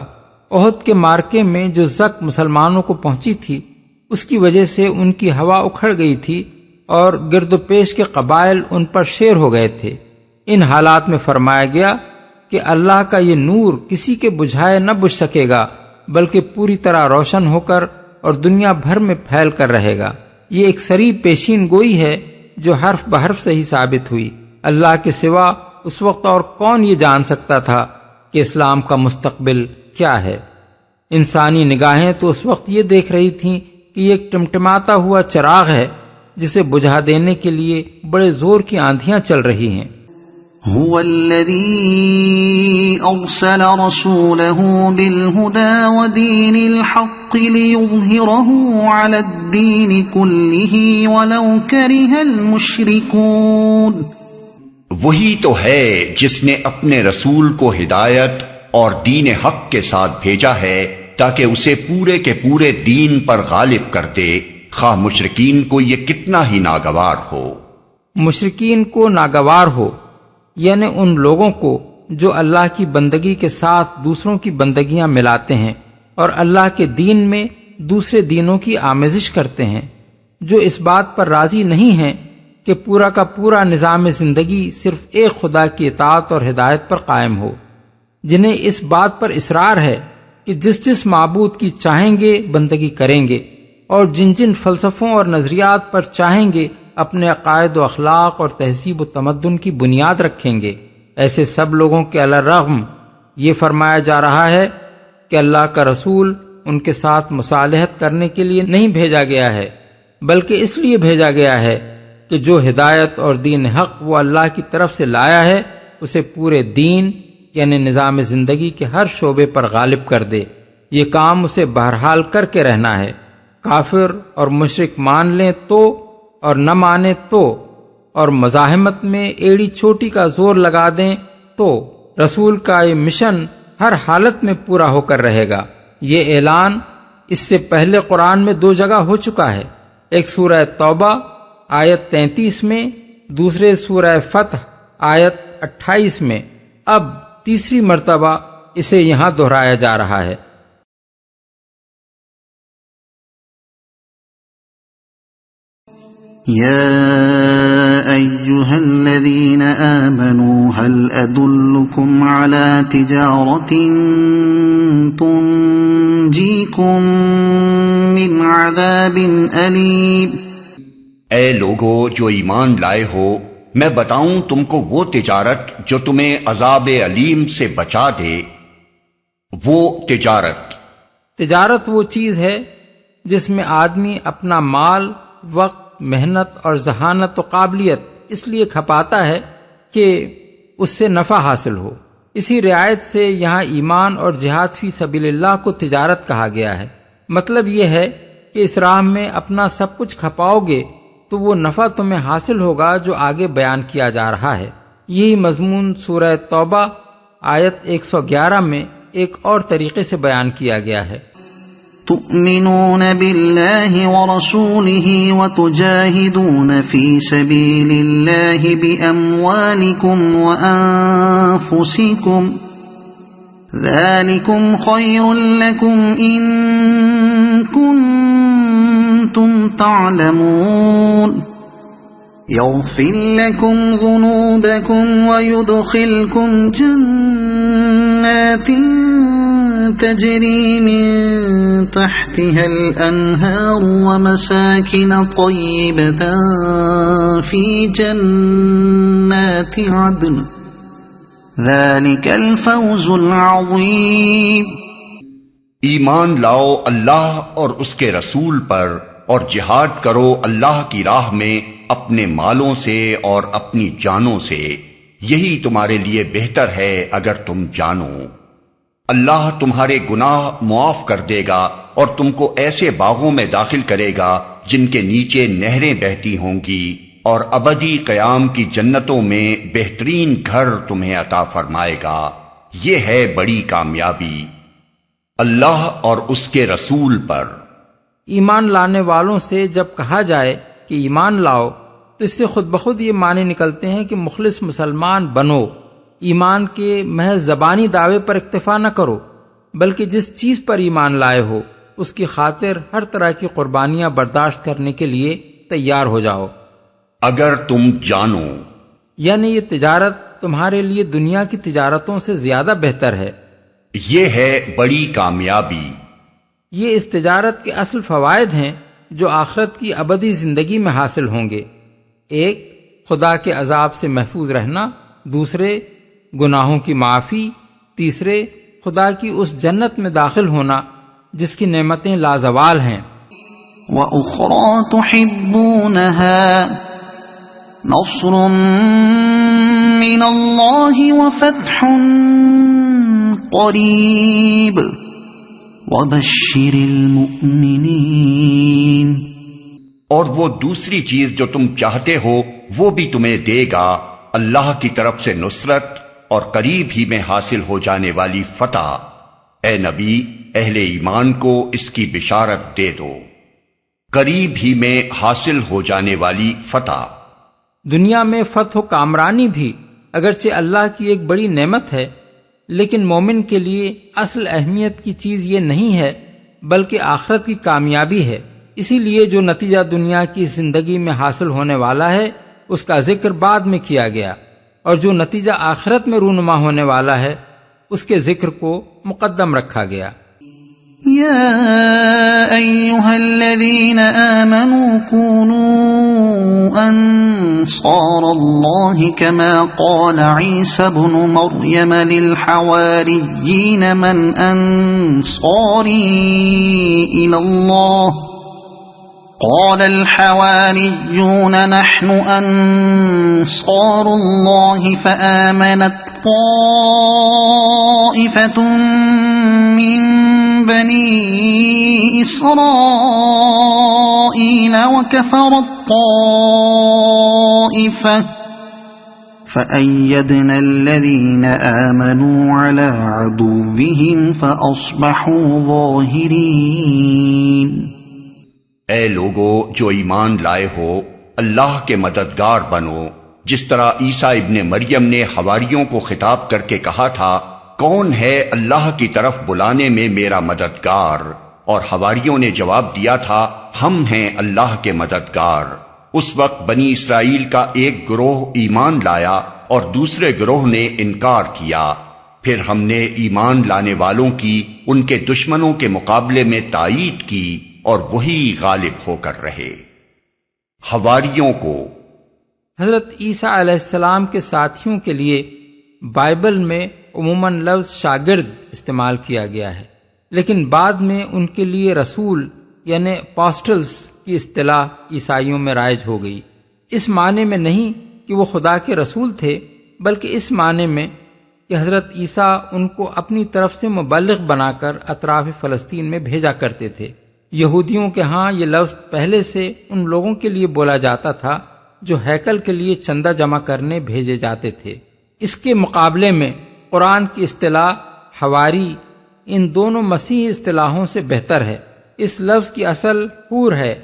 Speaker 3: احد کے مارکے میں جو زک مسلمانوں کو پہنچی تھی اس کی وجہ سے ان کی ہوا اکھڑ گئی تھی اور گرد و پیش کے قبائل ان پر شیر ہو گئے تھے۔ ان حالات میں فرمایا گیا کہ اللہ کا یہ نور کسی کے بجھائے نہ بجھ سکے گا بلکہ پوری طرح روشن ہو کر اور دنیا بھر میں پھیل کر رہے گا۔ یہ ایک صریح پیشین گوئی ہے جو حرف بحرف سے ہی ثابت ہوئی۔ اللہ کے سوا اس وقت اور کون یہ جان سکتا تھا کہ اسلام کا مستقبل کیا ہے؟ انسانی نگاہیں تو اس وقت یہ دیکھ رہی تھیں کہ یہ ایک ٹمٹماتا ہوا چراغ ہے جسے بجھا دینے کے لیے بڑے زور کی آندھیاں چل رہی ہیں۔
Speaker 2: هو الذي أرسل رسوله بالهدى ودين الحق ليظهره على الدين كله ولو كره المشركون۔
Speaker 1: وہی تو ہے جس نے اپنے رسول کو ہدایت اور دین حق کے ساتھ بھیجا ہے تاکہ اسے پورے کے پورے دین پر غالب کر دے خواہ مشرکین کو یہ کتنا ہی ناگوار ہو۔
Speaker 3: مشرکین کو ناگوار ہو یعنی ان لوگوں کو جو اللہ کی بندگی کے ساتھ دوسروں کی بندگیاں ملاتے ہیں اور اللہ کے دین میں دوسرے دینوں کی آمیزش کرتے ہیں، جو اس بات پر راضی نہیں ہیں کہ پورا کا پورا نظام زندگی صرف ایک خدا کی اطاعت اور ہدایت پر قائم ہو، جنہیں اس بات پر اصرار ہے کہ جس جس معبود کی چاہیں گے بندگی کریں گے، اور جن جن فلسفوں اور نظریات پر چاہیں گے اپنے عقائد و اخلاق اور تہذیب و تمدن کی بنیاد رکھیں گے۔ ایسے سب لوگوں کے علی الرغم یہ فرمایا جا رہا ہے کہ اللہ کا رسول ان کے ساتھ مصالحت کرنے کے لیے نہیں بھیجا گیا ہے، بلکہ اس لیے بھیجا گیا ہے کہ جو ہدایت اور دین حق وہ اللہ کی طرف سے لایا ہے اسے پورے دین یعنی نظام زندگی کے ہر شعبے پر غالب کر دے۔ یہ کام اسے بہرحال کر کے رہنا ہے، کافر اور مشرک مان لیں تو اور نہ مانے تو، اور مزاحمت میں ایڑی چھوٹی کا زور لگا دیں تو، رسول کا یہ مشن ہر حالت میں پورا ہو کر رہے گا۔ یہ اعلان اس سے پہلے قرآن میں 2 جگہ ہو چکا ہے، ایک سورہ توبہ آیت 33 میں، دوسرے سورہ فتح آیت 28 میں۔ اب تیسری مرتبہ اسے یہاں دہرایا جا رہا ہے۔
Speaker 2: يا أيها الذين آمنوا هل أدلكم على تجارة تنجيكم من عذاب أليم؟
Speaker 1: اے لوگو جو ایمان لائے ہو، میں بتاؤں تم کو وہ تجارت جو تمہیں عذاب علیم سے بچا دے۔ وہ تجارت
Speaker 3: وہ چیز ہے جس میں آدمی اپنا مال، وقت، محنت اور ذہانت و قابلیت اس لیے کھپاتا ہے کہ اس سے نفع حاصل ہو۔ اسی رعایت سے یہاں ایمان اور جہاد فی سبیل اللہ کو تجارت کہا گیا ہے۔ مطلب یہ ہے کہ اس راہ میں اپنا سب کچھ کھپاؤ گے تو وہ نفع تمہیں حاصل ہوگا جو آگے بیان کیا جا رہا ہے۔ یہی مضمون سورہ توبہ آیت 111 میں ایک اور طریقے سے بیان کیا گیا ہے۔
Speaker 2: تؤمنون بالله ورسوله وتجاهدون في سبيل الله بأموالكم وأنفسكم ذلكم خير لكم إن كنتم تعلمون يغفر لكم ذنوبكم ويدخلكم جنات تجري من تحتها الأنهار ومساكن طيبة في جنات عدن ذلك الفوز العظيم۔
Speaker 1: ایمان لاؤ اللہ اور اس کے رسول پر اور جہاد کرو اللہ کی راہ میں اپنے مالوں سے اور اپنی جانوں سے، یہی تمہارے لیے بہتر ہے اگر تم جانو۔ اللہ تمہارے گناہ معاف کر دے گا اور تم کو ایسے باغوں میں داخل کرے گا جن کے نیچے نہریں بہتی ہوں گی، اور ابدی قیام کی جنتوں میں بہترین گھر تمہیں عطا فرمائے گا۔ یہ ہے بڑی کامیابی۔ اللہ اور اس کے رسول پر
Speaker 3: ایمان لانے والوں سے جب کہا جائے کہ ایمان لاؤ تو اس سے خود بخود یہ معنی نکلتے ہیں کہ مخلص مسلمان بنو، ایمان کے محض زبانی دعوے پر اکتفا نہ کرو، بلکہ جس چیز پر ایمان لائے ہو اس کی خاطر ہر طرح کی قربانیاں برداشت کرنے کے لیے تیار ہو جاؤ۔
Speaker 1: اگر تم جانو،
Speaker 3: یعنی یہ تجارت تمہارے لیے دنیا کی تجارتوں سے زیادہ بہتر ہے۔
Speaker 1: یہ ہے بڑی کامیابی۔
Speaker 3: یہ اس تجارت کے اصل فوائد ہیں جو آخرت کی ابدی زندگی میں حاصل ہوں گے۔ ایک، خدا کے عذاب سے محفوظ رہنا، دوسرے، گناہوں کی معافی، تیسرے، خدا کی اس جنت میں داخل ہونا جس کی نعمتیں لازوال ہیں۔
Speaker 2: وَأُخْرَى تُحِبُّونَهَا نَصْرٌ مِّنَ اللَّهِ وَفَتْحٌ قَرِيبٌ وَبَشِّرِ الْمُؤْمِنِينَ۔
Speaker 1: اور وہ دوسری چیز جو تم چاہتے ہو وہ بھی تمہیں دے گا، اللہ کی طرف سے نصرت اور قریب ہی میں حاصل ہو جانے والی فتح۔ اے نبی، اہل ایمان کو اس کی بشارت دے دو، قریب ہی میں حاصل ہو جانے والی فتح۔
Speaker 3: دنیا میں فتح و کامرانی بھی اگرچہ اللہ کی ایک بڑی نعمت ہے، لیکن مومن کے لیے اصل اہمیت کی چیز یہ نہیں ہے بلکہ آخرت کی کامیابی ہے۔ اسی لیے جو نتیجہ دنیا کی زندگی میں حاصل ہونے والا ہے اس کا ذکر بعد میں کیا گیا، اور جو نتیجہ آخرت میں رونما ہونے والا ہے اس کے ذکر کو مقدم رکھا گیا۔
Speaker 2: يا أيها الذين آمنوا كونوا أنصار الله كما قال عيسى ابن مريم للحواريين من أنصاري إلى الله قال الحواريون نحن أنصار الله فآمنت طائفة من بني إسرائيل وكفرت طائفة فأيدنا الذين آمنوا على عدوهم فأصبحوا ظاهرين۔
Speaker 1: اے لوگو جو ایمان لائے ہو، اللہ کے مددگار بنو، جس طرح عیسیٰ ابن مریم نے حواریوں کو خطاب کر کے کہا تھا، کون ہے اللہ کی طرف بلانے میں میرا مددگار؟ اور حواریوں نے جواب دیا تھا، ہم ہیں اللہ کے مددگار۔ اس وقت بنی اسرائیل کا ایک گروہ ایمان لایا اور دوسرے گروہ نے انکار کیا، پھر ہم نے ایمان لانے والوں کی ان کے دشمنوں کے مقابلے میں تائید کی اور وہی غالب ہو کر رہے۔ حواریوں کو
Speaker 3: حضرت عیسیٰ علیہ السلام کے ساتھیوں کے لیے بائبل میں عموماً لفظ شاگرد استعمال کیا گیا ہے، لیکن بعد میں ان کے لیے رسول یعنی اپاسٹلز کی اصطلاح عیسائیوں میں رائج ہو گئی۔ اس معنی میں نہیں کہ وہ خدا کے رسول تھے، بلکہ اس معنی میں کہ حضرت عیسیٰ ان کو اپنی طرف سے مبلغ بنا کر اطراف فلسطین میں بھیجا کرتے تھے۔ یہودیوں کے ہاں یہ لفظ پہلے سے ان لوگوں کے لیے بولا جاتا تھا جو ہیکل کے لیے چندہ جمع کرنے بھیجے جاتے تھے۔ اس کے مقابلے میں قرآن کی اصطلاح حواری ان دونوں مسیحی اصطلاحوں سے بہتر ہے۔ اس لفظ کی اصل حور ہے،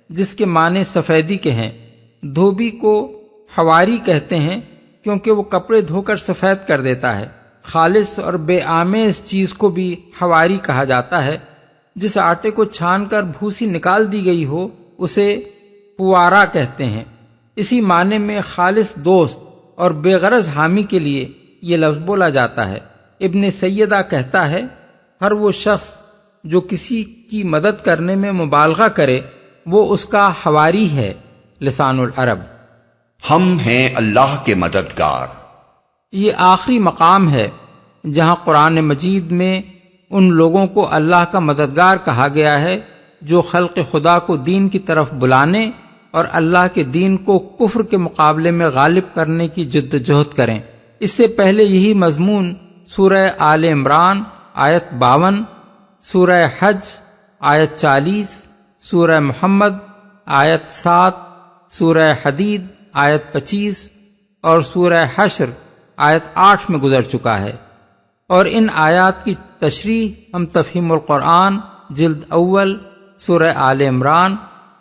Speaker 3: جس کے معنی سفیدی کے ہیں۔ دھوبی کو حواری کہتے ہیں کیونکہ وہ کپڑے دھو کر سفید کر دیتا ہے۔ خالص اور بے آمیز چیز کو بھی حواری کہا جاتا ہے۔ جس آٹے کو چھان کر بھوسی نکال دی گئی ہو اسے پوارا کہتے ہیں۔ اسی معنی میں خالص دوست اور بے غرض حامی کے لیے یہ لفظ بولا جاتا ہے۔ ابن سیدہ کہتا ہے، ہر وہ شخص جو کسی کی مدد کرنے میں مبالغہ کرے وہ اس کا حواری ہے۔ لسان العرب۔
Speaker 1: ہم ہیں اللہ کے مددگار۔
Speaker 3: یہ آخری مقام ہے جہاں قرآن مجید میں ان لوگوں کو اللہ کا مددگار کہا گیا ہے جو خلق خدا کو دین کی طرف بلانے اور اللہ کے دین کو کفر کے مقابلے میں غالب کرنے کی جدوجہد کریں۔ اس سے پہلے یہی مضمون سورہ آل عمران آیت 52، سورہ حج آیت 40، سورہ محمد آیت 7، سورہ حدید آیت 25 اور سورہ حشر آیت 8 میں گزر چکا ہے۔ اور ان آیات کی تشریح ہم تفہیم القرآن جلد اول، سورہ آل عمران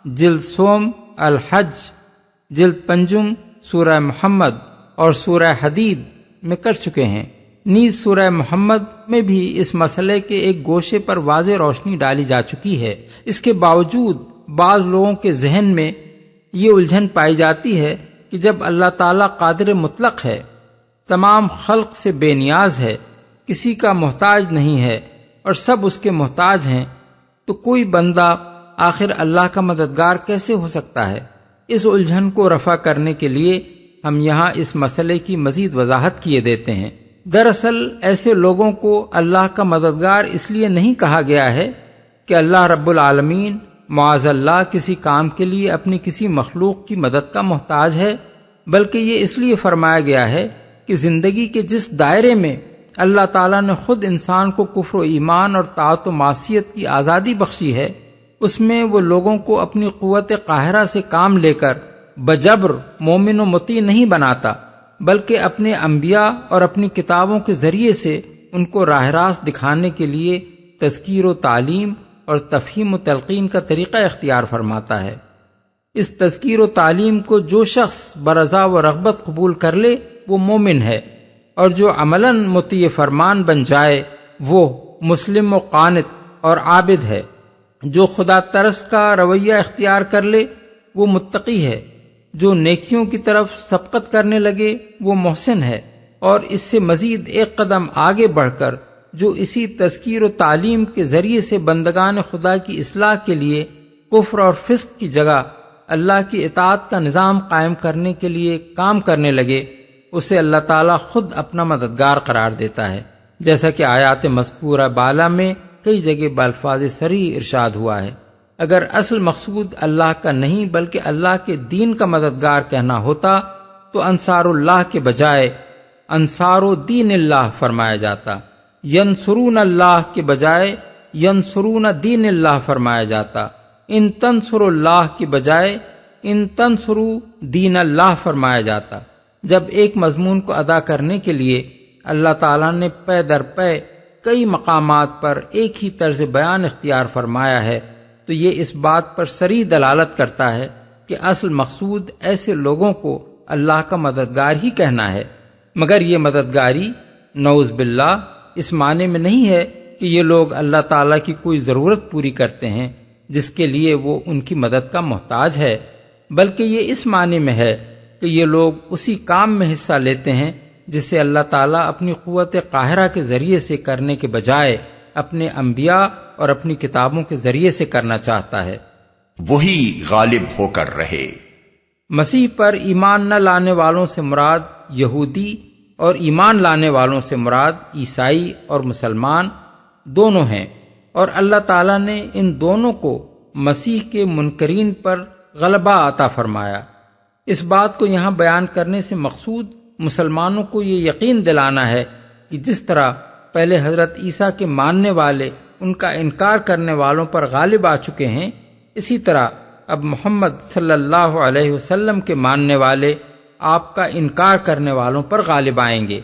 Speaker 3: جلد سوم، الحج جلد پنجم، سورہ محمد اور سورہ حدید میں کر چکے ہیں۔ نیز سورہ محمد میں بھی اس مسئلے کے ایک گوشے پر واضح روشنی ڈالی جا چکی ہے۔ اس کے باوجود بعض لوگوں کے ذہن میں یہ الجھن پائی جاتی ہے کہ جب اللہ تعالیٰ قادر مطلق ہے، تمام خلق سے بے نیاز ہے، کسی کا محتاج نہیں ہے اور سب اس کے محتاج ہیں، تو کوئی بندہ آخر اللہ کا مددگار کیسے ہو سکتا ہے؟ اس الجھن کو رفع کرنے کے لیے ہم یہاں اس مسئلے کی مزید وضاحت کیے دیتے ہیں۔ دراصل ایسے لوگوں کو اللہ کا مددگار اس لیے نہیں کہا گیا ہے کہ اللہ رب العالمین معاذ اللہ کسی کام کے لیے اپنی کسی مخلوق کی مدد کا محتاج ہے، بلکہ یہ اس لیے فرمایا گیا ہے کہ زندگی کے جس دائرے میں اللہ تعالیٰ نے خود انسان کو کفر و ایمان اور طاعت و معصیت کی آزادی بخشی ہے، اس میں وہ لوگوں کو اپنی قوت قاہرہ سے کام لے کر بجبر مومن و مطیع نہیں بناتا، بلکہ اپنے انبیاء اور اپنی کتابوں کے ذریعے سے ان کو راہ راست دکھانے کے لیے تذکیر و تعلیم اور تفہیم و تلقین کا طریقہ اختیار فرماتا ہے۔ اس تذکیر و تعلیم کو جو شخص برضا و رغبت قبول کر لے وہ مومن ہے، اور جو عملاً مطیع فرمان بن جائے وہ مسلم و قانت اور عابد ہے۔ جو خدا ترس کا رویہ اختیار کر لے وہ متقی ہے، جو نیکیوں کی طرف سبقت کرنے لگے وہ محسن ہے، اور اس سے مزید ایک قدم آگے بڑھ کر جو اسی تذکیر و تعلیم کے ذریعے سے بندگان خدا کی اصلاح کے لیے کفر اور فسق کی جگہ اللہ کی اطاعت کا نظام قائم کرنے کے لیے کام کرنے لگے، اسے اللہ تعالیٰ خود اپنا مددگار قرار دیتا ہے، جیسا کہ آیات مذکورہ بالا میں کئی جگہ بالفاظ صریح ارشاد ہوا ہے۔ اگر اصل مقصود اللہ کا نہیں بلکہ اللہ کے دین کا مددگار کہنا ہوتا تو انصار اللہ کے بجائے انصار دین اللہ فرمایا جاتا، ینصرون اللہ کے بجائے ینصرون دین اللہ فرمایا جاتا، ان تنصروا اللہ کی بجائے ان تنصروا دین اللہ فرمایا جاتا۔ جب ایک مضمون کو ادا کرنے کے لیے اللہ تعالیٰ نے پے در پے کئی مقامات پر ایک ہی طرز بیان اختیار فرمایا ہے تو یہ اس بات پر صریح دلالت کرتا ہے کہ اصل مقصود ایسے لوگوں کو اللہ کا مددگار ہی کہنا ہے، مگر یہ مددگاری نعوذ باللہ اس معنی میں نہیں ہے کہ یہ لوگ اللہ تعالیٰ کی کوئی ضرورت پوری کرتے ہیں جس کے لیے وہ ان کی مدد کا محتاج ہے، بلکہ یہ اس معنی میں ہے کہ یہ لوگ اسی کام میں حصہ لیتے ہیں جسے اللہ تعالیٰ اپنی قوت قاہرہ کے ذریعے سے کرنے کے بجائے اپنے انبیاء اور اپنی کتابوں کے ذریعے سے کرنا چاہتا ہے۔
Speaker 1: وہی غالب ہو کر رہے۔
Speaker 3: مسیح پر ایمان نہ لانے والوں سے مراد یہودی اور ایمان لانے والوں سے مراد عیسائی اور مسلمان دونوں ہیں، اور اللہ تعالیٰ نے ان دونوں کو مسیح کے منکرین پر غلبہ عطا فرمایا۔ اس بات کو یہاں بیان کرنے سے مقصود مسلمانوں کو یہ یقین دلانا ہے کہ جس طرح پہلے حضرت عیسیٰ کے ماننے والے ان کا انکار کرنے والوں پر غالب آ چکے ہیں، اسی طرح اب محمد صلی اللہ علیہ وسلم کے ماننے والے آپ کا انکار کرنے والوں پر غالب آئیں گے۔